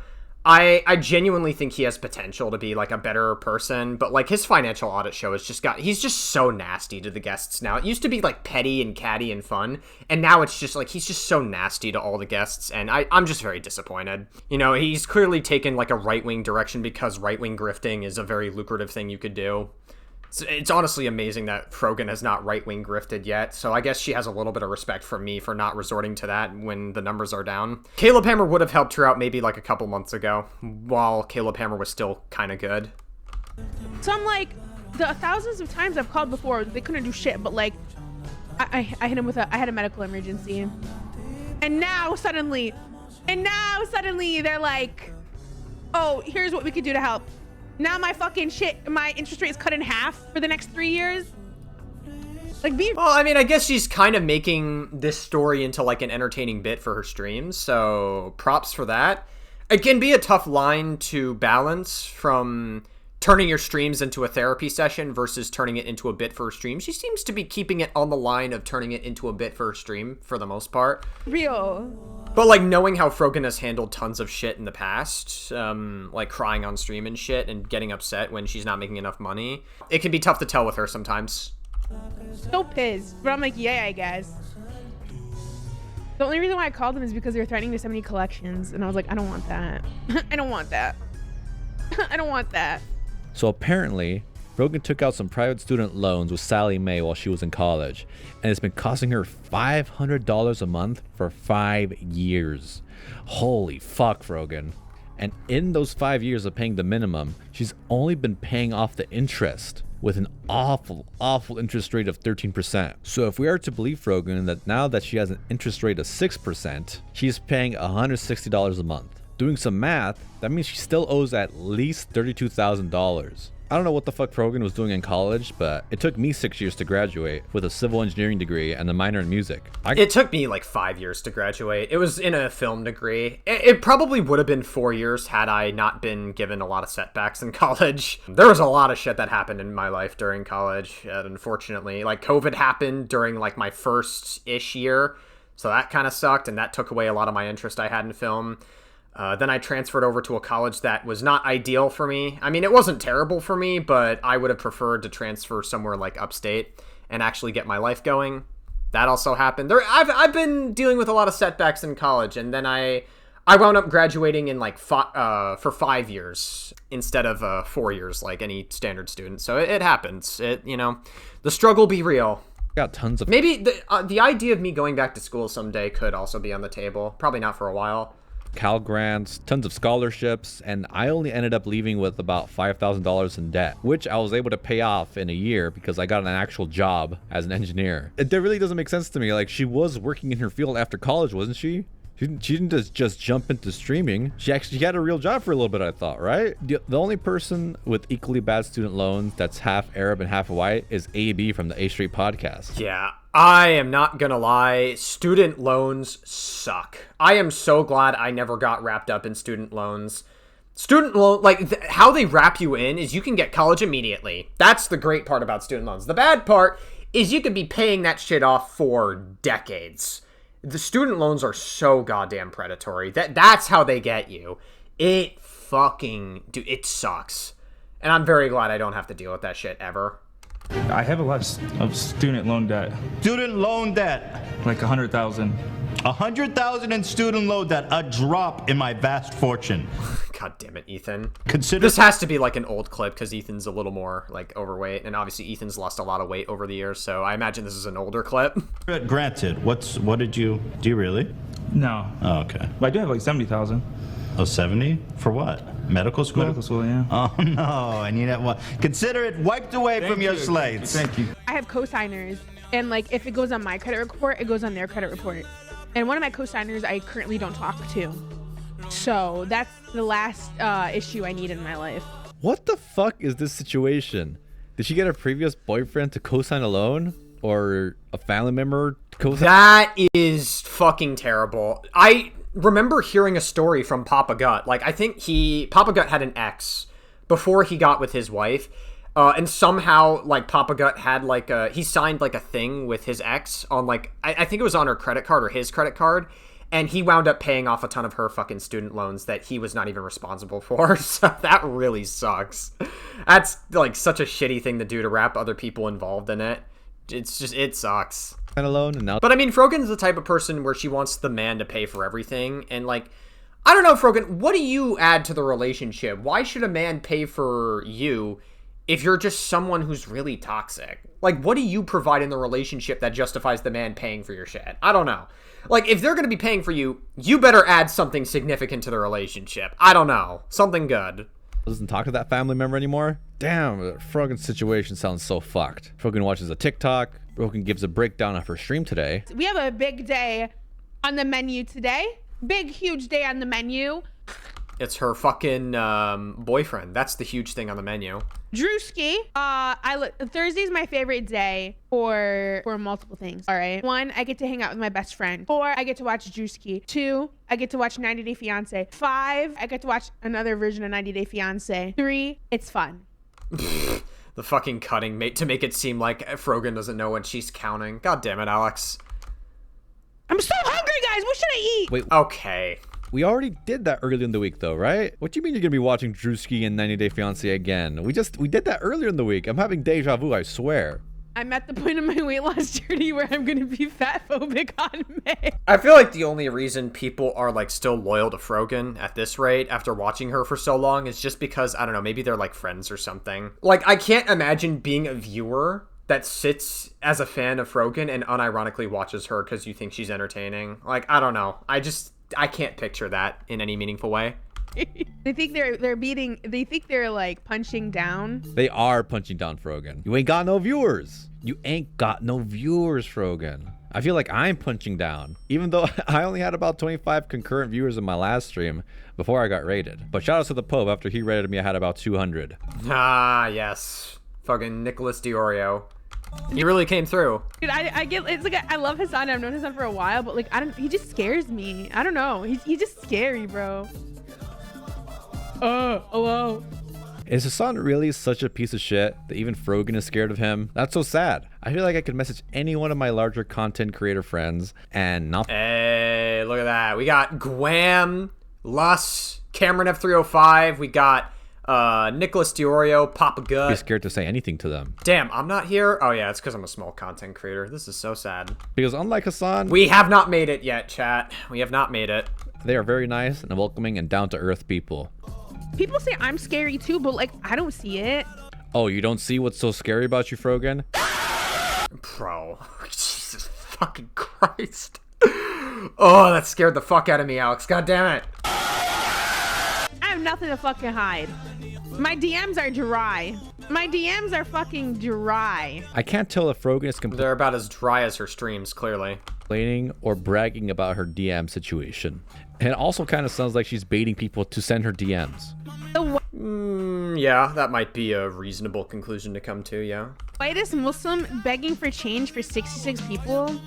Speaker 1: I genuinely think he has potential to be like a better person, but like his financial audit show has just he's just so nasty to the guests now. It used to be like petty and catty and fun, and now it's just like he's just so nasty to all the guests, and I'm just very disappointed. You know, he's clearly taken like a right-wing direction because right-wing grifting is a very lucrative thing you could do. It's honestly amazing that Frogan has not right-wing grifted yet, so I guess she has a little bit of respect from me for not resorting to that when the numbers are down. Caleb Hammer would have helped her out maybe like a couple months ago, while Caleb Hammer was still kind of good.
Speaker 2: So I'm like, the thousands of times I've called before, they couldn't do shit, but like, I hit him with I had a medical emergency. And now suddenly they're like, oh, here's what we could do to help. Now my interest rate is cut in half for the next 3 years. Like,
Speaker 1: well, I mean, I guess she's kind of making this story into like an entertaining bit for her streams, so props for that. It can be a tough line to balance from turning your streams into a therapy session versus turning it into a bit for her stream. She seems to be keeping it on the line of turning it into a bit for her stream for the most part.
Speaker 2: Real.
Speaker 1: But, like, knowing how Frogan has handled tons of shit in the past, like crying on stream and shit and getting upset when she's not making enough money, it can be tough to tell with her sometimes.
Speaker 2: So pissed. But I'm like, yeah, I guess. The only reason why I called them is because they were threatening to send me collections. And I was like, I don't want that. I don't want that. I don't want that.
Speaker 4: So apparently, Frogan took out some private student loans with Sally Mae while she was in college, and it's been costing her $500 a month for 5 years. Holy fuck, Frogan. And in those 5 years of paying the minimum, she's only been paying off the interest with an awful interest rate of 13%. So if we are to believe Frogan that now that she has an interest rate of 6%, she's paying $160 a month. Doing some math, that means she still owes at least $32,000. I don't know what the fuck Frogan was doing in college, but it took me 6 years to graduate with a civil engineering degree and a minor in music.
Speaker 1: It took me like 5 years to graduate. It was in a film degree. It probably would have been 4 years had I not been given a lot of setbacks in college. There was a lot of shit that happened in my life during college, unfortunately. Like, COVID happened during like my first-ish year, so that kind of sucked, and that took away a lot of my interest I had in film. Then I transferred over to a college that was not ideal for me. I mean, it wasn't terrible for me, but I would have preferred to transfer somewhere like upstate and actually get my life going. That also happened. I've been dealing with a lot of setbacks in college, and then I wound up graduating in like for 5 years instead of 4 years like any standard student. So it happens. The struggle be real.
Speaker 4: Got tons of
Speaker 1: maybe the idea of me going back to school someday could also be on the table. Probably not for a while.
Speaker 4: Cal grants, tons of scholarships, and I only ended up leaving with about $5,000 in debt, which I was able to pay off in a year because I got an actual job as an engineer. It really doesn't make sense to me. Like, she was working in her field after college, wasn't she? She didn't just jump into streaming. She had a real job for a little bit, I thought, right? The only person with equally bad student loans that's half Arab and half white is AB from the A Street podcast.
Speaker 1: Yeah, I am not gonna lie. Student loans suck. I am so glad I never got wrapped up in student loans. Student loan, like, how they wrap you in is you can get college immediately. That's the great part about student loans. The bad part is you could be paying that shit off for decades. The student loans are so goddamn predatory. That's how they get you. It sucks. And I'm very glad I don't have to deal with that shit ever.
Speaker 18: I have a lot of student loan debt.
Speaker 19: Student loan debt.
Speaker 18: Like 100,000.
Speaker 19: 100,000 in student loan debt. A drop in my vast fortune.
Speaker 1: God damn it, Ethan.
Speaker 19: Consider
Speaker 1: this has to be like an old clip because Ethan's a little more like overweight, and obviously Ethan's lost a lot of weight over the years, so I imagine this is an older clip.
Speaker 19: Granted, do you really?
Speaker 18: No.
Speaker 19: Oh, okay.
Speaker 18: But I do have like 70,000.
Speaker 19: Oh, 70? For what? Medical school?
Speaker 18: Medical school, yeah.
Speaker 19: Oh, no. I need that one. Consider it wiped away from your slates.
Speaker 18: Thank you.
Speaker 2: I have co-signers, and like if it goes on my credit report, it goes on their credit report. And one of my co-signers I currently don't talk to. So that's the last issue I need in my life.
Speaker 4: What the fuck is this situation? Did she get a previous boyfriend to co-sign a loan? Or a family member to co-sign?
Speaker 1: That is fucking terrible. I remember hearing a story from Papa Gut. Like, I think Papa Gut had an ex before he got with his wife. And somehow, like, Papa Gut had, like, he signed, like, a thing with his ex on, like, I think it was on her credit card or his credit card. And he wound up paying off a ton of her fucking student loans that he was not even responsible for. So that really sucks. That's, like, such a shitty thing to do to wrap other people involved in it. It sucks.
Speaker 4: Alone and now.
Speaker 1: But I mean, Frogan's the type of person where she wants the man to pay for everything. And, like, I don't know, Frogan, what do you add to the relationship? Why should a man pay for you if you're just someone who's really toxic. Like, what do you provide in the relationship that justifies the man paying for your shit? I don't know. Like, if they're going to be paying for you, you better add something significant to the relationship. I don't know. Something good.
Speaker 4: Doesn't talk to that family member anymore? Damn, Frogan's situation sounds so fucked. Frogan watches a TikTok. Frogan gives a breakdown of her stream today.
Speaker 2: We have a big day on the menu today. Big, huge day on the menu.
Speaker 1: It's her fucking boyfriend. That's the huge thing on the menu.
Speaker 2: Drewski. Thursday's my favorite day for multiple things. All right. 1, I get to hang out with my best friend. 4, I get to watch Drewski. 2, I get to watch 90 Day Fiance. 5, I get to watch another version of 90 Day Fiance. 3, it's fun.
Speaker 1: The fucking cutting to make it seem like Frogan doesn't know when she's counting. God damn it, Alex.
Speaker 2: I'm so hungry, guys. What should I eat?
Speaker 4: Wait.
Speaker 1: Okay.
Speaker 4: We already did that earlier in the week, though, right? What do you mean you're gonna be watching Drewski and 90 Day Fiance again? We did that earlier in the week. I'm having deja vu, I swear.
Speaker 2: I'm at the point of my weight loss journey where I'm gonna be fat phobic on May.
Speaker 1: I feel like the only reason people are like still loyal to Frogan at this rate after watching her for so long is just because, I don't know, maybe they're like friends or something. Like, I can't imagine being a viewer that sits as a fan of Frogan and unironically watches her because you think she's entertaining. Like, I don't know. I can't picture that in any meaningful way.
Speaker 2: They think they think they're like punching down.
Speaker 4: They are punching down Frogan. You ain't got no viewers. You ain't got no viewers, Frogan. I feel like I'm punching down, even though I only had about 25 concurrent viewers in my last stream before I got raided. But shout out to the Pope. After he raided me, I had about 200.
Speaker 1: Ah, yes. Fucking Nicholas Diorio. He really came through.
Speaker 2: Dude, it's like I love Hassan. I've known Hassan for a while, but like he just scares me. I don't know. He's just scary, bro. Hello.
Speaker 4: Is Hassan really such a piece of shit that even Frogan is scared of him? That's so sad. I feel like I could message any one of my larger content creator friends and not.
Speaker 1: Hey, look at that. We got Gwam, Lus, Cameron F305. We got Nicholas Diorio, Papa Gut.
Speaker 4: Be scared to say anything to them.
Speaker 1: Damn, I'm not here. Oh yeah, it's because I'm a small content creator. This is so sad.
Speaker 4: Because unlike Hassan,
Speaker 1: we have not made it yet, chat. We have not made it.
Speaker 4: They are very nice and welcoming and down-to-earth people.
Speaker 2: People say I'm scary too, but like I don't see it.
Speaker 4: Oh, you don't see what's so scary about you, Frogan?
Speaker 1: Bro, Jesus fucking Christ. Oh, that scared the fuck out of me, Alex. God damn it.
Speaker 2: I have nothing to fucking hide. My DMs are dry. My DMs are fucking dry.
Speaker 4: I can't tell if Frogan is
Speaker 1: They're about as dry as her streams, clearly.
Speaker 4: Complaining or bragging about her DM situation. And it also kind of sounds like she's baiting people to send her DMs.
Speaker 1: Yeah, that might be a reasonable conclusion to come to, yeah.
Speaker 2: Whitest Muslim begging for change for 66 people?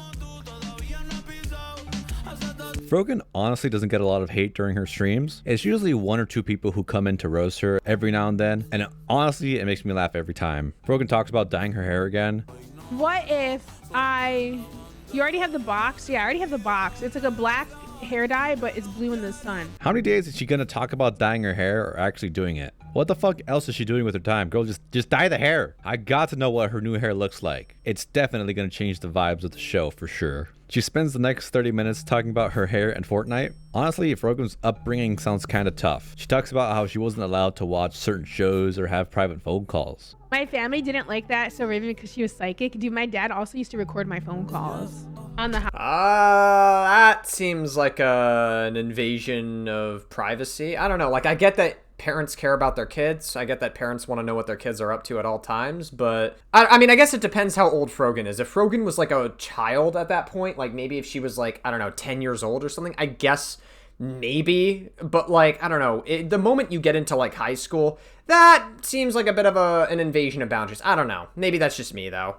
Speaker 4: Frogan honestly doesn't get a lot of hate during her streams. It's usually 1 or 2 people who come in to roast her every now and then. And honestly, it makes me laugh every time. Frogan talks about dyeing her hair again.
Speaker 2: What if you already have the box? Yeah, I already have the box. It's like a black hair dye, but it's blue in the sun.
Speaker 4: How many days is she gonna talk about dyeing her hair or actually doing it? What the fuck else is she doing with her time? Girl, just dye the hair. I got to know what her new hair looks like. It's definitely gonna change the vibes of the show for sure. She spends the next 30 minutes talking about her hair and Fortnite. Honestly, Frogan's upbringing sounds kind of tough. She talks about how she wasn't allowed to watch certain shows or have private phone calls.
Speaker 2: My family didn't like that so Raven because she was psychic. Dude, my dad also used to record my phone calls on the house.
Speaker 1: That seems like an invasion of privacy. I don't know. Like, I get that parents care about their kids. I get that parents want to know what their kids are up to at all times, but I mean, I guess it depends how old Frogan is. If Frogan was like a child at that point, like maybe if she was like, I don't know, 10 years old or something, I guess maybe, but like, I don't know, the moment you get into like high school, that seems like a bit of an invasion of boundaries. I don't know. Maybe that's just me though.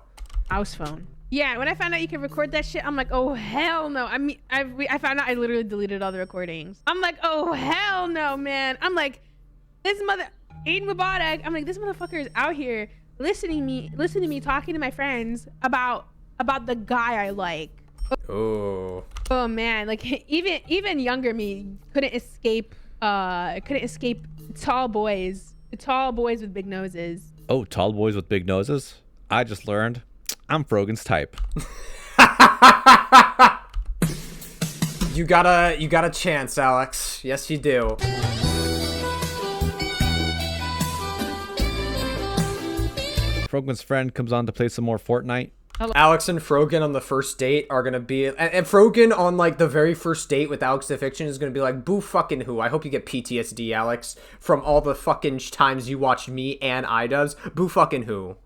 Speaker 2: House phone. Yeah, when I found out you could record that shit, I'm like, oh hell no. I mean, I found out I literally deleted all the recordings. I'm like, oh hell no, man. I'm like, this Aiden Mubarak, I'm like, this motherfucker is out here listening to me talking to my friends about the guy I like.
Speaker 1: Oh
Speaker 2: man, like even younger me couldn't escape tall boys with big noses.
Speaker 4: Oh, tall boys with big noses? I just learned I'm Frogan's type.
Speaker 1: You got a chance, Alex. Yes, you do.
Speaker 4: Frogan's friend comes on to play some more Fortnite.
Speaker 1: Alex and Frogan on the first date are gonna be, and Frogan on like the very first date with Alex the Fiction is gonna be like, boo fucking who? I hope you get PTSD, Alex, from all the fucking times you watched me and iDubbbz. Boo fucking who?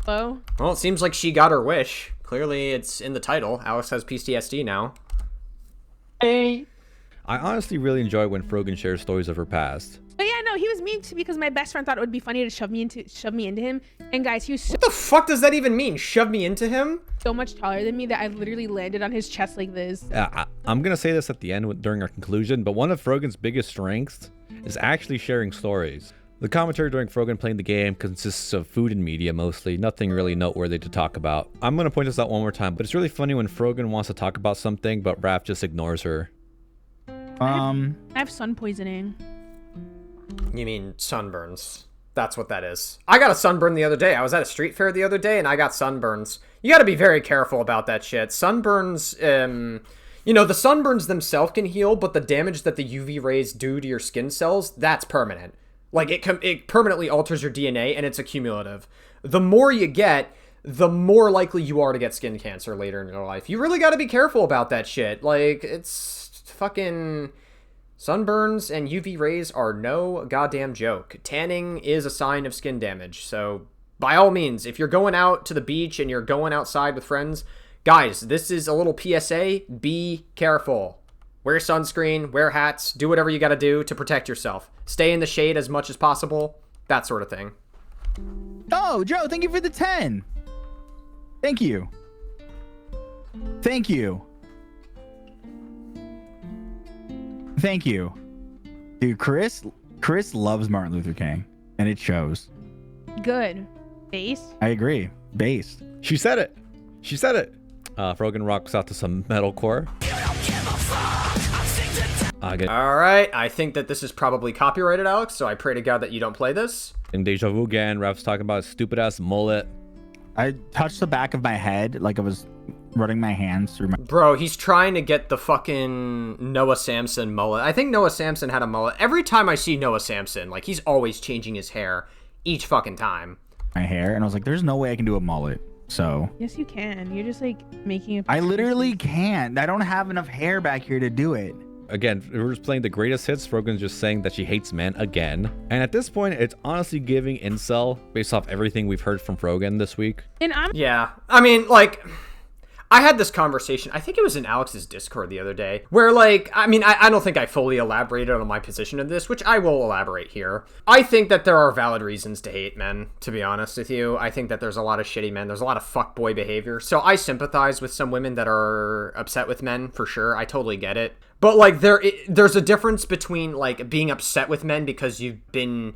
Speaker 2: Hello?
Speaker 1: Well, it seems like she got her wish. Clearly, it's in the title. Alex has PTSD now.
Speaker 4: Hey. I honestly really enjoy when Frogan shares stories of her past.
Speaker 2: But yeah, no, he was mean to because my best friend thought it would be funny to shove me into him. And guys, he was so,
Speaker 1: what the fuck does that even mean? Shove me into him?
Speaker 2: So much taller than me that I literally landed on his chest like this.
Speaker 4: I'm gonna say this at the end during our conclusion, but one of Frogan's biggest strengths is actually sharing stories. The commentary during Frogan playing the game consists of food and media mostly, nothing really noteworthy to talk about. I'm gonna point this out one more time, but it's really funny when Frogan wants to talk about something, but Raph just ignores her.
Speaker 2: I have sun poisoning.
Speaker 1: You mean sunburns. That's what that is. I got a sunburn the other day. I was at a street fair the other day and I got sunburns. You gotta be very careful about that shit. Sunburns, you know, the sunburns themselves can heal, but the damage that the UV rays do to your skin cells, that's permanent. Like, it permanently alters your DNA and it's accumulative. The more you get, the more likely you are to get skin cancer later in your life. You really gotta be careful about that shit. Like, it's fucking... Sunburns and UV rays are no goddamn joke. Tanning is a sign of skin damage. So, by all means, if you're going out to the beach and you're going outside with friends, guys, this is a little PSA. Be careful. Wear sunscreen, wear hats, do whatever you gotta do to protect yourself. Stay in the shade as much as possible. That sort of thing.
Speaker 9: Oh, Joe, thank you for the 10. Thank you. Thank you. Thank you. Dude, Chris loves Martin Luther King, and it shows.
Speaker 2: Good. Base?
Speaker 9: I agree. Based.
Speaker 4: She said it. She said it. Frogan rocks out to some metalcore.
Speaker 1: Alright, I think that this is probably copyrighted, Alex, so I pray to God that you don't play this.
Speaker 4: In Deja Vu again, Raph's talking about his stupid-ass mullet.
Speaker 9: I touched the back of my head like I was running my hands through my...
Speaker 1: Bro, he's trying to get the fucking Noah Samson mullet. I think Noah Samson had a mullet. Every time I see Noah Samson, like, he's always changing his hair each fucking time.
Speaker 9: My hair, and I was like, there's no way I can do a mullet, so...
Speaker 2: Yes, you can. You're just, like, making it...
Speaker 9: I literally can't. I don't have enough hair back here to do it.
Speaker 4: Again, we're just playing the greatest hits. Frogan's just saying that she hates men again. And at this point, it's honestly giving incel based off everything we've heard from Frogan this week.
Speaker 2: And
Speaker 1: Yeah. I mean, like... I had this conversation, I think it was in Alex's Discord the other day, where, like, I mean, I don't think I fully elaborated on my position in this, which I will elaborate here. I think that there are valid reasons to hate men, to be honest with you. I think that there's a lot of shitty men. There's a lot of fuckboy behavior. So I sympathize with some women that are upset with men, for sure. I totally get it. But, like, there's a difference between, like, being upset with men because you've been,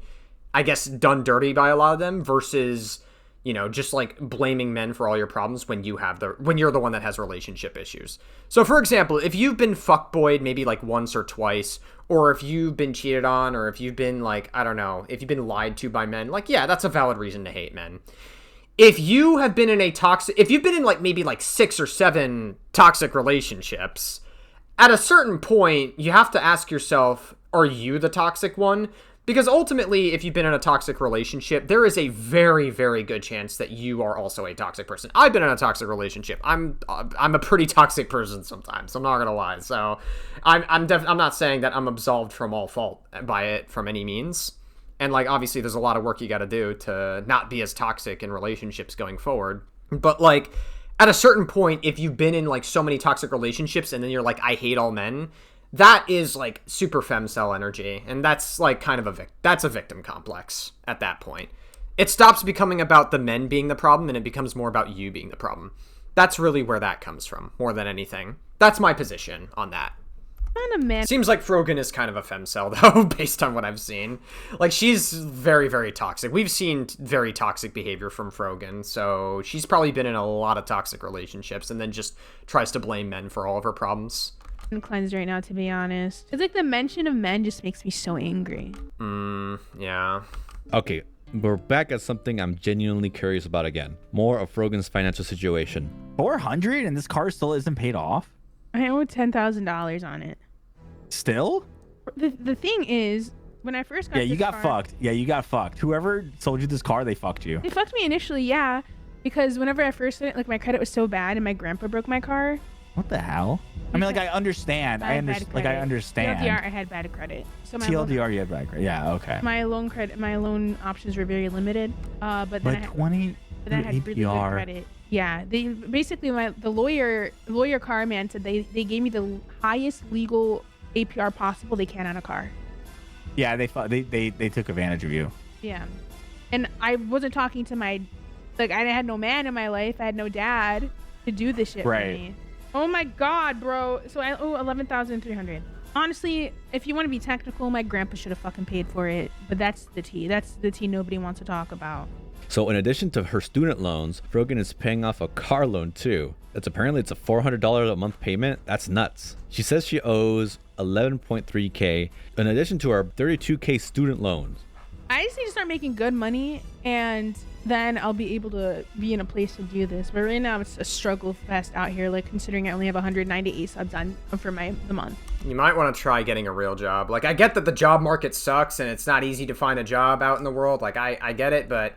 Speaker 1: I guess, done dirty by a lot of them versus... you know, just like blaming men for all your problems when you're the one that has relationship issues. So for example, if you've been fuckboyed maybe like once or twice, or if you've been cheated on, or if you've been like, I don't know, if you've been lied to by men, like, yeah, that's a valid reason to hate men. If you have been in if you've been in like maybe like 6 or 7 toxic relationships, at a certain point, you have to ask yourself, are you the toxic one? Because ultimately, if you've been in a toxic relationship, there is a very, very good chance that you are also a toxic person. I've been in a toxic relationship. I'm a pretty toxic person sometimes. I'm not gonna lie. So, I'm not saying that I'm absolved from all fault by it from any means. And like, obviously, there's a lot of work you got to do to not be as toxic in relationships going forward. But like, at a certain point, if you've been in like so many toxic relationships, and then you're like, I hate all men. That is like super femcel energy, and that's like kind of that's a victim complex at that point. It stops becoming about the men being the problem, and it becomes more about you being the problem. That's really where that comes from, more than anything. That's my position on that.
Speaker 2: Not a man.
Speaker 1: Seems like Frogan is kind of a femcel, though, based on what I've seen. Like, she's very, very toxic. We've seen very toxic behavior from Frogan, so she's probably been in a lot of toxic relationships, and then just tries to blame men for all of her problems.
Speaker 2: Cleansed right now, to be honest. It's like the mention of men just makes me so angry.
Speaker 1: Yeah.
Speaker 4: Okay, we're back at something I'm genuinely curious about again. More of Frogan's financial situation.
Speaker 9: 400 and this car still isn't paid off?
Speaker 2: I owe $10,000 on it.
Speaker 9: Still?
Speaker 2: The thing is, when I first got
Speaker 9: Yeah, you
Speaker 2: this
Speaker 9: got
Speaker 2: car,
Speaker 9: fucked. Yeah, you got fucked. Whoever sold you this car, they fucked you.
Speaker 2: They fucked me initially, yeah, because whenever I first like my credit was so bad and my grandpa broke my car.
Speaker 9: What the hell? I mean, like, I understand. I understand. Like, I understand.
Speaker 2: TLDR, I had bad credit. So my
Speaker 9: TLDR, you had bad credit. Yeah, okay.
Speaker 2: my loan options were very limited. But then I had,
Speaker 9: 20
Speaker 2: but then I had really good credit. Yeah, they basically the lawyer car man said they gave me the highest legal APR possible they can on a car.
Speaker 9: Yeah, they took advantage of you.
Speaker 2: Yeah, and I wasn't talking to I had no man in my life. I had no dad to do this shit for me. Oh my god, bro. So I owe $11,300. Honestly, if you want to be technical, my grandpa should have fucking paid for it. But that's the tea. That's the tea nobody wants to talk about.
Speaker 4: So in addition to her student loans, Frogan is paying off a car loan too. It's a $400 a month payment. That's nuts. She says she owes 11.3K in addition to her 32K student loans.
Speaker 2: I just need to start making good money, and then I'll be able to be in a place to do this. But right now it's a struggle fest out here, like considering I only have 198 subs on for the month.
Speaker 1: You might want to try getting a real job. Like, I get that the job market sucks and it's not easy to find a job out in the world. Like, I get it, but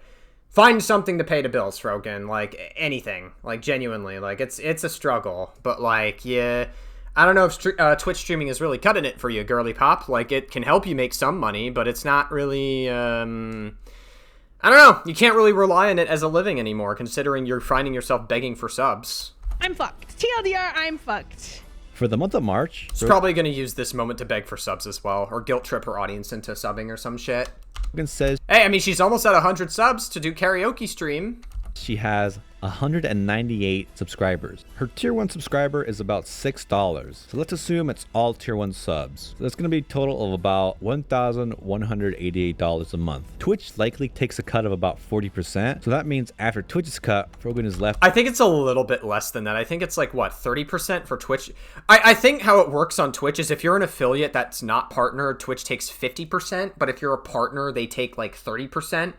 Speaker 1: find something to pay the bills, Frogan. Like, anything. Like, genuinely. Like, it's a struggle. But, like, yeah, I don't know if Twitch streaming is really cutting it for you, girly pop. Like, it can help you make some money, but it's not really, I don't know. You can't really rely on it as a living anymore, considering you're finding yourself begging for subs.
Speaker 2: I'm fucked. TLDR, I'm fucked.
Speaker 4: For the month of March,
Speaker 1: she's probably going to use this moment to beg for subs as well, or guilt trip her audience into subbing or some shit.
Speaker 4: Says,
Speaker 1: hey, I mean, she's almost at 100 subs to do karaoke stream.
Speaker 4: She has 198 subscribers. Her tier 1 subscriber is about $6. So let's assume it's all tier 1 subs. So that's going to be a total of about $1,188 a month. Twitch likely takes a cut of about 40%. So that means after Twitch's cut, Frogan is left.
Speaker 1: I think it's a little bit less than that. I think it's like, what, 30% for Twitch? I think how it works on Twitch is if you're an affiliate that's not partnered, Twitch takes 50%. But if you're a partner, they take like 30%,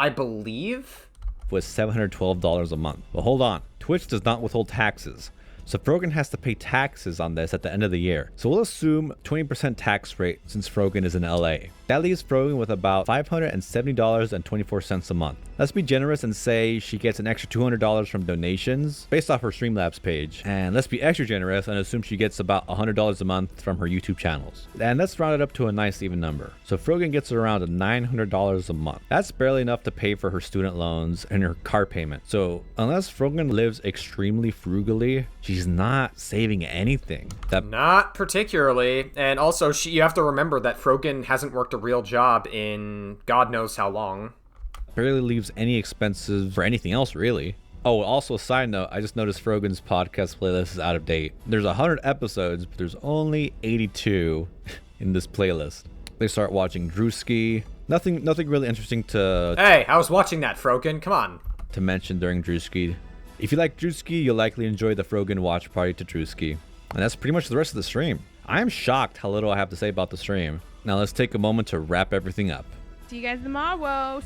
Speaker 1: I believe.
Speaker 4: Was $712 a month. But hold on, Twitch does not withhold taxes. So Frogan has to pay taxes on this at the end of the year. So we'll assume 20% tax rate since Frogan is in LA. That leaves Frogan with about $570.24 a month. Let's be generous and say she gets an extra $200 from donations based off her Streamlabs page. And let's be extra generous and assume she gets about $100 a month from her YouTube channels. And let's round it up to a nice even number. So Frogan gets around $900 a month. That's barely enough to pay for her student loans and her car payment. So unless Frogan lives extremely frugally, she's not saving anything.
Speaker 1: Not particularly. And also, you have to remember that Frogan hasn't worked a real job in God knows how long.
Speaker 4: Barely leaves any expenses for anything else, really. Oh, also a side note, I just noticed Frogan's podcast playlist is out of date. There's 100 episodes, but there's only 82 in this playlist. They start watching Drewski. Nothing really interesting to...
Speaker 1: Hey, I was watching that, Frogan. Come on.
Speaker 4: ...to mention during Drewski. If you like Drewski, you'll likely enjoy the Frogan watch party to Drewski. And that's pretty much the rest of the stream. I'm shocked how little I have to say about the stream. Now let's take a moment to wrap everything up.
Speaker 2: See you guys tomorrow.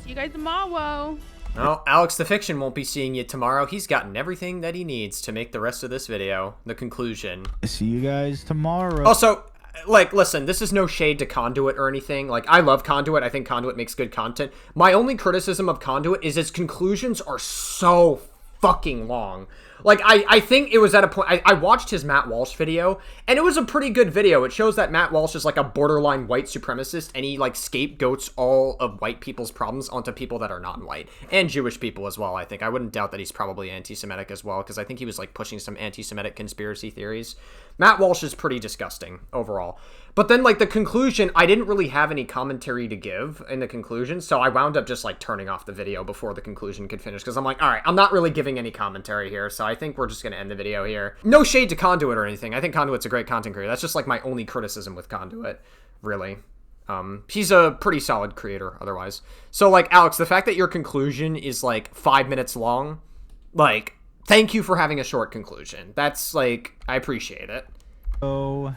Speaker 1: Well, Alex the Fiction won't be seeing you tomorrow. He's gotten everything that he needs to make the rest of this video the conclusion.
Speaker 9: See you guys tomorrow.
Speaker 1: Also, like, listen, this is no shade to Conduit or anything. Like, I love Conduit. I think Conduit makes good content. My only criticism of Conduit is its conclusions are so fucking long. Like, I think it was at a point, I watched his Matt Walsh video, and it was a pretty good video. It shows that Matt Walsh is like a borderline white supremacist, and he like scapegoats all of white people's problems onto people that are non-white, and Jewish people as well, I think. I wouldn't doubt that he's probably anti-Semitic as well, because I think he was like pushing some anti-Semitic conspiracy theories. Matt Walsh is pretty disgusting overall. But then, like, the conclusion, I didn't really have any commentary to give in the conclusion, so I wound up just, like, turning off the video before the conclusion could finish, because I'm like, alright, I'm not really giving any commentary here, so I think we're just gonna end the video here. No shade to Conduit or anything. I think Conduit's a great content creator. That's just, like, my only criticism with Conduit, really. He's a pretty solid creator, otherwise. So, like, Alex, the fact that your conclusion is, like, 5 minutes long, like, thank you for having a short conclusion. That's, like, I appreciate it.
Speaker 9: Oh...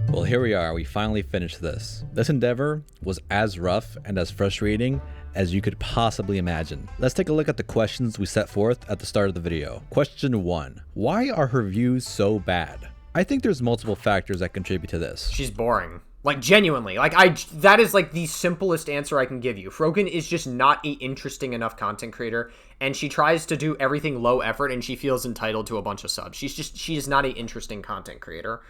Speaker 4: Well, here we are. We finally finished this. This endeavor was as rough and as frustrating as you could possibly imagine. Let's take a look at the questions we set forth at the start of the video. Question 1. Why are her views so bad? I think there's multiple factors that contribute to this.
Speaker 1: She's boring. Like, genuinely. Like, that is, like, the simplest answer I can give you. Frogan is just not an interesting enough content creator, and she tries to do everything low effort, and she feels entitled to a bunch of subs. She is not an interesting content creator.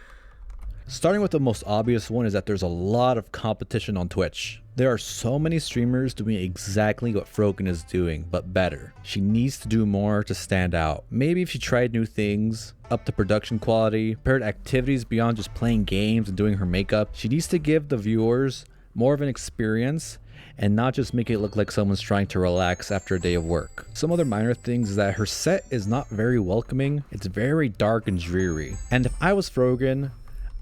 Speaker 4: Starting with the most obvious one is that there's a lot of competition on Twitch. There are so many streamers doing exactly what Frogan is doing, but better. She needs to do more to stand out. Maybe if she tried new things, up the production quality, paired activities beyond just playing games and doing her makeup, she needs to give the viewers more of an experience and not just make it look like someone's trying to relax after a day of work. Some other minor things is that her set is not very welcoming. It's very dark and dreary. And if I was Frogan,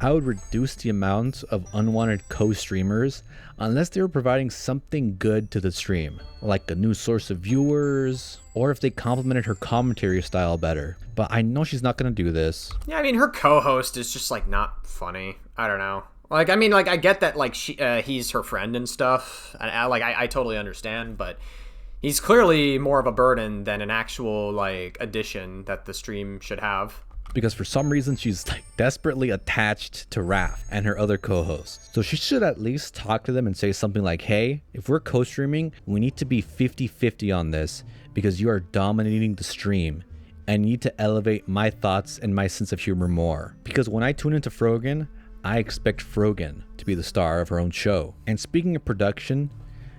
Speaker 4: I would reduce the amount of unwanted co-streamers unless they were providing something good to the stream, like a new source of viewers, or if they complemented her commentary style better. But I know she's not gonna do this.
Speaker 1: Yeah, I mean, her co-host is just, like, not funny. I don't know. Like, I mean, like, I get that, like, he's her friend and stuff. And I totally understand, but he's clearly more of a burden than an actual, like, addition that the stream should have.
Speaker 4: Because for some reason she's like desperately attached to Raph and her other co-hosts. So she should at least talk to them and say something like, hey, if we're co-streaming, we need to be 50-50 on this because you are dominating the stream and you need to elevate my thoughts and my sense of humor more. Because when I tune into Frogan, I expect Frogan to be the star of her own show. And speaking of production,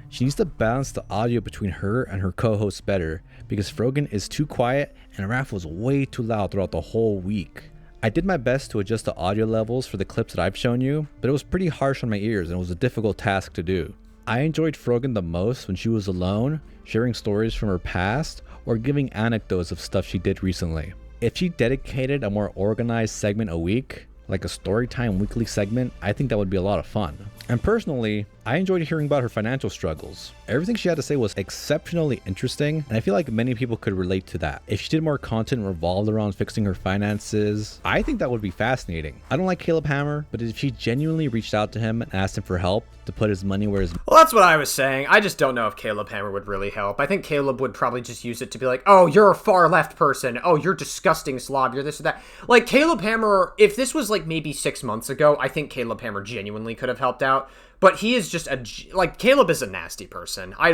Speaker 4: she needs to balance the audio between her and her co-hosts better because Frogan is too quiet and Raph was way too loud throughout the whole week. I did my best to adjust the audio levels for the clips that I've shown you, but it was pretty harsh on my ears and it was a difficult task to do. I enjoyed Frogan the most when she was alone, sharing stories from her past, or giving anecdotes of stuff she did recently. If she dedicated a more organized segment a week, like a Storytime weekly segment, I think that would be a lot of fun. And personally, I enjoyed hearing about her financial struggles. Everything she had to say was exceptionally interesting, and I feel like many people could relate to that. If she did more content revolved around fixing her finances, I think that would be fascinating. I don't like Caleb Hammer, but if she genuinely reached out to him and asked him for help to put his money where his...
Speaker 1: Well, that's what I was saying. I just don't know if Caleb Hammer would really help. I think Caleb would probably just use it to be like, oh, you're a far left person. Oh, you're disgusting slob. You're this or that. Like, Caleb Hammer, if this was like maybe 6 months ago, I think Caleb Hammer genuinely could have helped out. But he is just like, Caleb is a nasty person. I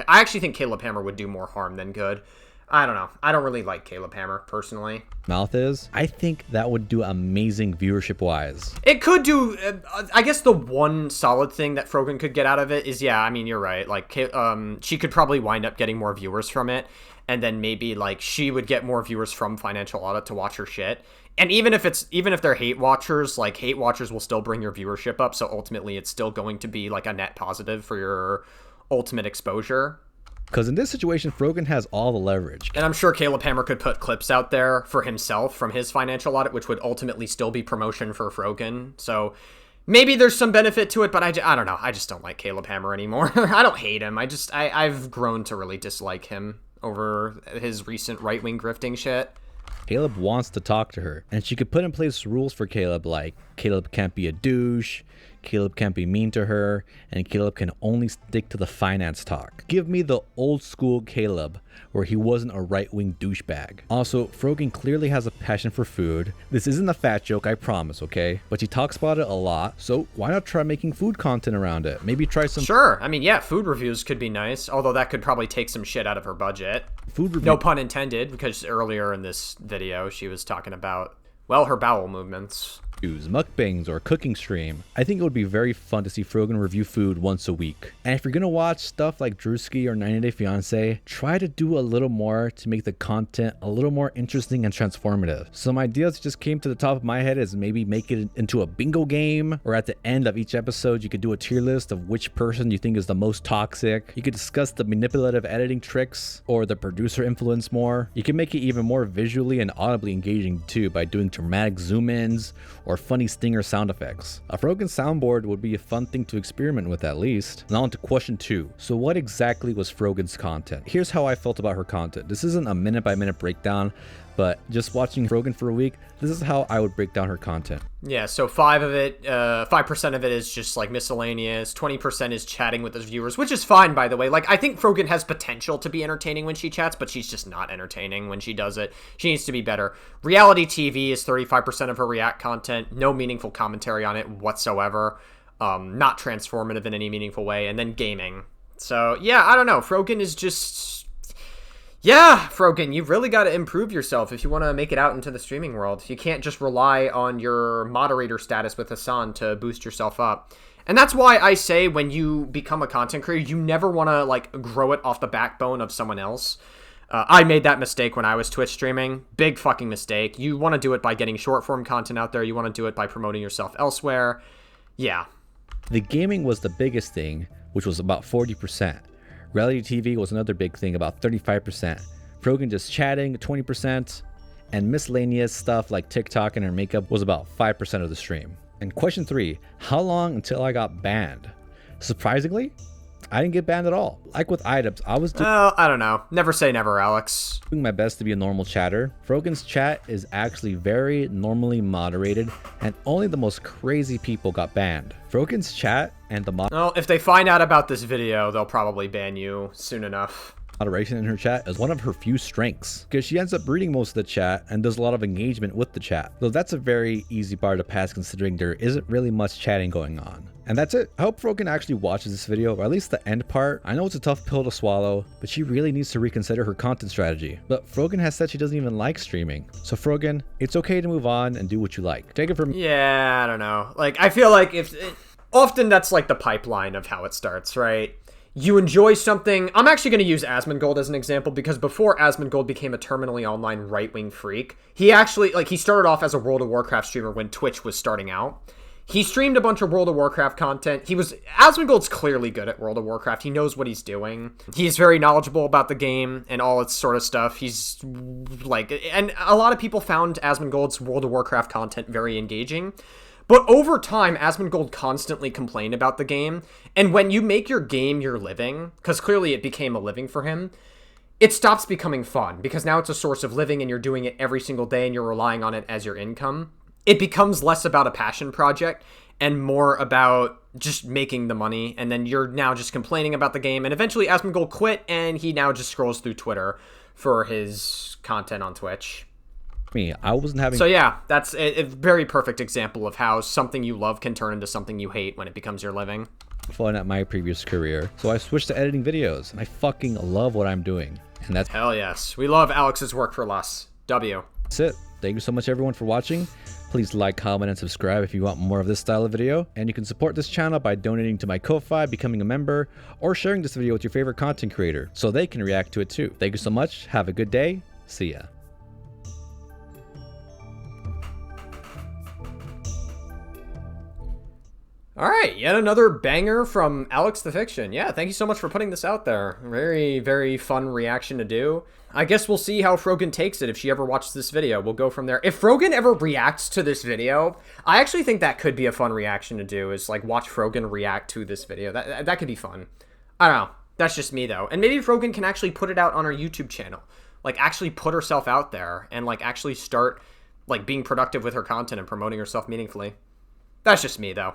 Speaker 1: actually think Caleb Hammer would do more harm than good. I don't know. I don't really like Caleb Hammer, personally.
Speaker 4: Mouth is, I think that would do amazing viewership-wise.
Speaker 1: It could do, I guess the one solid thing that Frogan could get out of it is, yeah, I mean, you're right. Like, she could probably wind up getting more viewers from it. And then maybe, like, she would get more viewers from Financial Audit to watch her shit. And even if they're hate watchers, like, hate watchers will still bring your viewership up. So ultimately, it's still going to be, like, a net positive for your ultimate exposure.
Speaker 4: Because in this situation, Frogan has all the leverage.
Speaker 1: And I'm sure Caleb Hammer could put clips out there for himself from his Financial Audit, which would ultimately still be promotion for Frogan. So maybe there's some benefit to it, but I don't know. I just don't like Caleb Hammer anymore. I don't hate him. I've grown to really dislike him over his recent right-wing grifting shit.
Speaker 4: Caleb wants to talk to her, and she could put in place rules for Caleb, like Caleb can't be a douche, Caleb can't be mean to her, and Caleb can only stick to the finance talk. Give me the old school Caleb, where he wasn't a right-wing douchebag. Also, Frogan clearly has a passion for food. This isn't a fat joke, I promise, okay? But she talks about it a lot, so why not try making food content around it? Maybe try some...
Speaker 1: Sure, I mean, yeah, food reviews could be nice, although that could probably take some shit out of her budget.
Speaker 4: Food review...
Speaker 1: No pun intended, because earlier in this video, she was talking about, well, her bowel movements.
Speaker 4: Mukbangs, or cooking stream. I think it would be very fun to see Frogan review food once a week. And if you're gonna watch stuff like Drewski or 90 Day Fiancé, try to do a little more to make the content a little more interesting and transformative. Some ideas just came to the top of my head is maybe make it into a bingo game, or at the end of each episode you could do a tier list of which person you think is the most toxic. You could discuss the manipulative editing tricks or the producer influence more. You can make it even more visually and audibly engaging too by doing dramatic zoom-ins or funny stinger sound effects. A Frogan soundboard would be a fun thing to experiment with at least. Now on to question 2. So what exactly was Frogan's content? Here's how I felt about her content. This isn't a minute by minute breakdown, But just watching Frogan for a week, this is how I would break down her content.
Speaker 1: Yeah, so 5% of it is just like miscellaneous, 20% is chatting with his viewers, which is fine, by the way. Like, I think Frogan has potential to be entertaining when she chats, but she's just not entertaining when she does it. She needs to be better. Reality TV is 35% of her React content, no meaningful commentary on it whatsoever, not transformative in any meaningful way, and then gaming. So, yeah, I don't know. Frogan is just... Yeah, Frogan, you've really got to improve yourself if you want to make it out into the streaming world. You can't just rely on your moderator status with Hassan to boost yourself up. And that's why I say when you become a content creator, you never want to, like, grow it off the backbone of someone else. I made that mistake when I was Twitch streaming. Big fucking mistake. You want to do it by getting short-form content out there. You want to do it by promoting yourself elsewhere. Yeah.
Speaker 4: The gaming was the biggest thing, which was about 40%. Reality TV was another big thing, about 35%. Frogan just chatting, 20%. And miscellaneous stuff like TikTok and her makeup was about 5% of the stream. And question 3, how long until I got banned? Surprisingly, I didn't get banned at all. Like with items, I was
Speaker 1: I don't know. Never say never, Alex.
Speaker 4: Doing my best to be a normal chatter. Frogan's chat is actually very normally moderated, and only the most crazy people got banned. Frogan's chat and the
Speaker 1: well, if they find out about this video, they'll probably ban you soon enough.
Speaker 4: Moderation in her chat is one of her few strengths, because she ends up reading most of the chat and does a lot of engagement with the chat. So that's a very easy bar to pass considering there isn't really much chatting going on. And that's it. I hope Frogan actually watches this video, or at least the end part. I know it's a tough pill to swallow, but she really needs to reconsider her content strategy. But Frogan has said she doesn't even like streaming. So Frogan, it's okay to move on and do what you like. Take it from me.
Speaker 1: Yeah, I don't know. Like, I feel like often that's like the pipeline of how it starts, right? You enjoy something. I'm actually going to use Asmongold as an example because before Asmongold became a terminally online right-wing freak, he actually, like, he started off as a World of Warcraft streamer when Twitch was starting out. He streamed a bunch of World of Warcraft content. Asmongold's clearly good at World of Warcraft. He knows what he's doing. He's very knowledgeable about the game and all its sort of stuff. He's like, and a lot of people found Asmongold's World of Warcraft content very engaging. But over time, Asmongold constantly complained about the game. And when you make your game your living, because clearly it became a living for him, it stops becoming fun because now it's a source of living and you're doing it every single day and you're relying on it as your income. It becomes less about a passion project and more about just making the money. And then you're now just complaining about the game. And eventually Asmongold quit and he now just scrolls through Twitter for his content on Twitch.
Speaker 4: I wasn't having...
Speaker 1: So yeah, that's a very perfect example of how something you love can turn into something you hate when it becomes your living.
Speaker 4: Fun at my previous career, so I switched to editing videos, and I fucking love what I'm doing. And that's...
Speaker 1: Hell yes. We love Alex's work for less. W.
Speaker 4: That's it. Thank you so much everyone for watching. Please like, comment, and subscribe if you want more of this style of video. And you can support this channel by donating to my Ko-Fi, becoming a member, or sharing this video with your favorite content creator so they can react to it too. Thank you so much. Have a good day. See ya.
Speaker 1: All right, yet another banger from Alex the Fiction. Yeah, thank you so much for putting this out there. Very, very fun reaction to do. I guess we'll see how Frogan takes it if she ever watches this video. We'll go from there. If Frogan ever reacts to this video, I actually think that could be a fun reaction to do, is like watch Frogan react to this video. That could be fun. I don't know. That's just me though. And maybe Frogan can actually put it out on her YouTube channel. Like actually put herself out there and like actually start like being productive with her content and promoting herself meaningfully. That's just me though.